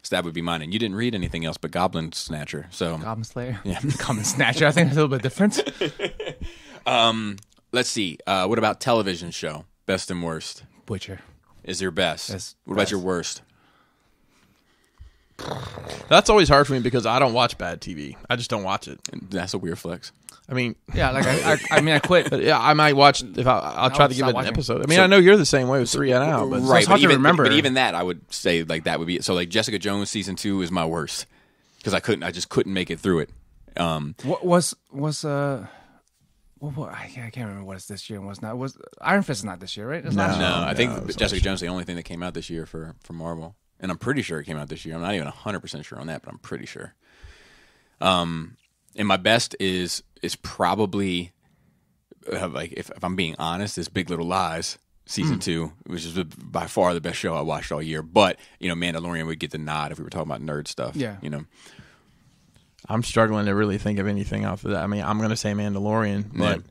A: So that would be mine. And you didn't read anything else but Goblin Snatcher. So
C: Goblin Slayer.
A: Yeah.
C: Goblin Snatcher. I think it's a little bit different.
A: Let's see. What about television show? Best and worst
C: Witcher.
A: is your best.
C: That's
A: What about
C: best.
A: your worst?
B: That's always hard for me because I don't watch bad TV. I just don't watch it.
A: That's a weird flex.
B: I mean,
C: Yeah, like I mean, I quit.
B: yeah, I might watch if I'll try to give
C: stop
B: it an
C: watching.
B: episode. I mean, I know you're the same way with 3 and out, but
A: Right,
C: it's hard to remember.
A: But even that, I would say like that would be so. Like Jessica Jones season 2 is my worst because I just couldn't make it through it.
C: What was I can't remember what it's this year and what's not. Was Iron Fist is not this year, right? It's last year.
A: No, I think
B: it was
A: Jessica Jones is the only thing that came out this year for Marvel, and I'm pretty sure it came out this year. I'm not even 100% sure on that, but I'm pretty sure. And my best is probably like if I'm being honest, is Big Little Lies season 2, which is by far the best show I watched all year. But Mandalorian would get the nod if we were talking about nerd stuff.
C: Yeah.
B: I'm struggling to really think of anything off of that. I mean, I'm going to say Mandalorian, but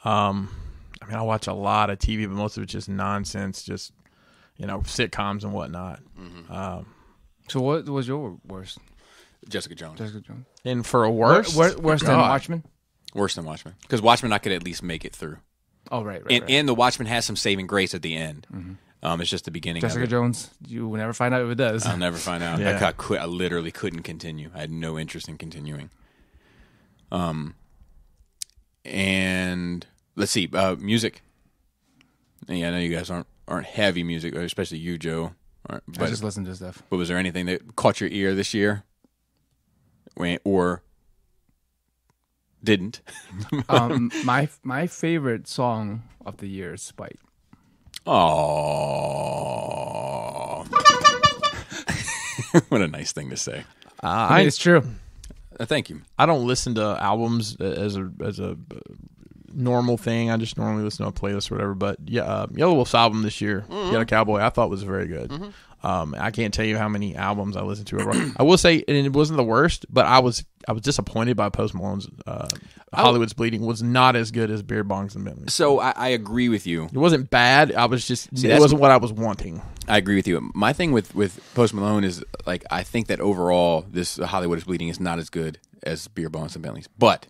B: I mean, I watch a lot of TV, but most of it's just nonsense, just sitcoms and whatnot.
C: So what was your worst?
A: Jessica Jones.
C: Jessica Jones.
B: And for a worst,
C: Worse than
B: God.
C: Watchmen?
A: Worse than Watchmen, because Watchmen I could at least make it through.
C: Oh, right.
A: And the Watchmen has some saving grace at the end. It's just the beginning.
C: Jessica
A: of it.
C: Jones, you will never find out if it does.
A: I'll never find out.
B: Yeah.
A: I literally couldn't continue. I had no interest in continuing. And let's see, music. Yeah, I know you guys aren't heavy music, especially you, Joe.
C: I
A: But
C: just listen to stuff.
A: was there anything that caught your ear this year, or didn't?
C: My favorite song of the year is Spite.
A: Oh, what a nice thing to say.
C: I mean, it's true.
A: Thank you.
B: I don't listen to albums as a normal thing. I just normally listen to a playlist or whatever. But yeah, Yellow Wolf's album this year, Yellow Cowboy, I thought was very good. I can't tell you how many albums I listened to. I will say, and it wasn't the worst, but I was disappointed by Post Malone's Hollywood's Bleeding was not as good as Beer Bongs and Bentleys.
A: So I agree with you.
B: It wasn't bad. I was just it wasn't what I was wanting.
A: I agree with you. My thing with Post Malone is like I think that overall this Hollywood is Bleeding is not as good as Beer Bongs and Bentleys. But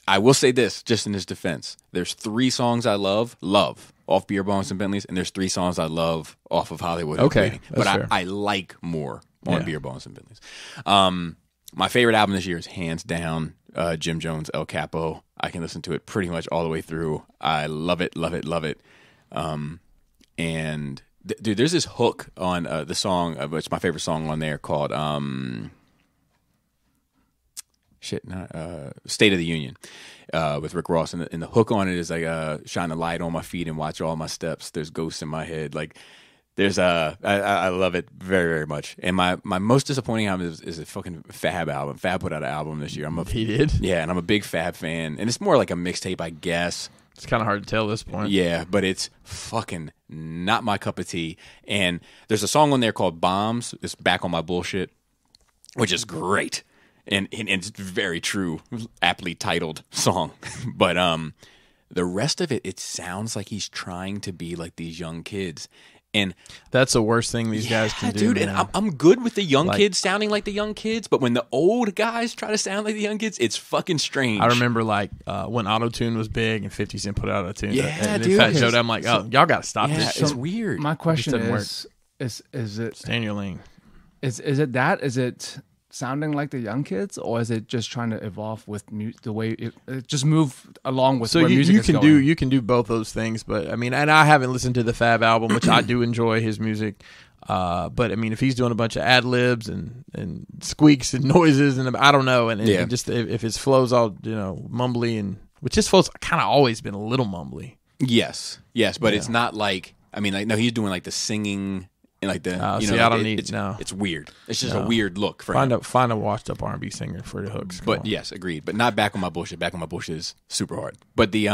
A: I will say this, just in his defense, there's 3 songs I love off Beer Bongs and Bentleys, and there's 3 songs I love off of Hollywood is Bleeding. But
B: fair.
A: I like more on Beer Bongs and Bentleys. My favorite album this year is hands down Jim Jones, El Capo. I can listen to it pretty much all the way through. I love it, love it, love it. And dude, there's this hook on the song, it's my favorite song on there called State of the Union with Rick Ross. And the hook on it is like shine a light on my feet and watch all my steps. There's ghosts in my head. Like there's I love it very, very much. And my most disappointing album is a fucking Fab album. Fab put out an album this year.
B: He did?
A: Yeah, and I'm a big Fab fan. And it's more like a mixtape, I guess.
B: It's kind of hard to tell at this point.
A: Yeah, but it's fucking not my cup of tea. And there's a song on there called Bombs. It's Back on My Bullshit, which is great. And it's very true, aptly titled song. But the rest of it, it sounds like he's trying to be like these young kids. And
B: That's the worst thing these guys can do.
A: dude,
B: man.
A: and I'm good with the young kids sounding like the young kids, but when the old guys try to sound like the young kids, it's fucking strange.
B: I remember when Auto-Tune was big and 50 Cent put out Auto-Tune.
A: Yeah,
B: and
A: dude.
B: Fat Joe, I'm like, oh, y'all got to stop
A: Yeah,
B: this shit.
A: it's weird.
C: My question
B: doesn't work.
C: is it
B: Stay in your lane.
C: is it that? Is it sounding like the young kids, or is it just trying to evolve with the way it just move along with
B: So
C: where music
B: you
C: is
B: can
C: going?
B: you can do both those things, but I mean, and I haven't listened to the Fab album, which I do enjoy his music. But I mean, if he's doing a bunch of ad libs and squeaks and noises, and I don't know, and just if his flow's all mumbly, and which his flow's kind of always been a little mumbly.
A: Yes, but it's not like no, he's doing like the singing. Like the,
B: I don't need no.
A: It's weird. It's just a weird look for him.
B: Find a washed up R&B singer for the hooks. Come
A: But
B: on.
A: yes, agreed. But not Back on My Bullshit. Back on My Bullshit is super hard. But the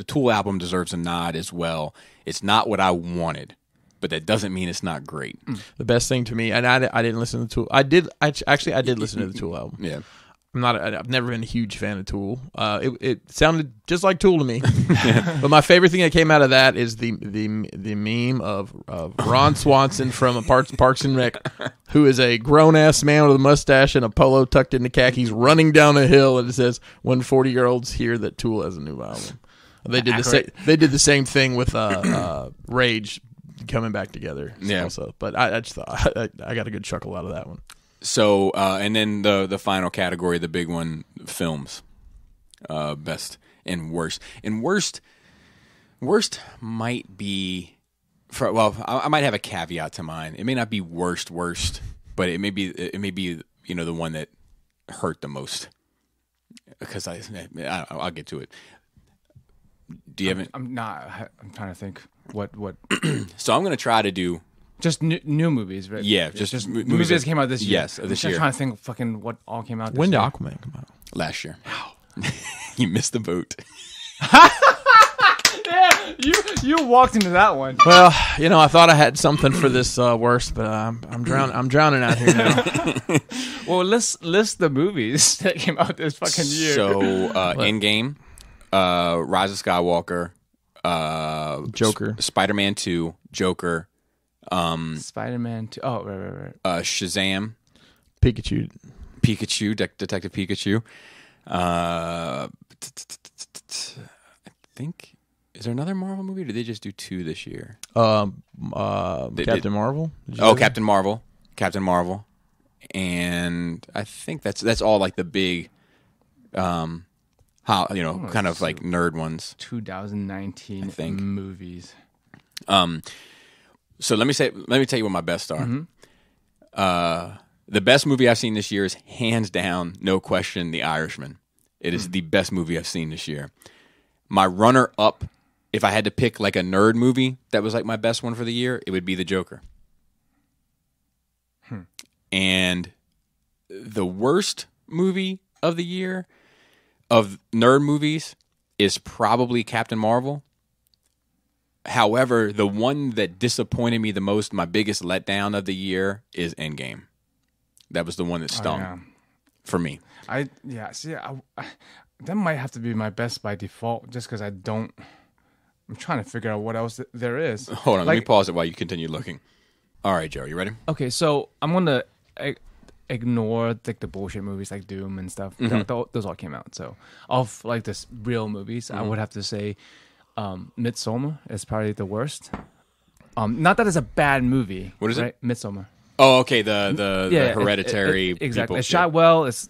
A: Tool album deserves a nod as well. It's not what I wanted, but that doesn't mean it's not great.
B: The best thing to me, and I didn't listen to the Tool. I did listen to the Tool album.
A: Yeah.
B: I've never been a huge fan of Tool. It sounded just like Tool to me. But my favorite thing that came out of that is the meme of Ron Swanson from Parks and Rec, who is a grown ass man with a mustache and a polo tucked into khakis, running down a hill, and it says, "When 40-year-olds hear that Tool has a new album." They did the same thing with Rage coming back together.
A: Yeah.
B: Also, but I just thought I got a good chuckle out of that one.
A: So, and then the final category, the big one, films. Best and worst. And worst might be, I might have a caveat to mine. It may not be worst, but it may be the one that hurt the most. Because I'll get to it. Do you have it?
C: I'm trying to think what.
A: So I'm going to try to do.
C: Just new movies, right?
A: Yeah, just
C: movies that came out this year.
A: Yes, this year.
C: I'm trying to think fucking what all came out this
B: When did
C: year.
B: Aquaman come out?
A: Last year. You missed the boat.
C: Yeah, you walked into that one.
B: Well, I thought I had something for this worst, but I'm drowning out here now.
C: Well, list the movies that came out this fucking year.
A: So, Endgame, Rise of Skywalker,
B: Joker,
A: Spider-Man 2, Joker,
C: Spider-Man 2. Oh, right.
A: Shazam,
B: Pikachu,
A: Detective Pikachu. I think, is there another Marvel movie? Or did they just do 2 this year?
B: Captain Marvel.
A: Captain Marvel, and I think that's all like the big, kind of like nerd ones.
C: 2019 movies.
A: So let me tell you what my best are. Mm-hmm. The best movie I've seen this year is hands down, no question, The Irishman. It is the best movie I've seen this year. My runner up, if I had to pick like a nerd movie that was like my best one for the year, it would be The Joker. And the worst movie of the year of nerd movies is probably Captain Marvel. However, the one that disappointed me the most, my biggest letdown of the year, is Endgame. That was the one that stung for me.
C: I that might have to be my best by default, just because I'm trying to figure out what else there is.
A: Hold on, let me pause it while you continue looking. All right, Joe, you ready?
C: Okay, so I'm gonna ignore like the bullshit movies like Doom and stuff.
A: Mm-hmm.
C: Those all came out. So of like this real movies, I would have to say Midsommar is probably the worst. Not that it's a bad movie.
A: What is it?
C: Midsommar.
A: Oh, okay. The Hereditary.
C: Exactly.
A: People.
C: It's shot well. It's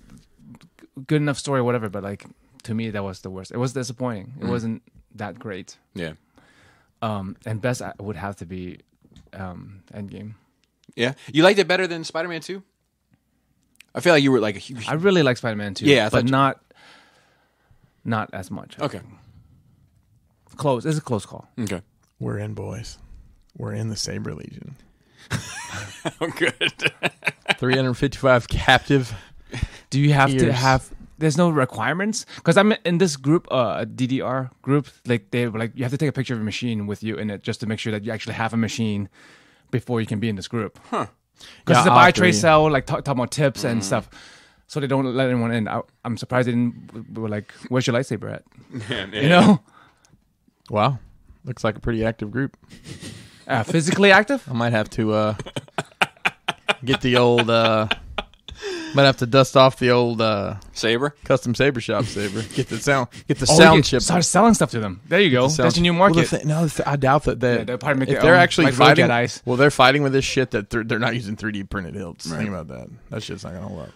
C: good enough story, whatever. But like to me, that was the worst. It was disappointing. It wasn't that great.
A: Yeah.
C: And best would have to be Endgame.
A: Yeah. You liked it better than Spider-Man 2? I feel like you were like a huge.
C: I really like Spider-Man 2.
A: Yeah,
C: but not as much.
A: Okay.
C: Close. It's a close call.
A: Okay.
B: We're in, boys. We're in the Saber Legion.
A: Oh, good.
B: 355 captive.
C: Do you have
B: years.
C: to have? There's no requirements, because I'm in this group, a DDR group. Like they were like, you have to take a picture of a machine with you in it, just to make sure that you actually have a machine before you can be in this group. Huh? Because it's a buy, trade, sell, like talk about tips and stuff. So they don't let anyone in. I'm surprised they didn't. Were like, where's your lightsaber at?
A: Yeah.
C: You know?
B: Wow, looks like a pretty active group.
C: Physically active?
B: I might have to get the old. Might have to dust off the old
A: Saber,
B: custom saber shop saber. Get the sound chip.
C: Start selling stuff to them. There you go. That's your new market.
B: Well, I doubt that
C: they'll probably make
B: if they're actually fighting.
C: Jedis.
B: Well, they're fighting with this shit that they're not using 3D printed hilts. Right. Think about that. That shit's not gonna hold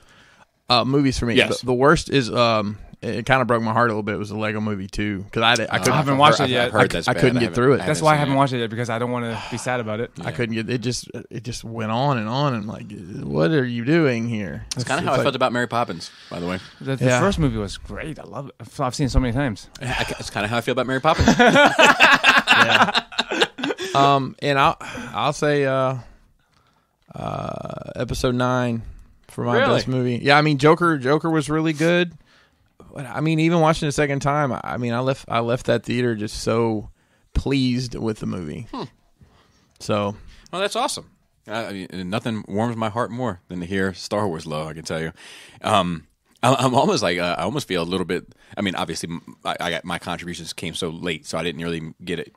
B: up. Movies for me.
A: Yes.
B: The worst is it kind of broke my heart a little bit. It was the Lego Movie 2 because I
C: haven't watched it yet.
A: I
B: couldn't get through it.
C: That's why I haven't watched it yet, because I don't want to be sad about it.
B: Yeah. I couldn't get it. Just went on and on. And like, what are you doing here?
A: That's kind of how I felt about Mary Poppins, by the way.
C: The first movie was great. I love it. I've seen it so many times.
A: It's kind of how I feel about Mary Poppins.
B: Yeah. And I'll say episode 9 for my best movie. Yeah, I mean Joker was really good. But I mean, even watching it a second time, I mean, I left that theater just so pleased with the movie. So,
A: well, that's awesome. I mean, nothing warms my heart more than to hear Star Wars love, I can tell you. I'm almost like I almost feel a little bit. I mean, obviously, I got my contributions came so late, so I didn't really get it,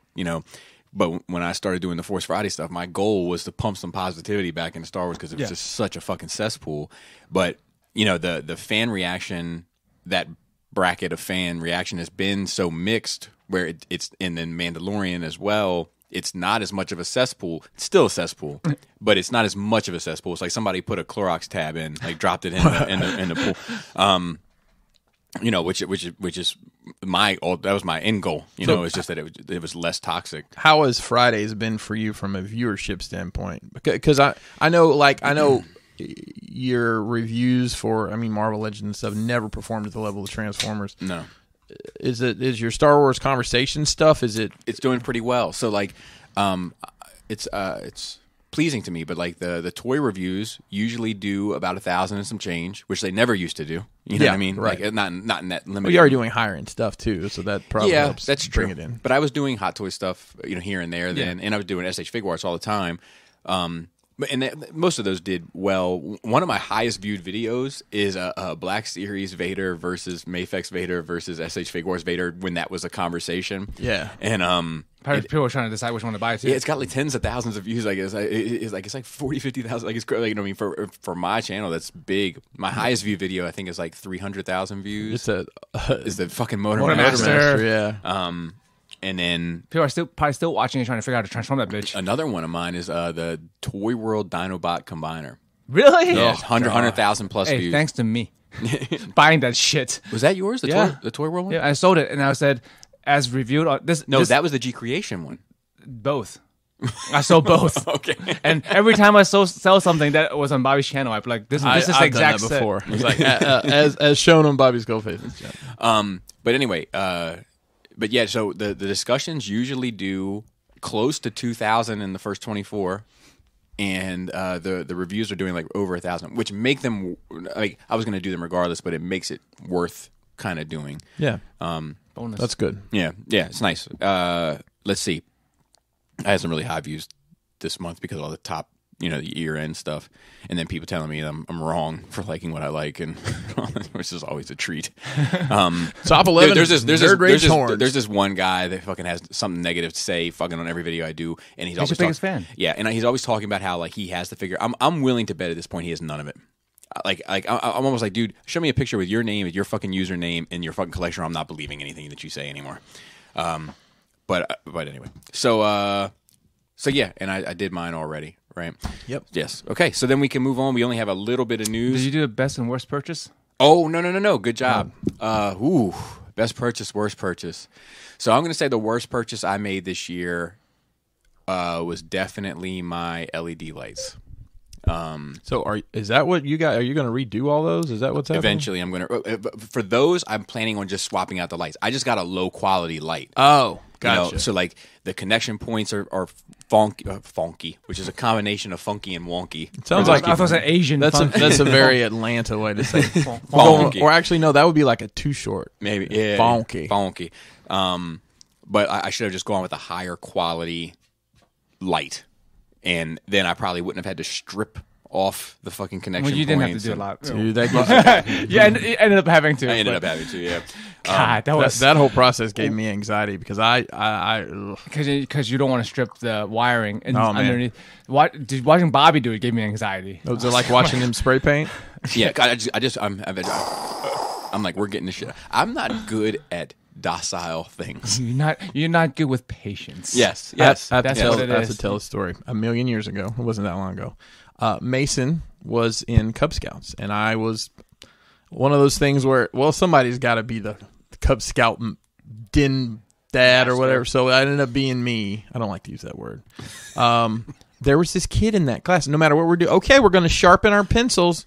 A: But when I started doing the Force Friday stuff, my goal was to pump some positivity back into Star Wars because it was just such a fucking cesspool. But the fan reaction, that bracket of fan reaction has been so mixed. Where it's and then Mandalorian as well. It's not as much of a cesspool. It's still a cesspool, but it's not as much of a cesspool. It's like somebody put a Clorox tab in, like dropped it in the pool. Which is that was my end goal. It's just that it was less toxic.
B: How has Fridays been for you from a viewership standpoint? Because I know your reviews for Marvel Legends and stuff never performed at the level of Transformers.
A: No.
B: Is your Star Wars conversation stuff? It's
A: doing pretty well. So it's pleasing to me, but like the toy reviews usually do about 1,000 and some change, which they never used to do. You know what I mean?
B: Right.
A: Like not in that limit.
B: Well, you are doing higher end stuff too, so that probably helps.
A: That's
B: bring
A: true.
B: it in.
A: But I was doing Hot Toy stuff, here and there, then, and I was doing SH Fig Arts all the time. Most of those did well. One of my highest viewed videos is a Black Series Vader versus Mafex Vader versus SH Fig Wars Vader when that was a conversation.
B: Yeah,
A: and
C: people were trying to decide which one to buy too.
A: Yeah, it's got like tens of thousands of views. Like it's like 40, 50,000. Like it's like for my channel that's big. My highest view video I think is like 300,000 views. Is the fucking Motormaster.
B: Yeah.
A: And then
C: people are probably still watching and trying to figure out how to transform that bitch.
A: Another one of mine is the Toy World Dinobot Combiner.
C: Really?
A: Yeah, 100,000 plus
C: hey,
A: views.
C: Thanks to me buying that shit.
A: Was that yours? The Toy World one?
C: Yeah, I sold it and I said, as reviewed.
A: That was the G Creation one.
C: Both. I sold both.
A: Okay.
C: And every time I sell something that was on Bobby's channel, I'd be like, this is the exact
B: done that before. It's like as shown on Bobby's Goldface's channel.
A: But anyway, but yeah, so the discussions usually do close to 2,000 in the first 24, and the reviews are doing like over 1,000, which make them like I was going to do them regardless, but it makes it worth kind of doing.
B: Yeah,
C: bonus.
B: That's good.
A: Yeah, it's nice. Let's see, I had some really high views this month because of all the top. The year end stuff, and then people telling me I'm wrong for liking what I like, and which is always a treat.
B: Top 11.
A: There's this one guy that fucking has something negative to say fucking on every video I do, and he's always
C: your biggest fan.
A: Yeah, and he's always talking about how like he has the figure. I'm willing to bet at this point he has none of it. I'm almost like, dude, show me a picture with your name, with your fucking username, and your fucking collection. Or I'm not believing anything that you say anymore. But anyway, so yeah, and I did mine already. Right.
B: Yep.
A: Yes. Okay. So then we can move on. We only have a little bit of news.
C: Did you do a best and worst purchase?
A: Oh, no. Good job. Best purchase, worst purchase. So I'm going to say the worst purchase I made this year was definitely my LED lights.
B: So is that what you got? Are you going to redo all those? Is that what's happening?
A: Eventually, I'm going to. For those, I'm planning on just swapping out the lights. I just got a low quality light.
B: Oh, gotcha.
A: So like the connection points are funky, which is a combination of funky and wonky.
B: It sounds like
C: I thought it was an Asian.
B: That's a very Atlanta way to say
A: funky.
B: Or actually, no, that would be like a too short.
A: Maybe yeah,
B: funky.
A: But I should have just gone with a higher quality light. And then I probably wouldn't have had to strip off the fucking connection points.
C: Well, you didn't have to do a lot.
B: Dude, that gives
C: yeah, and it ended up having to.
A: I ended up having to, yeah.
C: God,
B: that whole process gave me anxiety because
C: because you don't want to strip the wiring and underneath. Watching Bobby do it gave me anxiety.
B: Was it like watching him spray paint?
A: Yeah, I'm like, we're getting this shit. I'm not good at docile things.
C: You're not good with patience.
A: Yes.
B: That's what it is. To tell a story. 1,000,000 years ago, it wasn't that long ago. Mason was in Cub Scouts, and I was one of those things where, somebody's got to be the Cub Scout din dad or whatever. So it ended up being me. I don't like to use that word. There was this kid in that class. No matter what we're doing, okay, we're going to sharpen our pencils.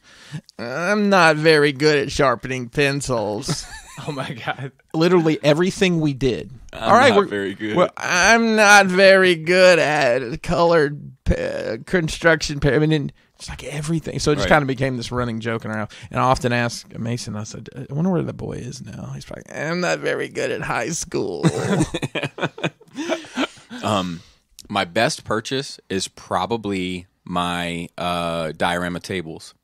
B: I'm not very good at sharpening pencils.
C: Oh my God!
B: Literally everything we did.
A: We're very good.
B: I'm not very good at colored construction. I mean, it's like everything. So it just kind of became this running joke around. And I often ask Mason. I said, "I wonder where the boy is now." He's like, "I'm not very good at high school."
A: My best purchase is probably my diorama tables,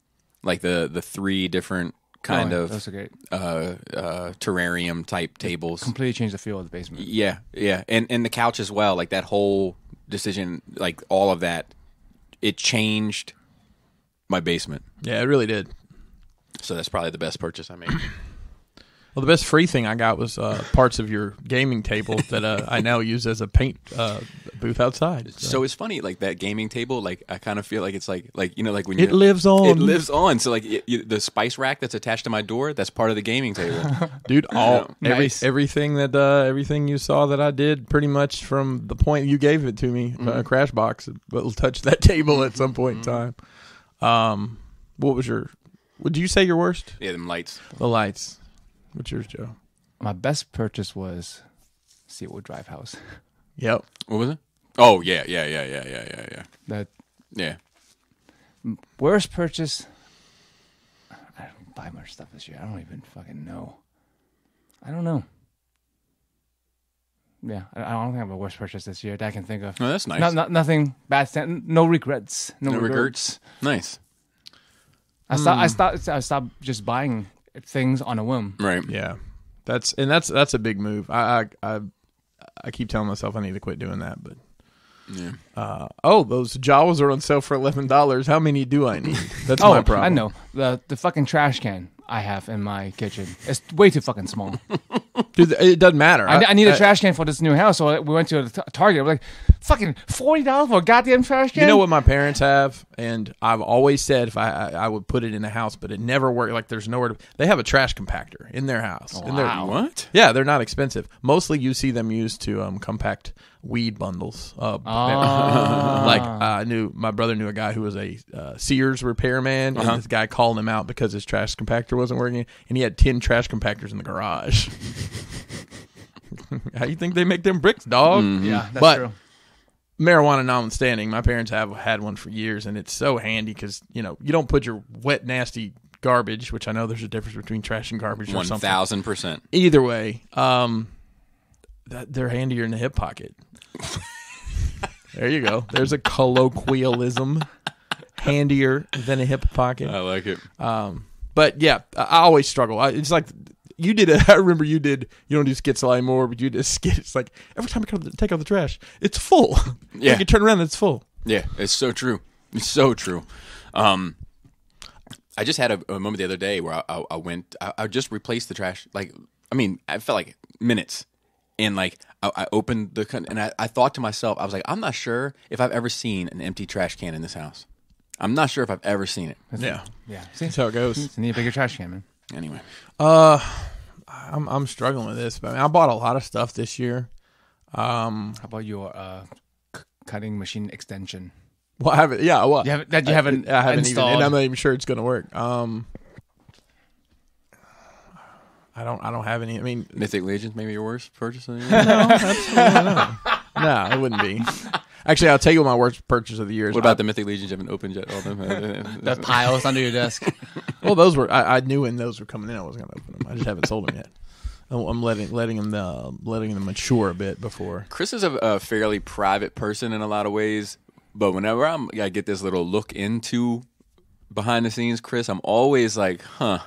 A: like the 3 different kind of
C: those are great.
A: terrarium type tables.
C: Completely changed the feel of the basement.
A: Yeah, and the couch as well. Like that whole decision, like all of that, it changed my basement.
B: Yeah, it really did.
A: So that's probably the best purchase I made.
B: Well, the best free thing I got was parts of your gaming table that I now use as a paint booth outside.
A: So it's funny, like that gaming table. Like I kind of feel like it's like like when
B: it lives on.
A: It lives on. So like the spice rack that's attached to my door, that's part of the gaming table,
B: dude.
C: Nice.
B: Everything you saw that I did, pretty much from the point you gave it to me, Crash Box, will touch that table at some point in time. What was your? Would you say your worst?
A: Yeah, them lights.
B: The lights. What's yours, Joe?
C: My best purchase was Seawood Drive House.
B: Yep.
A: What was it? Oh yeah.
C: That
A: Yeah.
C: worst purchase. I don't buy much stuff this year. I don't even fucking know. I don't know. Yeah, I don't think I have a worst purchase this year that I can think of.
A: Oh, that's nice.
C: Nothing bad. No regrets.
A: No regrets. Nice.
C: I stopped just buying things on a whim.
A: Right.
B: Yeah. That's a big move. I keep telling myself I need to quit doing that, but
A: yeah.
B: Those Jawas are on sale for $11. How many do I need? That's my problem.
C: I know. The fucking trash can I have in my kitchen. It's way too fucking small.
B: Dude, it doesn't matter.
C: I need a trash can for this new house, so we went to a Target. We're like, fucking $40 for a goddamn trash can?
B: You know what my parents have? And I've always said if I would put it in the house, but it never worked. Like there's nowhere to... They have a trash compactor in their house.
C: Wow.
A: What?
B: Yeah, they're not expensive. Mostly you see them used to compact weed bundles. Like my brother knew a guy who was a Sears repairman, and this guy called him out because his trash compactor wasn't working, and he had 10 trash compactors in the garage. How you think they make them bricks, dog?
C: Yeah, that's true.
B: Marijuana notwithstanding, my parents have had one for years, and it's so handy because you don't put your wet, nasty garbage, which I know there's a difference between trash and garbage.
A: 1,000%.
B: Either way, they're handier in the hip pocket. There you go. There's a colloquialism. Handier than a hip pocket.
A: I like it.
B: But yeah, I always struggle. It's like you did. I remember you did. You don't do skits anymore, but you did a skit. It's like every time I come to take out the trash, it's full.
A: Yeah,
B: like you turn around, and it's full.
A: Yeah, it's so true. It's so true. I just had a moment the other day where I just replaced the trash. Like, I mean, I felt like minutes. And like I opened and I thought to myself, I was like, I'm not sure if I've ever seen an empty trash can in this house. I'm not sure if I've ever seen it.
C: Yeah. See,
B: that's how it goes.
C: You need a bigger trash can, man.
A: Anyway,
B: I'm struggling with this, but I bought a lot of stuff this year.
C: How about your cutting machine extension?
B: Well, I haven't. Yeah, well,
C: I haven't installed,
B: even, and I'm not even sure it's going to work. I don't have any. I mean,
A: Mythic Legions, maybe your worst purchase of the year?
B: No, absolutely not. No, it wouldn't be. Actually, I'll tell you what my worst purchase of the year is.
A: What about the Mythic Legions you haven't opened yet? All them?
C: The piles under your desk.
B: Well, those were. I knew when those were coming in. I wasn't going to open them. I just haven't sold them yet. I'm letting them mature a bit before.
A: Chris is a fairly private person in a lot of ways, but whenever I get this little look into behind the scenes, Chris, I'm always like, huh.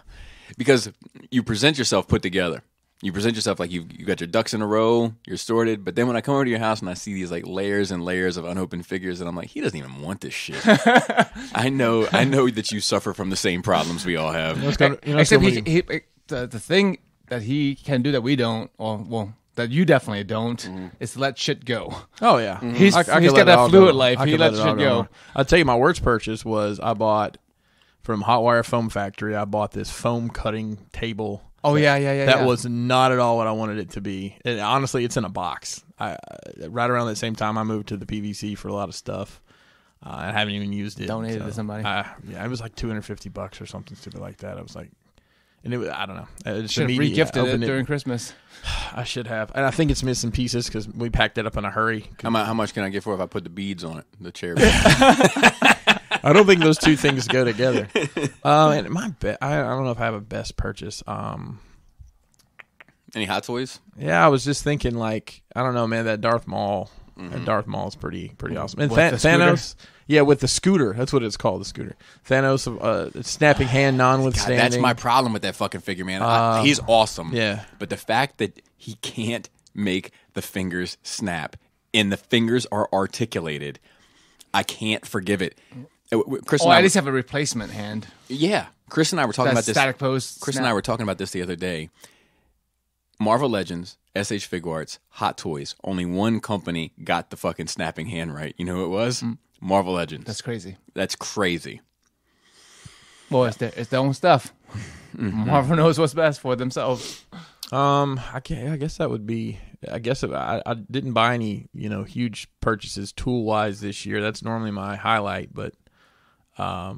A: Because you present yourself put together. You present yourself like you got your ducks in a row, you're sorted. But then when I come over to your house and I see these like layers and layers of unopened figures, and I'm like, he doesn't even want this shit. I know that you suffer from the same problems we all have.
C: Except the thing that he can do that we don't, or that you definitely don't, is to let shit go.
B: Oh yeah,
C: he's got that fluid life. He lets shit go.
B: I'll tell you, my worst purchase was I bought. From Hot Wire Foam Factory, I bought this foam cutting table.
C: Oh, yeah.
B: That was not at all what I wanted it to be. And honestly, it's in a box. Right around that same time, I moved to the PVC for a lot of stuff. I haven't even used it.
C: Donated to somebody.
B: It was like $250 or something stupid like that. I was like, and it was, I don't know.
C: Should have re-gifted it during Christmas.
B: I should have. And I think it's missing pieces because we packed it up in a hurry.
A: How much can I get for it if I put the beads on it, the chair?
B: I don't think those two things go together. And I don't know if I have a best purchase.
A: Any Hot Toys?
B: Yeah, I was just thinking, like, I don't know, man, that Darth Maul And Darth Maul is pretty awesome. And
C: With the
B: Thanos, with the scooter. That's what it's called, the scooter. Thanos, snapping hand, non-withstanding.
A: God, that's my problem with that fucking figure, man. He's awesome.
B: Yeah.
A: But the fact that he can't make the fingers snap and the fingers are articulated, I can't forgive it. Chris and I
C: at least have a replacement hand.
A: Yeah. Chris and I were talking about this.
C: Static pose.
A: Chris and I were talking about this the other day. Marvel Legends, SH Figuarts, Hot Toys. Only one company got the fucking snapping hand right. You know who it was? Marvel Legends.
C: That's crazy.
A: That's crazy.
C: Well, it's their own stuff. Marvel knows what's best for themselves.
B: I guess that would be. I guess I didn't buy any huge purchases tool wise this year. That's normally my highlight, but I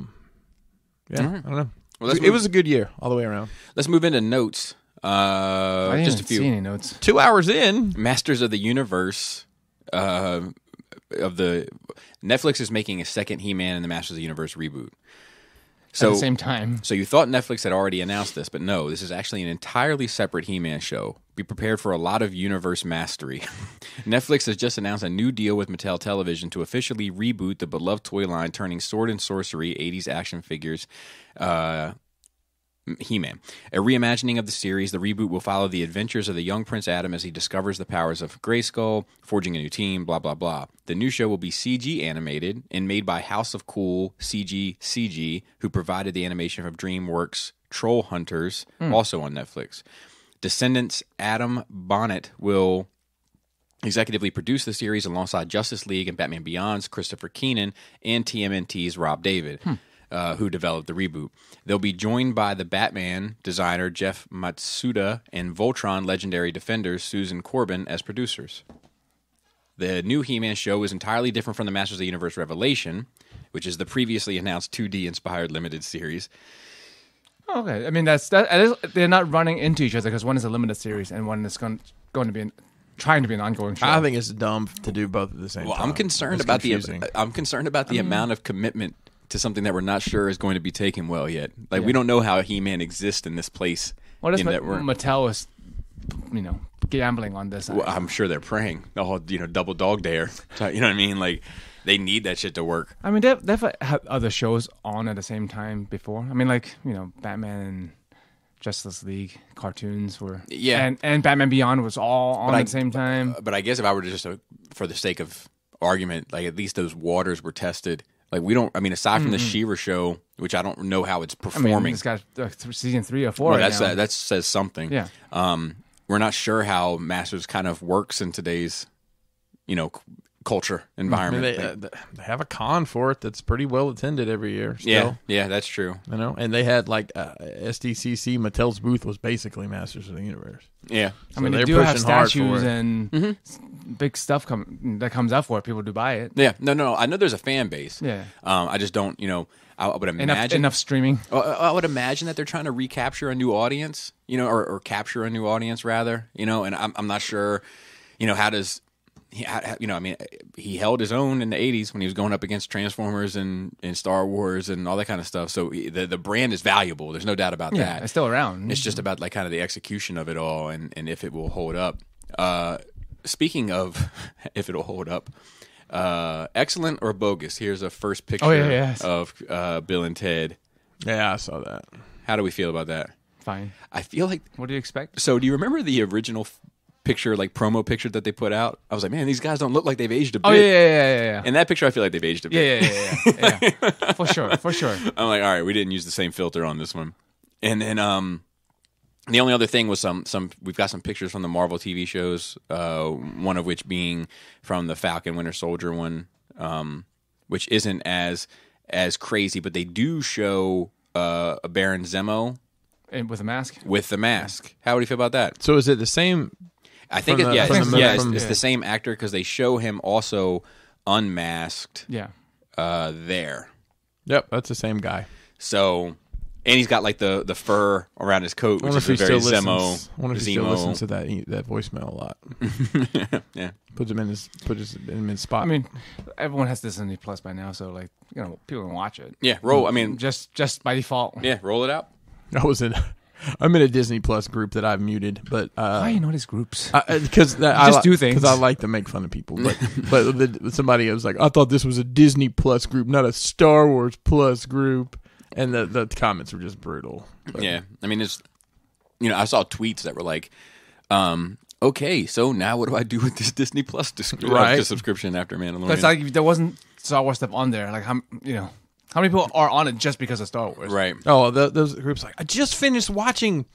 B: don't know. Well, it was a good year all the way around.
A: Let's move into notes.
C: I didn't
A: just
C: even
A: a few.
C: see any notes.
B: 2 hours in,
A: Masters of the Universe. Netflix is making a second He-Man and the Masters of the Universe reboot.
C: At the same time.
A: So you thought Netflix had already announced this, but no, this is actually an entirely separate He-Man show. Be prepared for a lot of universe mastery. Netflix has just announced a new deal with Mattel Television to officially reboot the beloved toy line, turning sword and sorcery 80s action figures He-Man. A reimagining of the series, the reboot will follow the adventures of the young Prince Adam as he discovers the powers of Grayskull, forging a new team, blah, blah, blah. The new show will be CG animated and made by House of Cool CG, who provided the animation from DreamWorks Troll Hunters, also on Netflix. Descendants Adam Bonnet will executively produce the series alongside Justice League and Batman Beyond's Christopher Keenan and TMNT's Rob David. Who developed the reboot. They'll be joined by the Batman designer Jeff Matsuda and Voltron legendary defenders Susan Corbin as producers. The new He-Man show is entirely different from the Masters of the Universe Revelation, which is the previously announced 2D-inspired limited series.
C: Okay, I mean they're not running into each other because one is a limited series and one is going to be trying to be an ongoing show.
B: I think it's dumb to do both at the same time.
A: I'm concerned about the amount of commitment to something that we're not sure is going to be taken well yet. Like we don't know how He-Man exists in this place.
C: What if Mattel is, gambling on this?
A: Well, I'm sure they're praying. The whole, double dog dare. You know what I mean? Like they need that shit to work.
C: I mean, they've had other shows on at the same time before. I mean, Batman and Justice League cartoons were and Batman Beyond was all on at the same time.
A: But I guess if I were to just for the sake of argument, like at least those waters were tested. Like we don't. I mean, aside from the She-Ra show, which I don't know how it's performing. I mean,
C: it's got season 3 or 4.
A: Well, that says something.
C: Yeah.
A: We're not sure how Masters kind of works in today's, culture environment.
B: I mean, they have a con for it that's pretty well attended every year. Still.
A: Yeah, that's true.
B: And they had SDCC. Mattel's booth was basically Masters of the Universe.
A: Yeah,
C: I mean, they do have statues and big stuff that comes out for it. People do buy it.
A: Yeah, no. I know there's a fan base.
C: Yeah,
A: I just don't. I would imagine
C: enough streaming.
A: I would imagine that they're trying to recapture a new audience. Or capture a new audience rather. And I'm not sure. How does he held his own in the 80s when he was going up against Transformers and Star Wars and all that kind of stuff. So the brand is valuable. There's no doubt about that.
C: It's still around.
A: It's just about kind of the execution of it all and if it will hold up. Speaking of if it'll hold up, excellent or bogus? Here's a first picture of Bill and Ted.
B: Yeah, I saw that.
A: How do we feel about that?
C: Fine.
A: I feel like...
C: What do you expect?
A: So do you remember the original picture, like promo picture that they put out? I was like, man, these guys don't look like they've aged a bit.
C: Oh yeah.
A: In that picture, I feel like they've aged a bit.
C: Yeah. For sure.
A: I'm like, all right, we didn't use the same filter on this one. And then the only other thing was we've got some pictures from the Marvel TV shows. One of which being from the Falcon Winter Soldier one, which isn't as crazy, but they do show a Baron Zemo
C: and with a mask.
A: With the mask, how would you feel about that?
B: So is it the same?
A: I think it's the same actor because they show him also unmasked.
C: Yeah.
A: There.
B: Yep, that's the same guy.
A: So, and he's got like the fur around his coat, which is a very Zemo.
B: I wonder if he still listens to that voicemail a lot.
A: Yeah,
B: puts him in his spot.
C: I mean, everyone has Disney Plus by now, so people can watch it.
A: Yeah, roll. I mean,
C: just by default.
A: Yeah, roll it out.
B: I was in I'm in a Disney Plus group that I've muted, but
C: Why you know these groups?
B: because
C: just do things.
B: because I like to make fun of people. But somebody was like, I thought this was a Disney Plus group, not a Star Wars Plus group, and the comments were just brutal. But,
A: Yeah, I mean, it's I saw tweets that were like, okay, so now what do I do with this Disney Plus subscription after Mandalorian?
C: It's like if there wasn't Star Wars stuff on there, like how many people are on it just because of Star Wars?
A: Right.
B: Oh, those groups like I just finished watching,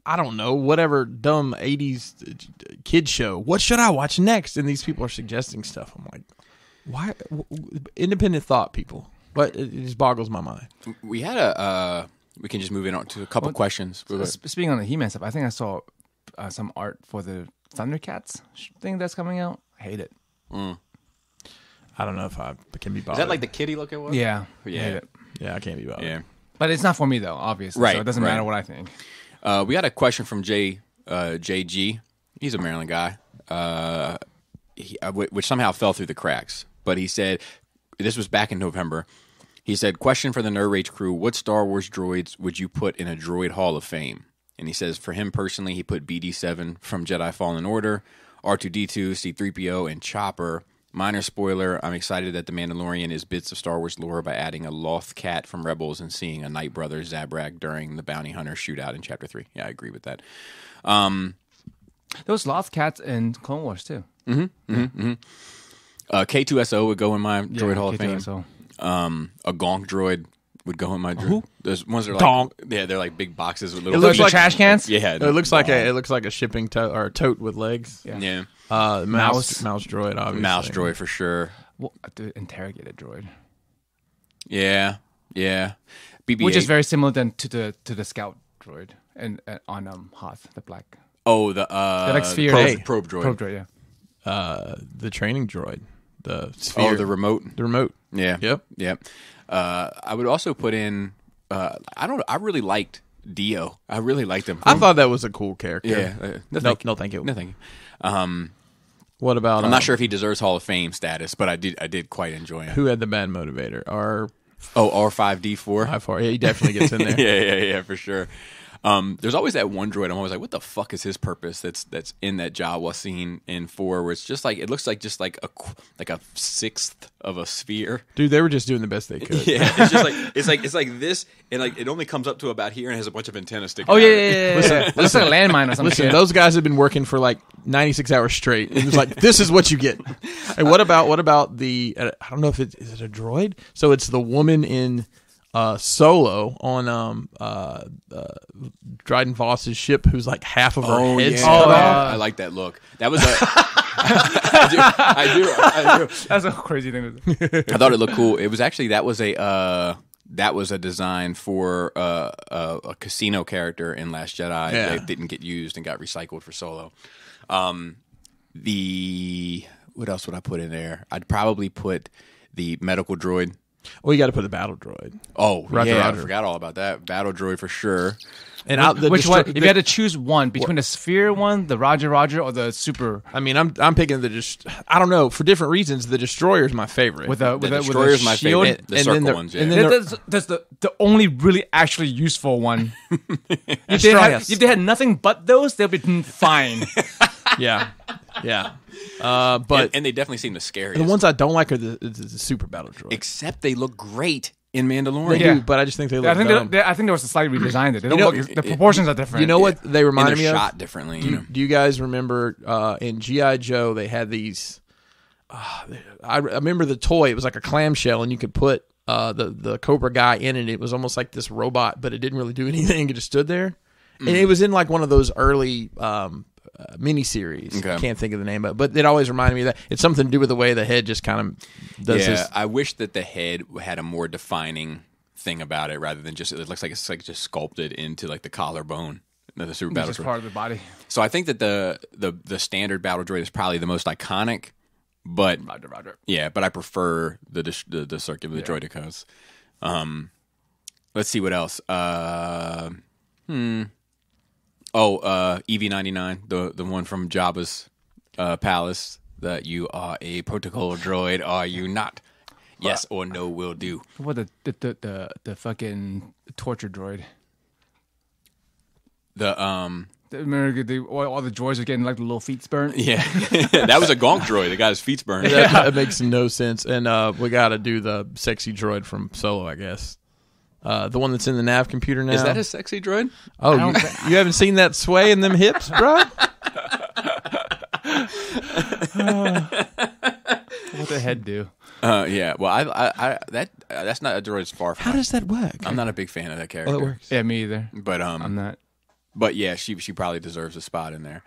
B: I don't know, whatever dumb 80s kid show. What should I watch next? And these people are suggesting stuff. I'm like, why? Independent thought, people. But it just boggles my mind.
A: We had we can just move in on to a couple questions.
C: Speaking on the He-Man stuff, I think I saw some art for the Thundercats thing that's coming out. I hate it.
B: I don't know if I can be bothered.
A: Is that like the kitty looking one?
C: Yeah.
A: Yeah.
C: I hate it.
B: Yeah, I can't be bothered.
A: Yeah.
C: But it's not for me, though, obviously.
A: Right,
C: So it doesn't
A: right.
C: matter what I think.
A: We got a question from JG. He's a Maryland guy, which somehow fell through the cracks. But he said, this was back in November. He said, question for the Nerd Rage crew, what Star Wars droids would you put in a droid hall of fame? And he says, for him personally, he put BD-7 from Jedi Fallen Order, R2-D2, C-3PO, and Chopper. Minor spoiler, I'm excited that The Mandalorian is bits of Star Wars lore by adding a Loth Cat from Rebels and seeing a Night Brother Zabrak during the Bounty Hunter shootout in Chapter 3. Yeah, I agree with that.
C: Those Loth Cats in Clone Wars, too.
A: K2SO would go in my droid hall of fame.
C: K2SO.
A: A Gonk droid would go in my droid.
B: Who?
A: There's ones that are
B: Gonk.
A: like, yeah, they're like big boxes with
B: It
A: little.
B: looks
C: The
B: like
C: trash cans?
A: Yeah,
B: It looks like a shipping tote or a tote with legs.
C: Yeah.
A: yeah.
B: Mouse droid, obviously.
A: Mouse droid for sure.
C: Well, the interrogator droid.
A: Yeah, yeah. BB-8.
C: Which is very similar then to the scout droid and on Hoth, the black.
A: Oh, the
C: like sphere.
A: probe droid.
C: Probe droid, yeah.
B: The training droid, the sphere.
A: Oh, the remote.
B: The remote.
A: Yeah.
B: Yep.
A: Yep. I would also put in. I really liked Dio. I really liked him.
B: I thought that was a cool character.
A: Yeah.
B: No, thank you.
A: No, thank you.
B: What about?
A: I'm not sure if he deserves Hall of Fame status, but I did quite enjoy him.
B: Who had the bad motivator.
A: R5D4.
B: How far? Yeah, he definitely gets in there.
A: yeah, for sure. There's always that one droid. I'm always like, what the fuck is his purpose? That's in that Jawa scene in 4, where it's just like it looks like just like a sixth of a sphere.
B: Dude, they were just doing the best they could.
A: Yeah, it's just like it's like this, and like it only comes up to about here and has a bunch of antennas sticking.
C: Oh
A: out
C: yeah,
A: of it.
C: yeah. It looks like a landmine or something.
B: Listen, those guys have been working for like 96 hours straight. And it's like, this is what you get. Hey, what about the? I don't know if is it a droid? So it's the woman in Solo on Dryden Voss's ship, who's like half of her head's cut off.
A: I like that look. That was I do.
C: That's a crazy thing to do.
A: I thought it looked cool. It was actually that was a design for a casino character in Last Jedi that didn't get used and got recycled for Solo. What else would I put in there? I'd probably put the medical droid.
B: Well, you got to put the battle droid.
A: Oh,
B: Roger.
A: I forgot all about that. Battle droid for sure.
B: And
C: Which one? If you had to choose one between the sphere one, the Roger, or the super.
B: I mean, I'm picking I don't know, for different reasons. The destroyer is my favorite.
A: The destroyer is my
C: shield.
A: favorite. The circle ones, yeah.
B: And then
C: That's the only really actually useful one. if
B: Destroyers.
C: they had nothing but those, they'll be fine.
B: yeah. But
A: and they definitely seem the scariest.
B: the ones I don't like are the super battle droid.
A: Except they look great in Mandalorian.
B: They do, but I just think they look
C: I think
B: dumb.
C: I think there was a slightly redesigned it. They don't look, the proportions are different.
B: You know what they
A: And
B: reminded
A: they're
B: me of?
A: shot differently.
B: Do you guys remember in G.I. Joe they had these? I remember the toy. It was like a clamshell, and you could put the Cobra guy in it. It was almost like this robot, but it didn't really do anything. It just stood there, and it was in like one of those early miniseries.
A: Okay.
B: Can't think of the name of it, but it always reminded me of that. It's something to do with the way the head just kind of does this.
A: I wish that the head had a more defining thing about it rather than just it looks like it's like just sculpted into like the collarbone of the super battle
C: just
A: droid.
C: part of the body.
A: So I think that the standard battle droid is probably the most iconic, but
C: Roger.
A: yeah, but I prefer the circular droidicos. Let's see what else. EV-99, the one from Jabba's palace. That you are a protocol droid, are you not? Yes or no will do.
C: What the fucking torture droid? All the droids are getting like the little feet burnt.
A: Yeah, that was a gonk droid. The got his feet burned.
B: That makes no sense. And we got to do the sexy droid from Solo, I guess. The one that's in the nav computer now.
A: Is that a sexy droid?
B: Oh, you haven't seen that sway in them hips, bro?
C: What the head do?
A: Yeah. Well, that's not a droid's far from.
B: How does that work?
A: I'm not a big fan of that character.
B: Oh, it works.
C: Yeah, me either.
A: But
C: I'm not.
A: But yeah, she probably deserves a spot in there.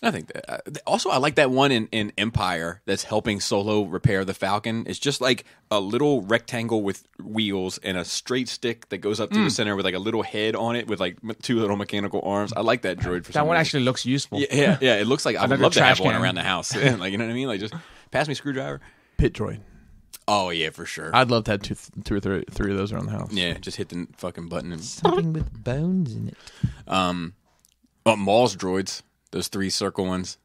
A: I think that. Also, I like that one in Empire that's helping Solo repair the Falcon. It's just like a little rectangle with wheels and a straight stick that goes up to the center with like a little head on it with like two little mechanical arms. I like that droid for some
C: That one
A: reason.
C: actually looks useful.
A: Yeah. It looks like I would
C: Like a
A: love to have
C: trash
A: one
C: can.
A: around the house. Like, you know what I mean? Like, just pass me a screwdriver.
B: Pit droid.
A: Oh yeah, for sure.
B: I'd love to have two or three of those around the house.
A: Yeah, just hit the fucking button and.
B: Something with bones in it.
A: Maul's droids, those 3 circle ones,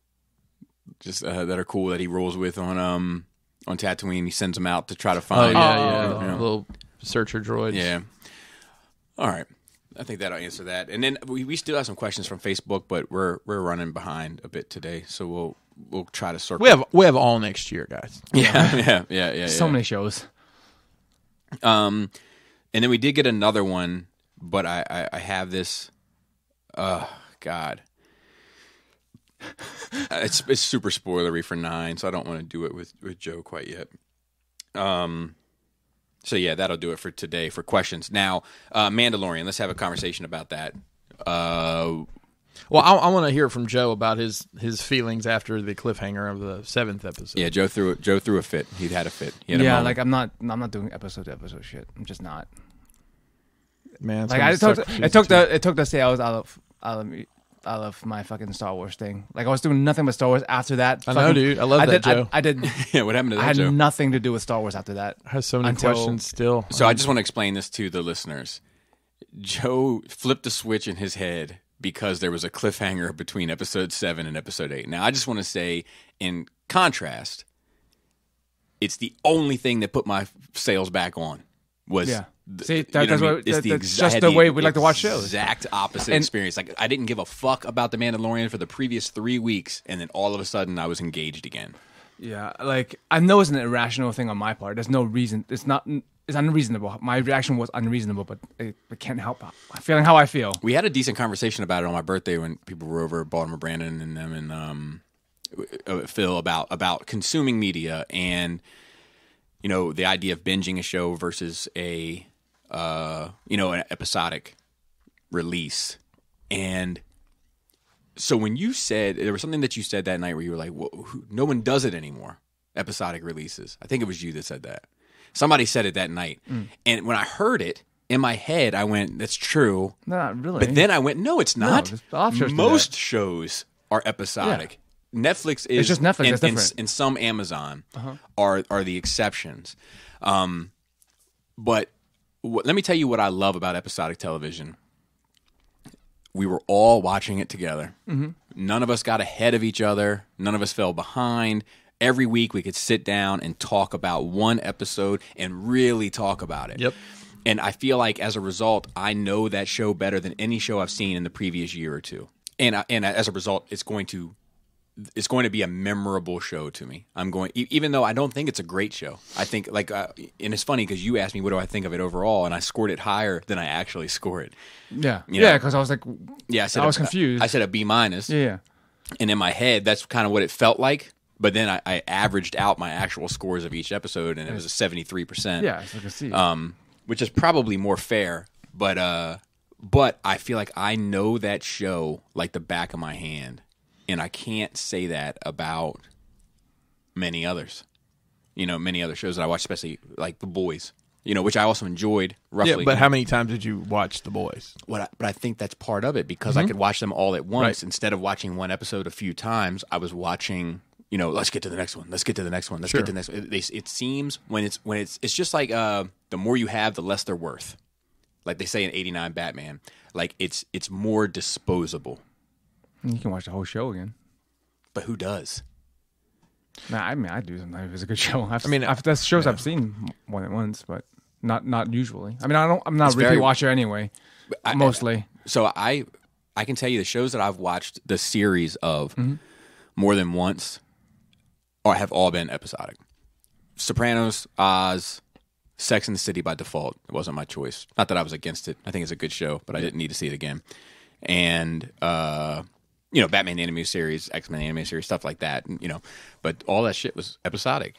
A: just that are cool that he rolls with on Tatooine. He sends them out to try to find.
B: Little searcher droids.
A: Yeah. All right. I think that'll answer that. And then we still have some questions from Facebook, but we're running behind a bit today, so we'll try to circle.
B: We have all next year, guys.
A: Yeah.
C: So many shows.
A: And then we did get another one, but I have this. God. It's super spoilery for 9, so I don't want to do it with Joe quite yet. So yeah, that'll do it for today for questions. Now, Mandalorian. Let's have a conversation about that.
B: Well, I want to hear from Joe about his feelings after the cliffhanger of the 7th episode.
A: Yeah, Joe threw a fit. He'd had a fit. He had a
C: Yeah,
A: moment.
C: like I'm not doing episode to episode shit. I'm just not.
B: Man,
C: Like it took the sales out of my fucking Star Wars thing. Like I was doing nothing but Star Wars after that.
B: I know, dude. I love that, Joe.
C: I did.
A: Yeah, what happened to that,
C: I had
A: Joe?
C: nothing to do with Star Wars after that.
B: I have so many questions still.
A: So I just want to explain this to the listeners. Joe flipped a switch in his head because there was a cliffhanger between episode 7 and episode 8. Now, I just want to say, in contrast, it's the only thing that put my sales back on. Was
C: Yeah.
A: the-
C: See,
A: you
C: that's
A: know what I mean?
C: what-
A: It's
C: that's
A: I
C: just
A: had
C: the way we like to watch shows.
A: Exact opposite
C: And-
A: experience. Like I didn't give a fuck about the Mandalorian for the previous 3 weeks, and then all of a sudden I was engaged again.
C: Yeah, like I know it's an irrational thing on my part. There's no reason. It's unreasonable. My reaction was unreasonable, but I can't help feeling how I feel.
A: We had a decent conversation about it on my birthday when people were over, Baltimore Brandon and them and Phil about consuming media and the idea of binging a show versus an episodic release. And so when you said there was something that you said that night where you were like, no one does it anymore, episodic releases. I think it was you that said that. Somebody said it that night. And when I heard it, in my head, I went, that's true.
C: Not really.
A: But then I went, no, it's not.
C: a lot of shows do
A: Most
C: that. shows
A: are episodic. Netflix is
C: It's just Netflix,
A: and,
C: that's different.
A: and some Amazon are the exceptions. But let me tell you what I love about episodic television. We were all watching it together. Mm-hmm. None of us got ahead of each other. None of us fell behind. Every week we could sit down and talk about one episode and really talk about it.
B: Yep.
A: And I feel like as a result, I know that show better than any show I've seen in the previous year or two. And as a result, it's going to be a memorable show to me. Even though I don't think it's a great show. I think and it's funny because you asked me what do I think of it overall, and I scored it higher than I actually score it.
C: Yeah,
A: You know?
C: yeah, because I was like,
A: Yeah,
C: I was confused.
A: I said a B-.
C: Yeah,
A: And in my head, that's kind of what it felt like. But then I averaged out my actual scores of each episode, and it was a 73%.
C: yeah, so I can see.
A: Which is probably more fair. But I feel like I know that show like the back of my hand, and I can't say that about many others. Many other shows that I watch, especially like The Boys. Which I also enjoyed roughly.
B: Yeah, but how many times did you watch The Boys?
A: But I think that's part of it because I could watch them all at once instead of watching one episode a few times. I was watching. Let's get to the next one. Let's get to the next one. Let's get to the next one. It seems when it's just like the more you have, the less they're worth. Like they say in '89 Batman, like it's more disposable.
C: You can watch the whole show again.
A: But who does?
C: Nah, I mean, I do sometimes if it's a good show. That's shows I've seen more than once, but not usually. I mean, I'm not a repeat watcher anyway. mostly.
A: So I can tell you the shows that I've watched the series of more than once or have all been episodic. Sopranos, Oz, Sex and the City by default. It wasn't my choice. Not that I was against it. I think it's a good show, but I didn't need to see it again. And Batman animated series, X-Men animated series, stuff like that. But all that shit was episodic.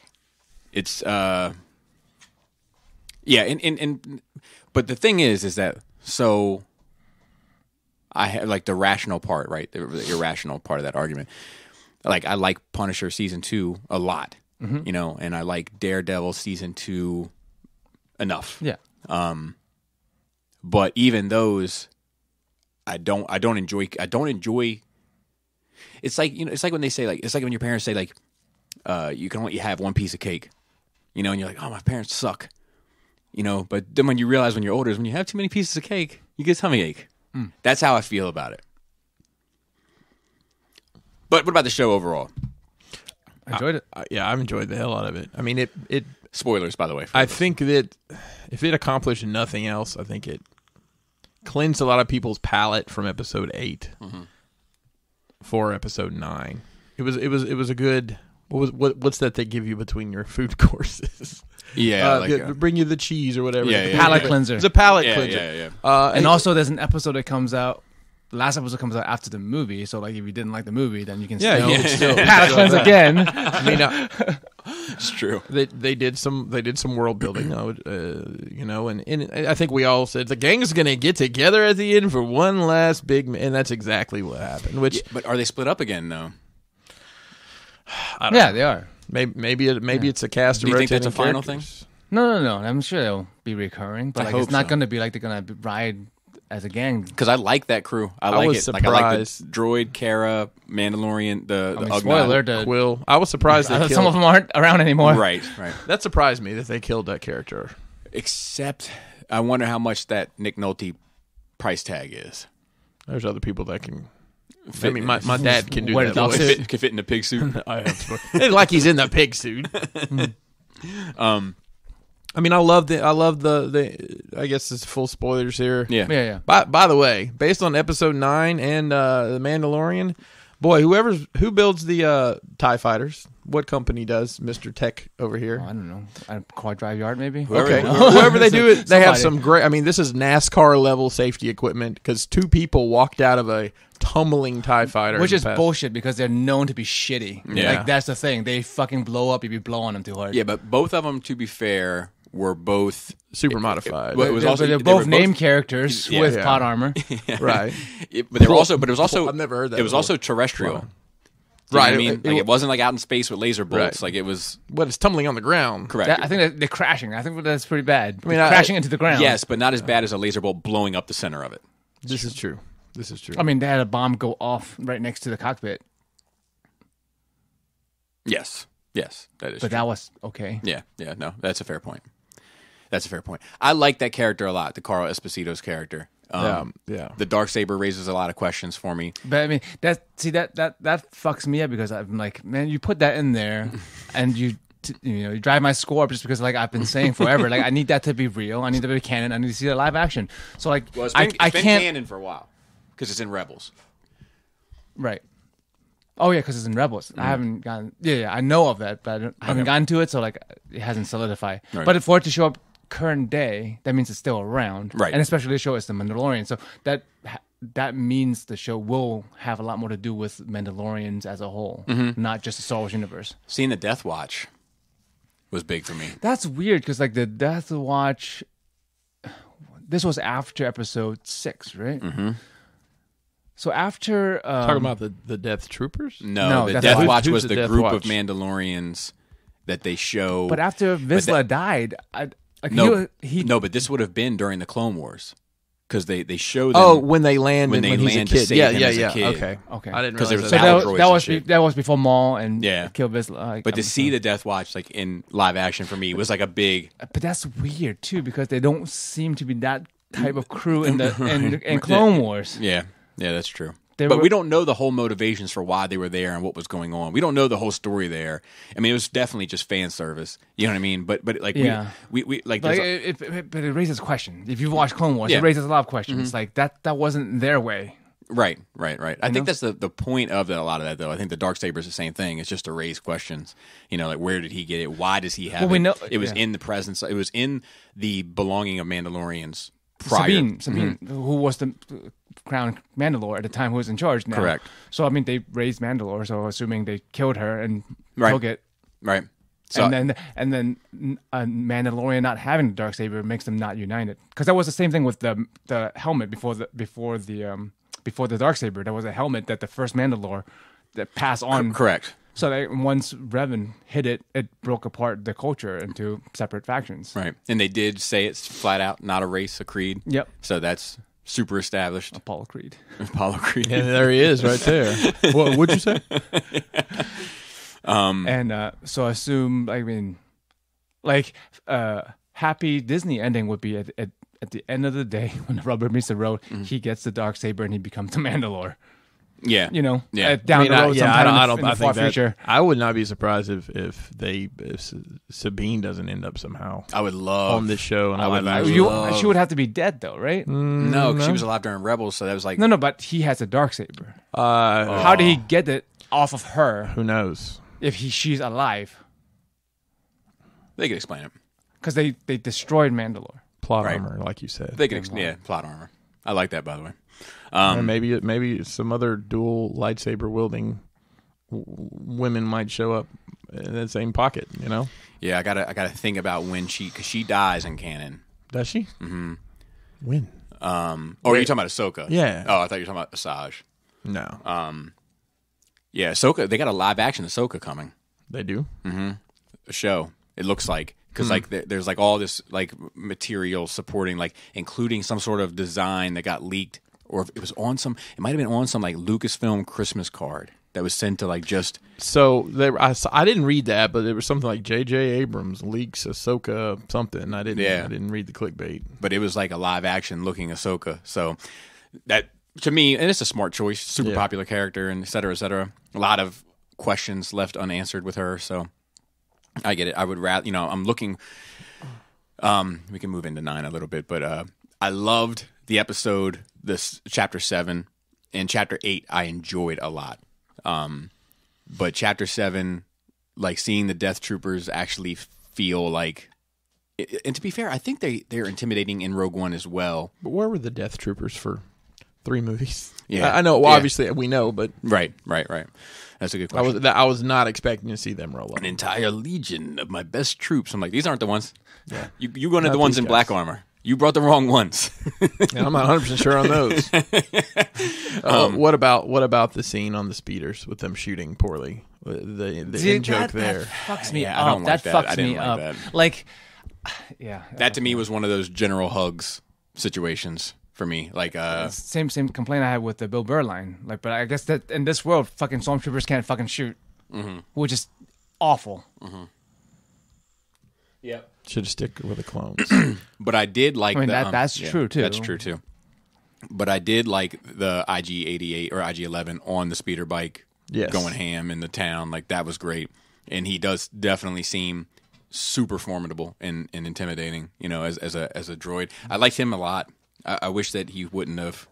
A: It's but the thing is that so I have like the rational part, right? The irrational part of that argument. Like I like Punisher season 2 a lot, and I like Daredevil season 2 enough.
C: Yeah.
A: But even those, I don't enjoy. It's like it's like when they say it's like when your parents say you can only have one piece of cake, and you're like, oh, my parents suck, But then when you realize when you're older is when you have too many pieces of cake, you get a tummy ache. That's how I feel about it. But what about the show overall?
C: I enjoyed it.
B: Yeah, I've enjoyed the hell out of it. I mean, it
A: Spoilers, by the way.
B: I think that if it accomplished nothing else, I think it cleansed a lot of people's palate from episode 8 for episode 9. It was a good. What's that they give you between your food courses?
A: Yeah,
B: bring you the cheese or whatever.
A: Yeah,
C: palate cleanser.
B: It's a palate cleanser.
A: Yeah.
C: And also, there's an episode that comes out. The last episode comes out after the movie, so like if you didn't like the movie, then you can still palate cleanse again.
B: I mean,
A: it's true.
B: They did some world building, and I think we all said the gang's gonna get together at the end for one last big, and that's exactly what happened.
A: But are they split up again though?
C: Yeah, they are.
B: Maybe it's a cast of
A: Do you think that's a
B: rotating
A: final
B: characters.
A: thing?
C: No. I'm sure they'll be recurring, but
A: I
C: like
A: hope
C: it's not
A: so.
C: going to be like they're going to ride as a gang.
A: Because I like that crew. I like
B: was
A: it. Like I like
B: surprised.
A: the droid, Kara, Mandalorian, the Ugnaught.
C: Spoiler: the
B: Quill. I was surprised they
C: some
B: killed.
C: of them aren't around anymore.
A: Right.
B: That surprised me that they killed that character.
A: Except, I wonder how much that Nick Nolte price tag is.
B: There's other people that can. I mean, my dad can do
C: Wear
B: that.
C: the
B: voice.
A: Can fit in a pig suit.
B: I have it's like he's in the pig suit. I mean, I love the. I guess it's full spoilers here.
A: Yeah.
B: By the way, based on episode 9 and the Mandalorian, boy, who builds the TIE fighters? What company does Mr. Tech over here?
C: I don't know. Quad Drive Yard, maybe.
B: Okay, whoever they do it, they have some great. I mean, this is NASCAR level safety equipment because 2 people walked out of a tumbling TIE fighter,
C: Which is bullshit because they're known to be shitty.
A: Yeah.
C: Like that's the thing. They fucking blow up if you blow on them too hard.
A: Yeah, but both of them, to be fair, were both
B: super modified.
A: But it was also
C: they're
A: they
C: both
A: were
C: named characters with pod armor.
B: Right.
A: But it was also.
B: I've never heard that
A: It was
B: before.
A: also terrestrial.
B: Wow.
A: Do you know
B: Right,
A: what I mean, it wasn't like out in space with laser bolts.
B: Right.
A: Like it was
B: But it's tumbling on the ground.
A: correct.
C: I think that they're crashing. I think that's pretty bad.
B: I mean,
C: They're crashing into the ground.
A: Yes, but not as bad as a laser bolt blowing up the center of it.
B: This is true.
C: I mean, they had a bomb go off right next to the cockpit,
A: Yes, that is.
C: but
A: true.
C: that was okay.
A: Yeah. No, that's a fair point. I like that character a lot. The Carl Esposito's character.
B: Yeah.
A: The Darksaber raises a lot of questions for me.
C: But I mean, that fucks me up because I'm like, man, you put that in there, and you drive my score up just because like I've been saying forever. Like I need that to be real. I need that to be canon. I need to see the live action. So like,
A: Well, it's
C: I
A: been
C: can't.
A: canon for a while because it's in Rebels.
C: Right. Oh yeah, because it's in Rebels. I haven't gotten. Yeah, I know of that, but I haven't gotten to it. So like, it hasn't solidified.
A: Right.
C: But for it to show up current day, that means it's still around.
A: Right.
C: And especially the show is the Mandalorian, so that means the show will have a lot more to do with Mandalorians as a whole, not just the Star Wars universe.
A: Seeing the Death Watch was big for me.
C: That's weird because like the Death Watch, this was after episode 6, right? Mm-hmm. So after
B: Talking about the Death Troopers?
A: No, the
C: Death
A: Death
C: Watch.
A: Watch
B: Who's
A: was
B: the
A: the
B: Death
A: group
B: Watch?
A: of Mandalorians that they show.
C: but after Vizsla died,
A: but this would have been during the Clone Wars because they show them.
B: Oh, when they land
A: when
B: and
A: they
B: when he's a
A: land to
B: kid.
A: save
B: Yeah,
A: him
B: yeah,
A: as a
B: yeah.
A: kid.
B: Okay.
C: Okay.
B: I didn't
A: 'Cause there
B: realize
A: was
C: So
B: that.
A: battle droids
C: that
A: and
C: was
A: shit.
C: that was before Maul and
A: Yeah.
C: killed Vizsla. Like,
A: But to see the Death Watch like in live action for me was like a big.
C: but that's weird too because they don't seem to be that type of crew in the in Clone Wars.
A: Yeah, that's true. But we don't know the whole motivations for why they were there and what was going on. We don't know the whole story there. I mean, it was definitely just fan service. You know what I mean? But like we like
C: but it raises questions. If you've watched Clone Wars, it raises a lot of questions. Like that wasn't their way.
A: Right. I think that's the point of a lot of that, though. I think the Darksaber is the same thing. It's just to raise questions. You know, like where did he get it? Why does he have it?
C: We know,
A: it was in the presence. It was in the belonging of Mandalorians prior.
C: Sabine, who was the crown Mandalore at the time, who was in charge now.
A: Correct.
C: So I mean, they raised Mandalore. So assuming they killed her and took it,
A: right? So,
C: and then a Mandalorian not having the Darksaber makes them not united. Because that was the same thing with the helmet before the Darksaber. There was a helmet that the first Mandalore that passed on.
A: Correct.
C: So that once Revan hit it, it broke apart the culture into separate factions.
A: Right. And they did say it's flat out not a race, a creed.
C: Yep.
A: So that's super established.
C: Apollo Creed.
A: Apollo Creed.
B: And there he is right there. What'd you say?
C: So assume, I mean, like, happy Disney ending would be at the end of the day, when the rubber meets the road, he gets the Darksaber and he becomes the Mandalore.
A: Yeah.
C: You know,
A: yeah.
C: Down the road sometime in the far future.
B: I would not be surprised if Sabine doesn't end up somehow.
A: I would love
B: on this show. And
C: she would have to be dead, though, right?
A: No, because she was alive during Rebels, so that was like...
C: No, but he has a Darksaber. How did he get it off of her?
B: Who knows?
C: If she's alive.
A: They could explain it.
C: Because they destroyed Mandalore.
B: Plot armor, like you said.
A: They could plot armor. I like that, by the way.
B: Or maybe some other dual lightsaber wielding women might show up in the same pocket. You know?
A: Yeah, I gotta think about when because she dies in canon.
B: Does she?
A: Mm-hmm.
B: When?
A: Are you talking about Ahsoka?
B: Yeah.
A: Oh, I thought you were talking about Asajj.
B: No.
A: Yeah, Ahsoka. They got a live action Ahsoka coming.
B: They do.
A: Mm-hmm. A show. It looks like. Because like there's like all this like material supporting, like including some sort of design that got leaked, or if it was on it might have been on some like Lucasfilm Christmas card that was sent to like just.
B: So I didn't read that, but there was something like J.J. Abrams leaks Ahsoka something. I didn't read the clickbait,
A: but it was like a live action looking Ahsoka. So that to me, and it's a smart choice, super popular character, and et cetera, et cetera. A lot of questions left unanswered with her, so. I get it. I would rather, I'm looking. We can move into 9 a little bit, but I loved the episode, this chapter 7 and chapter 8. I enjoyed a lot, but chapter 7, like seeing the Death Troopers actually feel like, and to be fair, I think they're intimidating in Rogue One as well.
B: But where were the Death Troopers for 3 movies?
A: Yeah,
B: I know. Well, obviously we know, but
A: right. That's a good question.
B: I was not expecting to see them roll up.
A: An entire legion of my best troops. I'm like, these aren't the ones. Yeah. You wanted the ones in black armor. You brought the wrong ones.
B: I'm not 100% sure on those. What about the scene on the speeders with them shooting poorly? The in-joke there.
C: That fucks me up.
A: I don't like that. I didn't
C: up.
A: That.
C: Like, yeah.
A: That to me was one of those general hugs situations. For me, like
C: same complaint I had with the Bill Burr line. Like, but I guess that in this world, fucking stormtroopers can't fucking shoot, which is awful.
A: Mm-hmm. Yep,
B: should have stick with the clones.
A: But I did like.
C: I mean, that's true too.
A: That's true too. But I did like the IG-88 or IG-11 on the speeder bike, going ham in the town. Like that was great, and he does definitely seem super formidable and intimidating. As a droid, I liked him a lot. I wish that he wouldn't have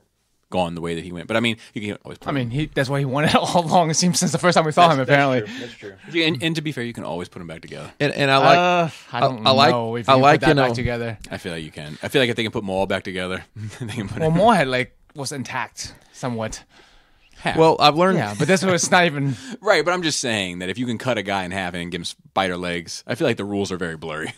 A: gone the way that he went. But I mean, you can always put him.
C: That's why he wanted it all along. It seems since the first time we saw him. Apparently,
A: that's true. And to be fair, you can always put them back together.
B: And I like.
C: I don't know if you can put that back together.
A: I feel like you can. I feel like if they can put Maul back together, they can put.
C: Well, Maul had was intact somewhat.
A: Half.
B: Well, I've learned.
C: Yeah, but this was not even
A: right. But I'm just saying that if you can cut a guy in half and give him spider legs, I feel like the rules are very blurry.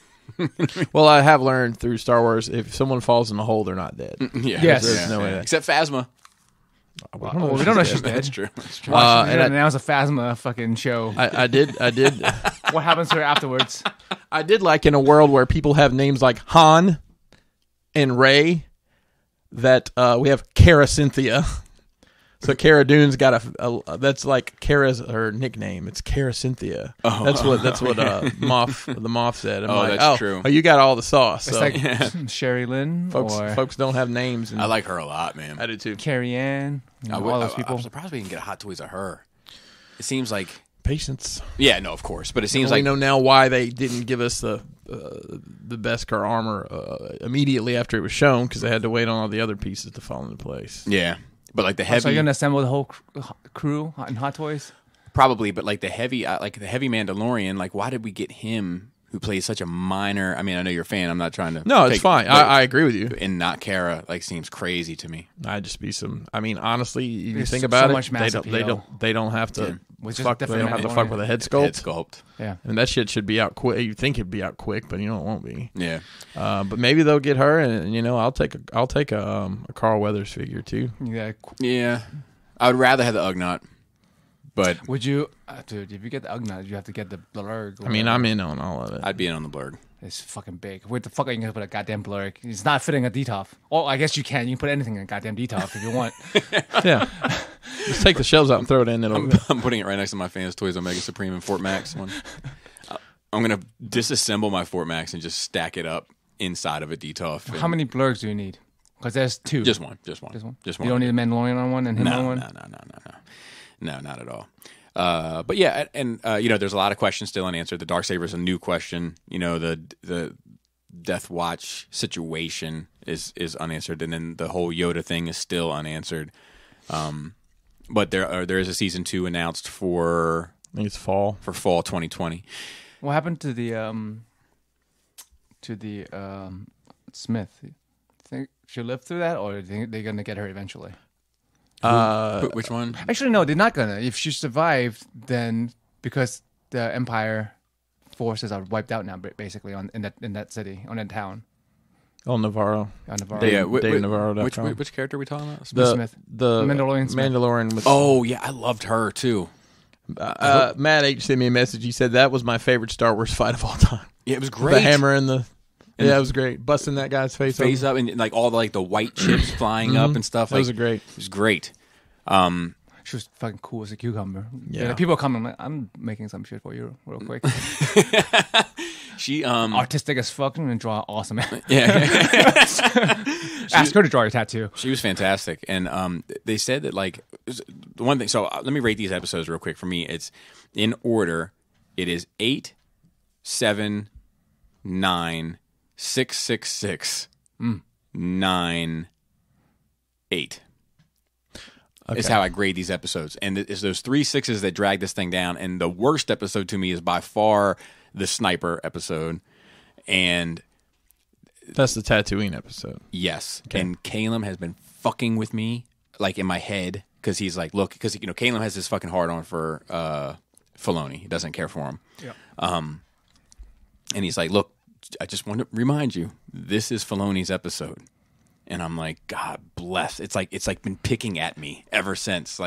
B: Well, I have learned through Star Wars, if someone falls in a hole, they're not dead.
C: Yes.
B: There's no way.
A: Except Phasma.
C: We don't know she's dead.
A: That's true.
C: And now it's a Phasma fucking show.
B: I did.
C: What happens to her afterwards?
B: I did like in a world where people have names like Han and Rey, that we have Cara Cynthia. So Cara Dune's got a that's like Kara's her nickname. It's Cara Cynthia.
A: Oh.
B: That's what the Moth said. I'm like,
A: that's true.
B: Oh, you got all the sauce.
C: It's
B: So
C: like Sherry Lynn
B: folks don't have names.
A: I like her a lot, man.
B: I do too.
C: Carrie Ann. All those people.
A: I'm surprised we can get a Hot Toys of her. It seems like
B: Patience.
A: Yeah, no, of course, but it seems
B: we
A: like
B: know now why they didn't give us the Beskar armor immediately after it was shown, because they had to wait on all the other pieces to fall into place.
A: Yeah, but like the heavy.
C: So you're gonna assemble the whole crew in Hot Toys?
A: Probably, but like the heavy Mandalorian. Like, why did we get him, who plays such a minor? I mean, I know you're a fan. I'm not trying to.
B: No, it's fine. I agree with you.
A: And not Cara, like, seems crazy to me.
B: I'd just be some. I mean, honestly, you
C: There's
B: think about
C: so
B: it.
C: much mass appeal.
B: They don't have to.
C: Which is
B: Fuck, they
C: different
B: don't have to
C: Mandalorian.
B: fuck with a head sculpt.
A: Head sculpt.
C: Yeah.
B: And that shit should be out quick. You think it'd be out quick, but you know it won't be.
A: Yeah.
B: But maybe they'll get her, and I'll take a Carl Weathers figure too.
C: Yeah.
A: Yeah. I would rather have the Ugnaught, but
C: Would you, dude? If you get the Ugnaught, you have to get the Blurg.
B: I mean, I'm in on all of it.
A: I'd be in on the Blurg.
C: It's fucking big. Where the fuck are you gonna put a goddamn Blurg? It's not fitting a DTOF. Oh, I guess you can. You can put anything in a goddamn DTOF if you want.
B: Yeah. Just take the shells out and throw it in.
A: I'm putting it right next to my Fans Toys Omega Supreme and Fort Max one. I'm gonna disassemble my Fort Max and just stack it up inside of a DTOF.
C: How many Blurgs do you need? Because there's two.
A: Just one.
C: Just one.
A: Just
C: You
A: one.
C: don't need a Mandalorian on one and him on one.
A: No, not at all. But yeah, and there's a lot of questions still unanswered. The Darksaber is a new question. The Death Watch situation is unanswered, and then the whole Yoda thing is still unanswered. But there is a season 2 announced for
B: I think it's fall.
A: For fall 2020.
C: What happened to the Smith? Think she'll live through that, or do you think they're gonna get her eventually?
A: Which one?
C: Actually, no, they're not gonna. If she survived, then because the Empire forces are wiped out now, basically in that city, on that town.
B: Oh, Navarro.
C: On Navarro.
B: Dave Navarro.com.
A: Which character are we talking about?
C: Smith.
B: The
C: Mandalorian Smith.
B: Mandalorian with
A: Oh yeah, I loved her too.
B: Matt H sent me a message. He said that was my favorite Star Wars fight of all time.
A: Yeah, it was great.
B: The hammer and the it was great. Busting that guy's face
A: up and like all the white chips flying up and stuff.
B: Those are great.
A: It was great.
C: She was fucking cool as a cucumber.
B: Yeah.
C: People are coming. I'm making some shit for you real quick.
A: She
C: Artistic as fuck and draw awesome.
A: yeah.
C: Ask her to draw your tattoo.
A: She was fantastic, and they said that the one thing. So let me rate these episodes real quick. For me, it's in order. It is 8, 7, 9, 6, 6, 6, 9, 8.
B: Okay.
A: Is how I grade these episodes, and it's those 3 6s that drag this thing down. And the worst episode to me is by far the sniper episode, and
B: That's the Tatooine episode.
A: yes,
B: Okay.
A: and Caleb has been fucking with me like in my head because he's like, look, because Caleb has this fucking hard on for Filoni. He doesn't care for him.
C: Yeah.
A: And he's like, look, I just want to remind you, this is Filoni's episode. And I'm like, God bless. It's like been picking at me ever since. So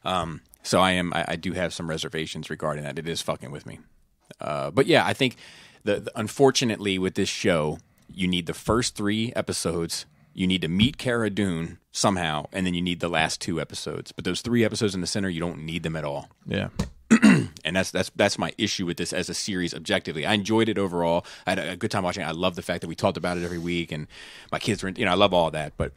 A: I do have some reservations regarding that. It is fucking with me. But yeah, I think unfortunately with this show, you need the first 3 episodes. You need to meet Cara Dune somehow, and then you need the last 2 episodes. But those 3 episodes in the center, you don't need them at all.
B: Yeah.
A: And that's my issue with this as a series objectively. I enjoyed it overall. I had a good time watching it. I love the fact that we talked about it every week, and my kids were, I love all that. But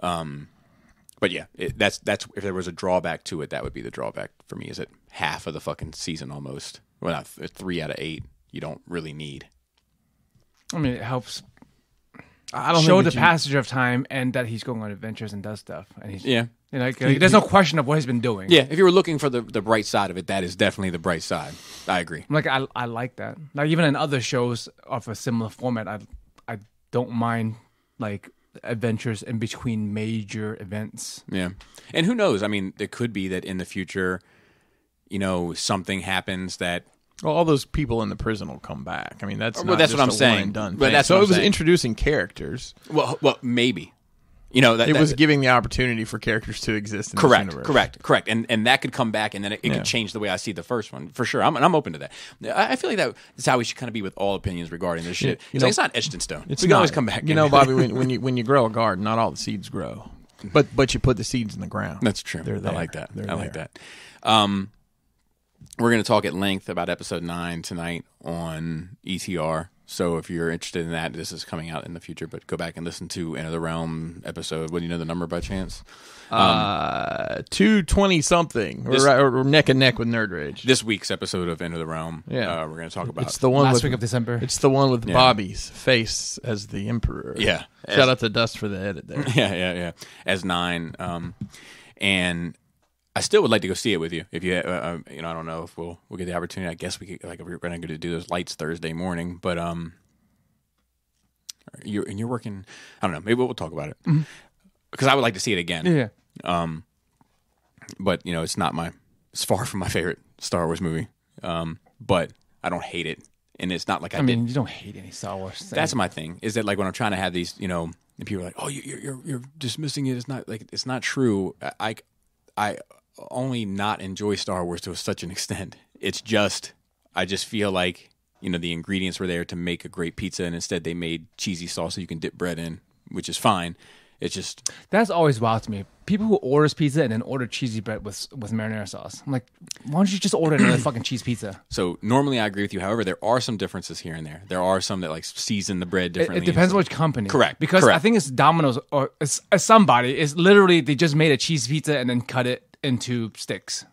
A: yeah, that's if there was a drawback to it, that would be the drawback for me. Is it half of the fucking season almost? Well, not 3 out of 8. You don't really need.
C: I mean, it helps.
B: I don't
C: show
B: think
C: the
B: that you-
C: passage of time and that he's going on adventures and does stuff. And he's
A: Yeah.
C: there's no question of what he's been doing.
A: Yeah, if you were looking for the bright side of it, that is definitely the bright side. I agree.
C: Like I like that. Like even in other shows of a similar format, I don't mind like adventures in between major events.
A: Yeah. And who knows? I mean, it could be that in the future, something happens that.
B: Well, all those people in the prison will come back. I mean, that's
A: Well,
B: not
A: that's
B: just
A: what I'm
B: a
A: saying.
B: one and done
A: But
B: thing.
A: that's
B: so
A: what I'm
B: it was
A: saying.
B: introducing characters.
A: Well, maybe.
B: It was giving the opportunity for characters to exist in this universe.
A: Correct. And that could come back, and then it could change the way I see the first one for sure. I'm open to that. I feel like that's how we should kind of be with all opinions regarding this shit. It's not etched in stone. We can always come back.
B: Bobby, when you grow a garden, not all the seeds grow. But you put the seeds in the ground.
A: That's true.
B: They're there.
A: I like that.
B: They're
A: I like
B: there.
A: that. We're going to talk at length about episode 9 tonight on ETR. So if you're interested in that, this is coming out in the future, but go back and listen to Enter the Realm episode. What do you know the number by chance?
B: 220 something. We're neck and neck with Nerd Rage.
A: This week's episode of Enter the Realm.
B: Yeah.
A: We're going to talk about
B: It's the one
C: last
B: with,
C: week of December.
B: It's the one with Bobby's face as the Emperor.
A: Yeah.
B: Shout out to Dust for the edit there.
A: Yeah. As 9. And I still would like to go see it with you. If you, I don't know if we'll get the opportunity. I guess we could, like, we're going to do those lights Thursday morning, but you're working. I don't know. Maybe we'll talk about it because I would like to see it again.
C: Yeah.
A: But it's it's far from my favorite Star Wars movie. But I don't hate it, and it's not like I
C: mean, you don't hate any Star Wars thing.
A: That's my thing. Is that like when I'm trying to have these, and people are like, "Oh, you're dismissing it." It's not true. I only not enjoy Star Wars to such an extent. It's just I just feel like the ingredients were there to make a great pizza, and instead they made cheesy sauce so you can dip bread in, which is fine. It's just
C: that's always wild to me. People who orders pizza and then order cheesy bread with marinara sauce. I'm like, why don't you just order another fucking cheese pizza?
A: So normally I agree with you. However, there are some differences here and there. There are some that like season the bread differently.
C: It depends which company.
A: Correct.
C: Because
A: Correct.
C: I think it's Domino's or it's somebody. It's literally they just made a cheese pizza and then cut it into sticks.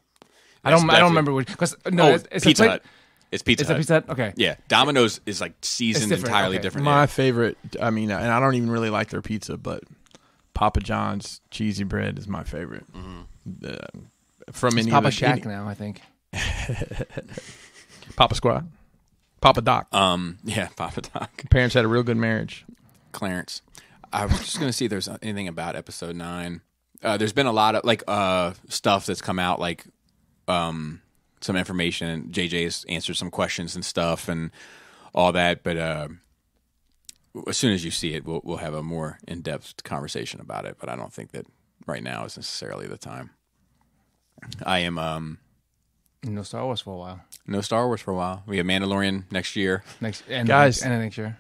C: I don't remember which. Because it's
A: Pizza
C: a
A: Hut. It's Pizza
C: It's
A: Hut.
C: a Pizza Hut? Okay.
A: Yeah, Domino's is like seasoned
C: different,
A: entirely
C: okay.
A: different.
B: My favorite, and I don't even really like their pizza, but Papa John's cheesy bread is my favorite. From
C: It's
B: any
C: Papa
B: of the,
C: Shack now, I think.
B: Papa Squad, Papa Doc.
A: Yeah, Papa Doc.
B: Parents had a real good marriage.
A: Clarence. I was just going to see if there's anything about episode 9. There's been a lot of like stuff that's come out, like some information. JJ's answered some questions and stuff and all that, but as soon as you see it, we'll have a more in-depth conversation about it. But I don't think that right now is necessarily the time. I am
C: No Star Wars for a while.
A: no Star Wars for a while. We have Mandalorian next year.
C: Next
B: Guys.
C: next year.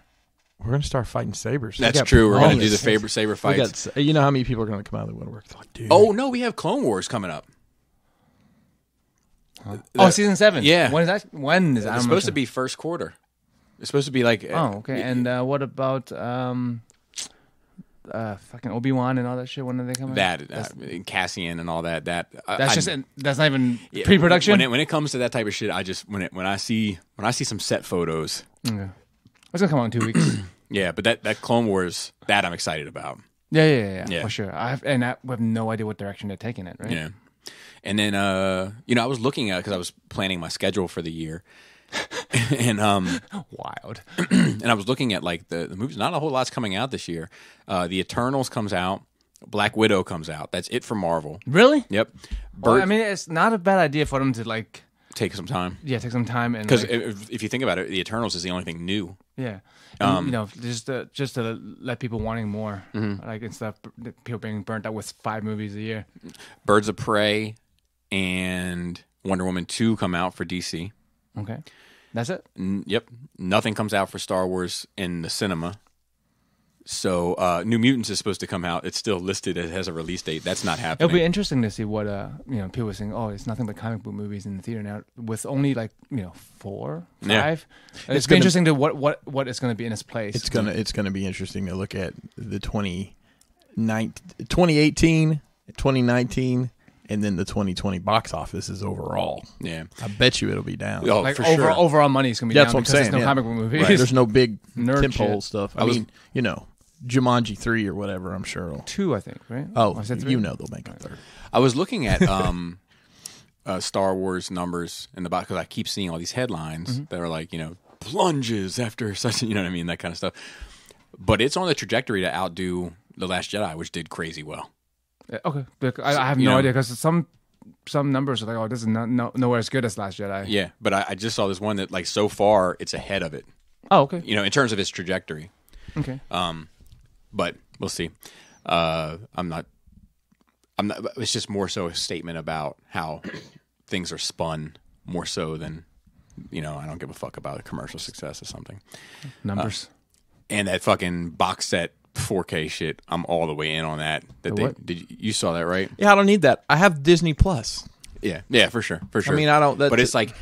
B: We're gonna start fighting sabers.
A: That's true. We're going to do the saber
B: We
A: fights.
B: got, you know how many people are gonna come out of the woodwork? They're like, dude.
A: Oh no, we have Clone Wars coming up.
C: Season 7.
A: Yeah.
C: When is that? When is that?
A: It's supposed to be first quarter. It's supposed to be like
C: Oh, okay. And what about fucking Obi-Wan and all that shit? When are they coming?
A: that Cassian and all that. That's
C: that's not even pre-production.
A: When it comes to that type of shit, I just when I see some set photos.
C: Okay. It's gonna come out in 2 weeks.
A: Yeah, but that Clone Wars, that I'm excited about.
C: Yeah, for sure. I have no idea what direction they're taking it. Right?
A: Yeah, and then I was looking at because I was planning my schedule for the year, and
C: Wild.
A: and I was looking at like the movies. Not a whole lot's coming out this year. The Eternals comes out. Black Widow comes out. That's it for Marvel.
C: Really?
A: Yep.
C: Well, I mean, it's not a bad idea for them to like
A: take some time.
C: take some time and
A: Because
C: like,
A: if you think about it, the Eternals is the only thing new.
C: yeah, and, just to let people wanting more, like instead of people being burnt out with 5 movies a year.
A: Birds of Prey and Wonder Woman 2 come out for DC.
C: Okay, that's it.
A: Yep. Nothing comes out for Star Wars in the cinema. So New Mutants is supposed to come out. It's still listed as has a release date. That's not happening.
C: It'll be interesting to see what people are saying. Oh, it's nothing but comic book movies in the theater now, with only 4, 5.
A: Yeah.
C: It's be interesting to what it's going to be in its place.
B: It's gonna be interesting to look at the 2018, 2019, and then the 2020 box offices overall.
A: Yeah.
B: I bet you it'll be down.
A: Oh,
C: like
A: for sure.
C: overall money is going to be
B: That's
C: down
B: what I'm
C: because
B: saying.
C: there's no
B: yeah.
C: comic book movies.
B: Right. There's no big
C: Nerd
B: tentpole
C: shit.
B: stuff. I mean, Jumanji 3 or whatever. I'm sure.
C: 2, I think, right?
B: Oh,
C: Or is it 3?
B: they'll make a third.
A: I was looking at Star Wars numbers in the box because I keep seeing all these headlines that are like, plunges after such, you know what I mean, that kind of stuff. But it's on the trajectory to outdo The Last Jedi, which did crazy well.
C: Yeah, okay, I have no idea because some numbers are like, oh, this is nowhere as good as Last Jedi.
A: Yeah, but I just saw this one that like so far it's ahead of it.
C: Oh, okay.
A: In terms of its trajectory.
C: Okay.
A: But we'll see. I'm not. It's just more so a statement about how things are spun more so than, I don't give a fuck about a commercial success or something.
C: Numbers.
A: And that fucking box set 4K shit, I'm all the way in on that. You saw that, right?
B: Yeah, I don't need that. I have Disney Plus.
A: Yeah, for sure. I
B: mean, I don't.
A: But it's like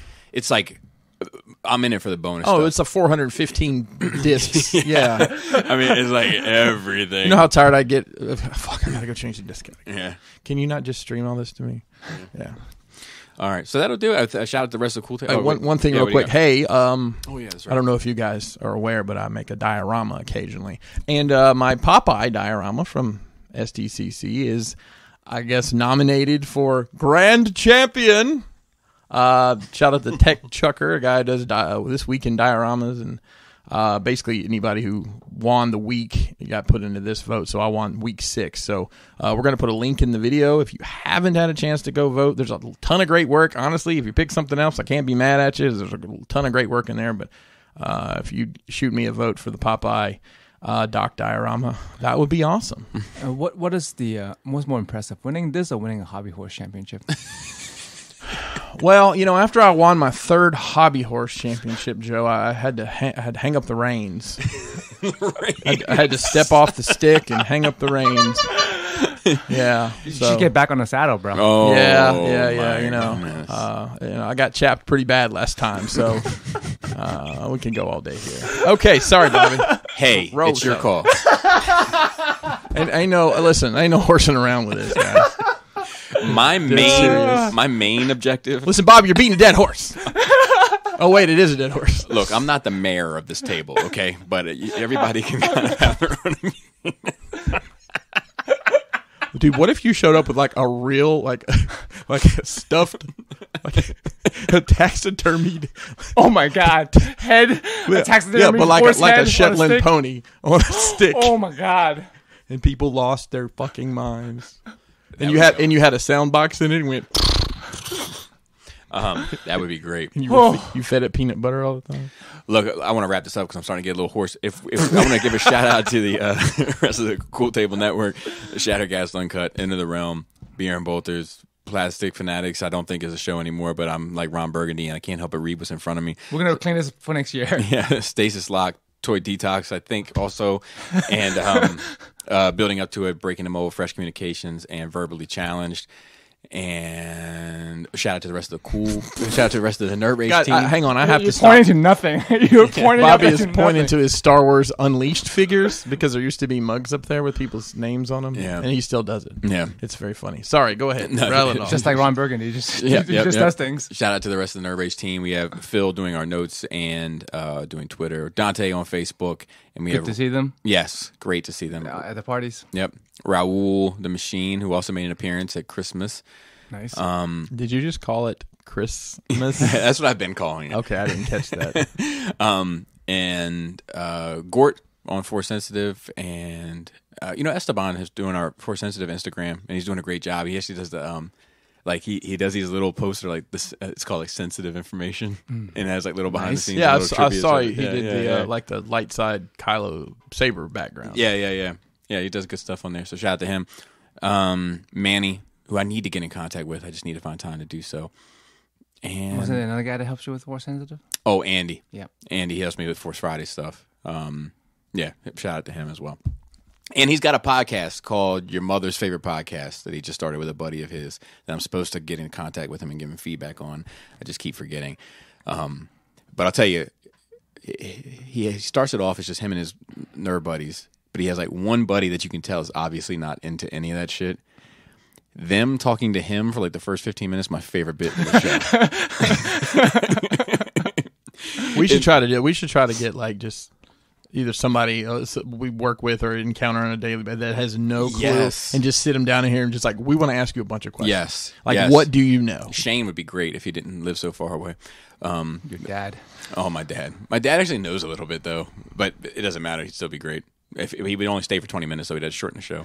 A: I'm in it for the bonus.
B: Oh,
A: stuff.
B: it's a 415 discs. Yeah.
A: I mean, it's like everything.
B: You know how tired I get? Fuck, I gotta go change the disc.
A: Yeah.
B: Can you not just stream all this to me? Yeah. All
A: right, so that'll do it. Shout out to the rest of the cool table.
B: One thing real quick. Hey,
A: that's right.
B: I don't know if you guys are aware, but I make a diorama occasionally. And my Popeye diorama from SDCC is, I guess, nominated for Grand Champion. Shout out to Tech Chucker, a guy who does This Week in Dioramas, and basically anybody who won the week got put into this vote. So I won week 6. So we're going to put a link in the video. If you haven't had a chance to go vote, there's a ton of great work. Honestly, if you pick something else, I can't be mad at you. There's a ton of great work in there. But if you shoot me a vote for the Popeye Doc diorama, that would be awesome.
C: What is the what's more impressive, winning this or winning a hobby horse championship?
B: Well, after I won my 3rd hobby horse championship, Joe, I had to hang up the reins. I had to step off the stick and hang up the reins. Yeah,
C: you should get back on the saddle, bro.
B: Oh, yeah. I got chapped pretty bad last time, so we can go all day here. Okay, sorry, Bobby.
A: Hey, it's your call.
B: And ain't no horsing around with this, guys.
A: My main objective.
B: Listen, Bob, you're beating a dead horse. Oh wait, it is a dead horse.
A: Look, I'm not the mayor of this table, okay? But everybody can kind of have their own opinion.
B: Dude, what if you showed up with like a real like a stuffed a taxidermied?
C: Oh my god, head a taxidermied.
B: Yeah, but like a Shetland pony on a stick.
C: Oh my god!
B: And people lost their fucking minds. And you had a sound box in it and went.
A: That would be great.
B: You fed it peanut butter all the time.
A: Look, I want to wrap this up because I'm starting to get a little hoarse. If I want to give a shout out to the rest of the Cool Table Network, Shattercast Uncut, Into the Realm, Beer and Bolters, Plastic Fanatics. I don't think is a show anymore, but I'm like Ron Burgundy and I can't help but read what's in front of me.
C: We're gonna clean this for next year.
A: Yeah, Stasis Lock, Toy Detox, I think also, and building up to it, Breaking the Mold, Fresh Communications, and Verbally Challenged. And shout out to the rest of the Nerd Rage team.
B: Hang on, I have to stop.
C: Pointing to nothing. You're pointing.
B: Bobby is pointing to his Star Wars Unleashed figures because there used to be mugs up there with people's names on them. Yeah, and he still does it.
A: Yeah,
B: it's very funny. Sorry, go ahead.
C: Just like Ron Burgundy, just does things.
A: Shout out to the rest of the Nerd Rage team. We have Phil doing our notes and doing Twitter. Dante on Facebook, and we
C: Good to see them.
A: Yes, great to see them
C: at the parties.
A: Yep. Raul the Machine, who also made an appearance at Christmas.
C: Nice.
B: Did you just call it Christmas?
A: That's what I've been calling it.
B: Okay, I didn't catch that.
A: And Gort on Force Sensitive, and Esteban is doing our Force Sensitive Instagram, and he's doing a great job. He actually does the he does these little posts like this. It's called like sensitive information, and it has like little behind the scenes.
B: Yeah, I saw he did like the light side Kylo Saber background.
A: Yeah. He does good stuff on there. So shout out to him. Manny, who I need to get in contact with. I just need to find time to do so. And
C: wasn't there another guy that helps you with Force Sensitive?
A: Oh, Andy.
C: Yeah,
A: Andy helps me with Force Friday stuff. Shout out to him as well. And he's got a podcast called Your Mother's Favorite Podcast that he just started with a buddy of his that I'm supposed to get in contact with him and give him feedback on. I just keep forgetting. But I'll tell you, he starts it off as just him and his nerd buddies. But he has like one buddy that you can tell is obviously not into any of that shit. Them talking to him for like the first 15 minutes, my favorite bit of the
B: show. We should try to get like just either somebody we work with or encounter on a daily basis that has no clue, and just sit them down in here and just like, we want to ask you a bunch of questions.
A: Yes.
B: Like, what do you know?
A: Shane would be great if he didn't live so far away.
C: Your dad.
A: Oh, my dad. My dad actually knows a little bit though, but it doesn't matter. He'd still be great. If he would only stay for 20 minutes, so he'd have to shorten the show.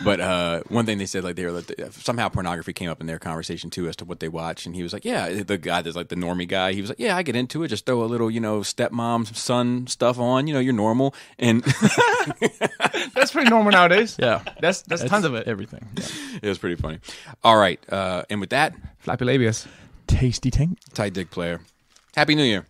A: But one thing they said, like, they were like, somehow pornography came up in their conversation too as to what they watch, and he was like, "Yeah, the guy that's like the normie guy." He was like, "Yeah, I get into it. Just throw a little, stepmom, son stuff on. You're normal." And
C: that's pretty normal nowadays.
B: Yeah,
C: that's tons of it.
B: Everything. Yeah.
A: It was pretty funny. All right, and with that,
C: flappy labius,
B: tasty tank,
A: tight dick player. Happy New Year.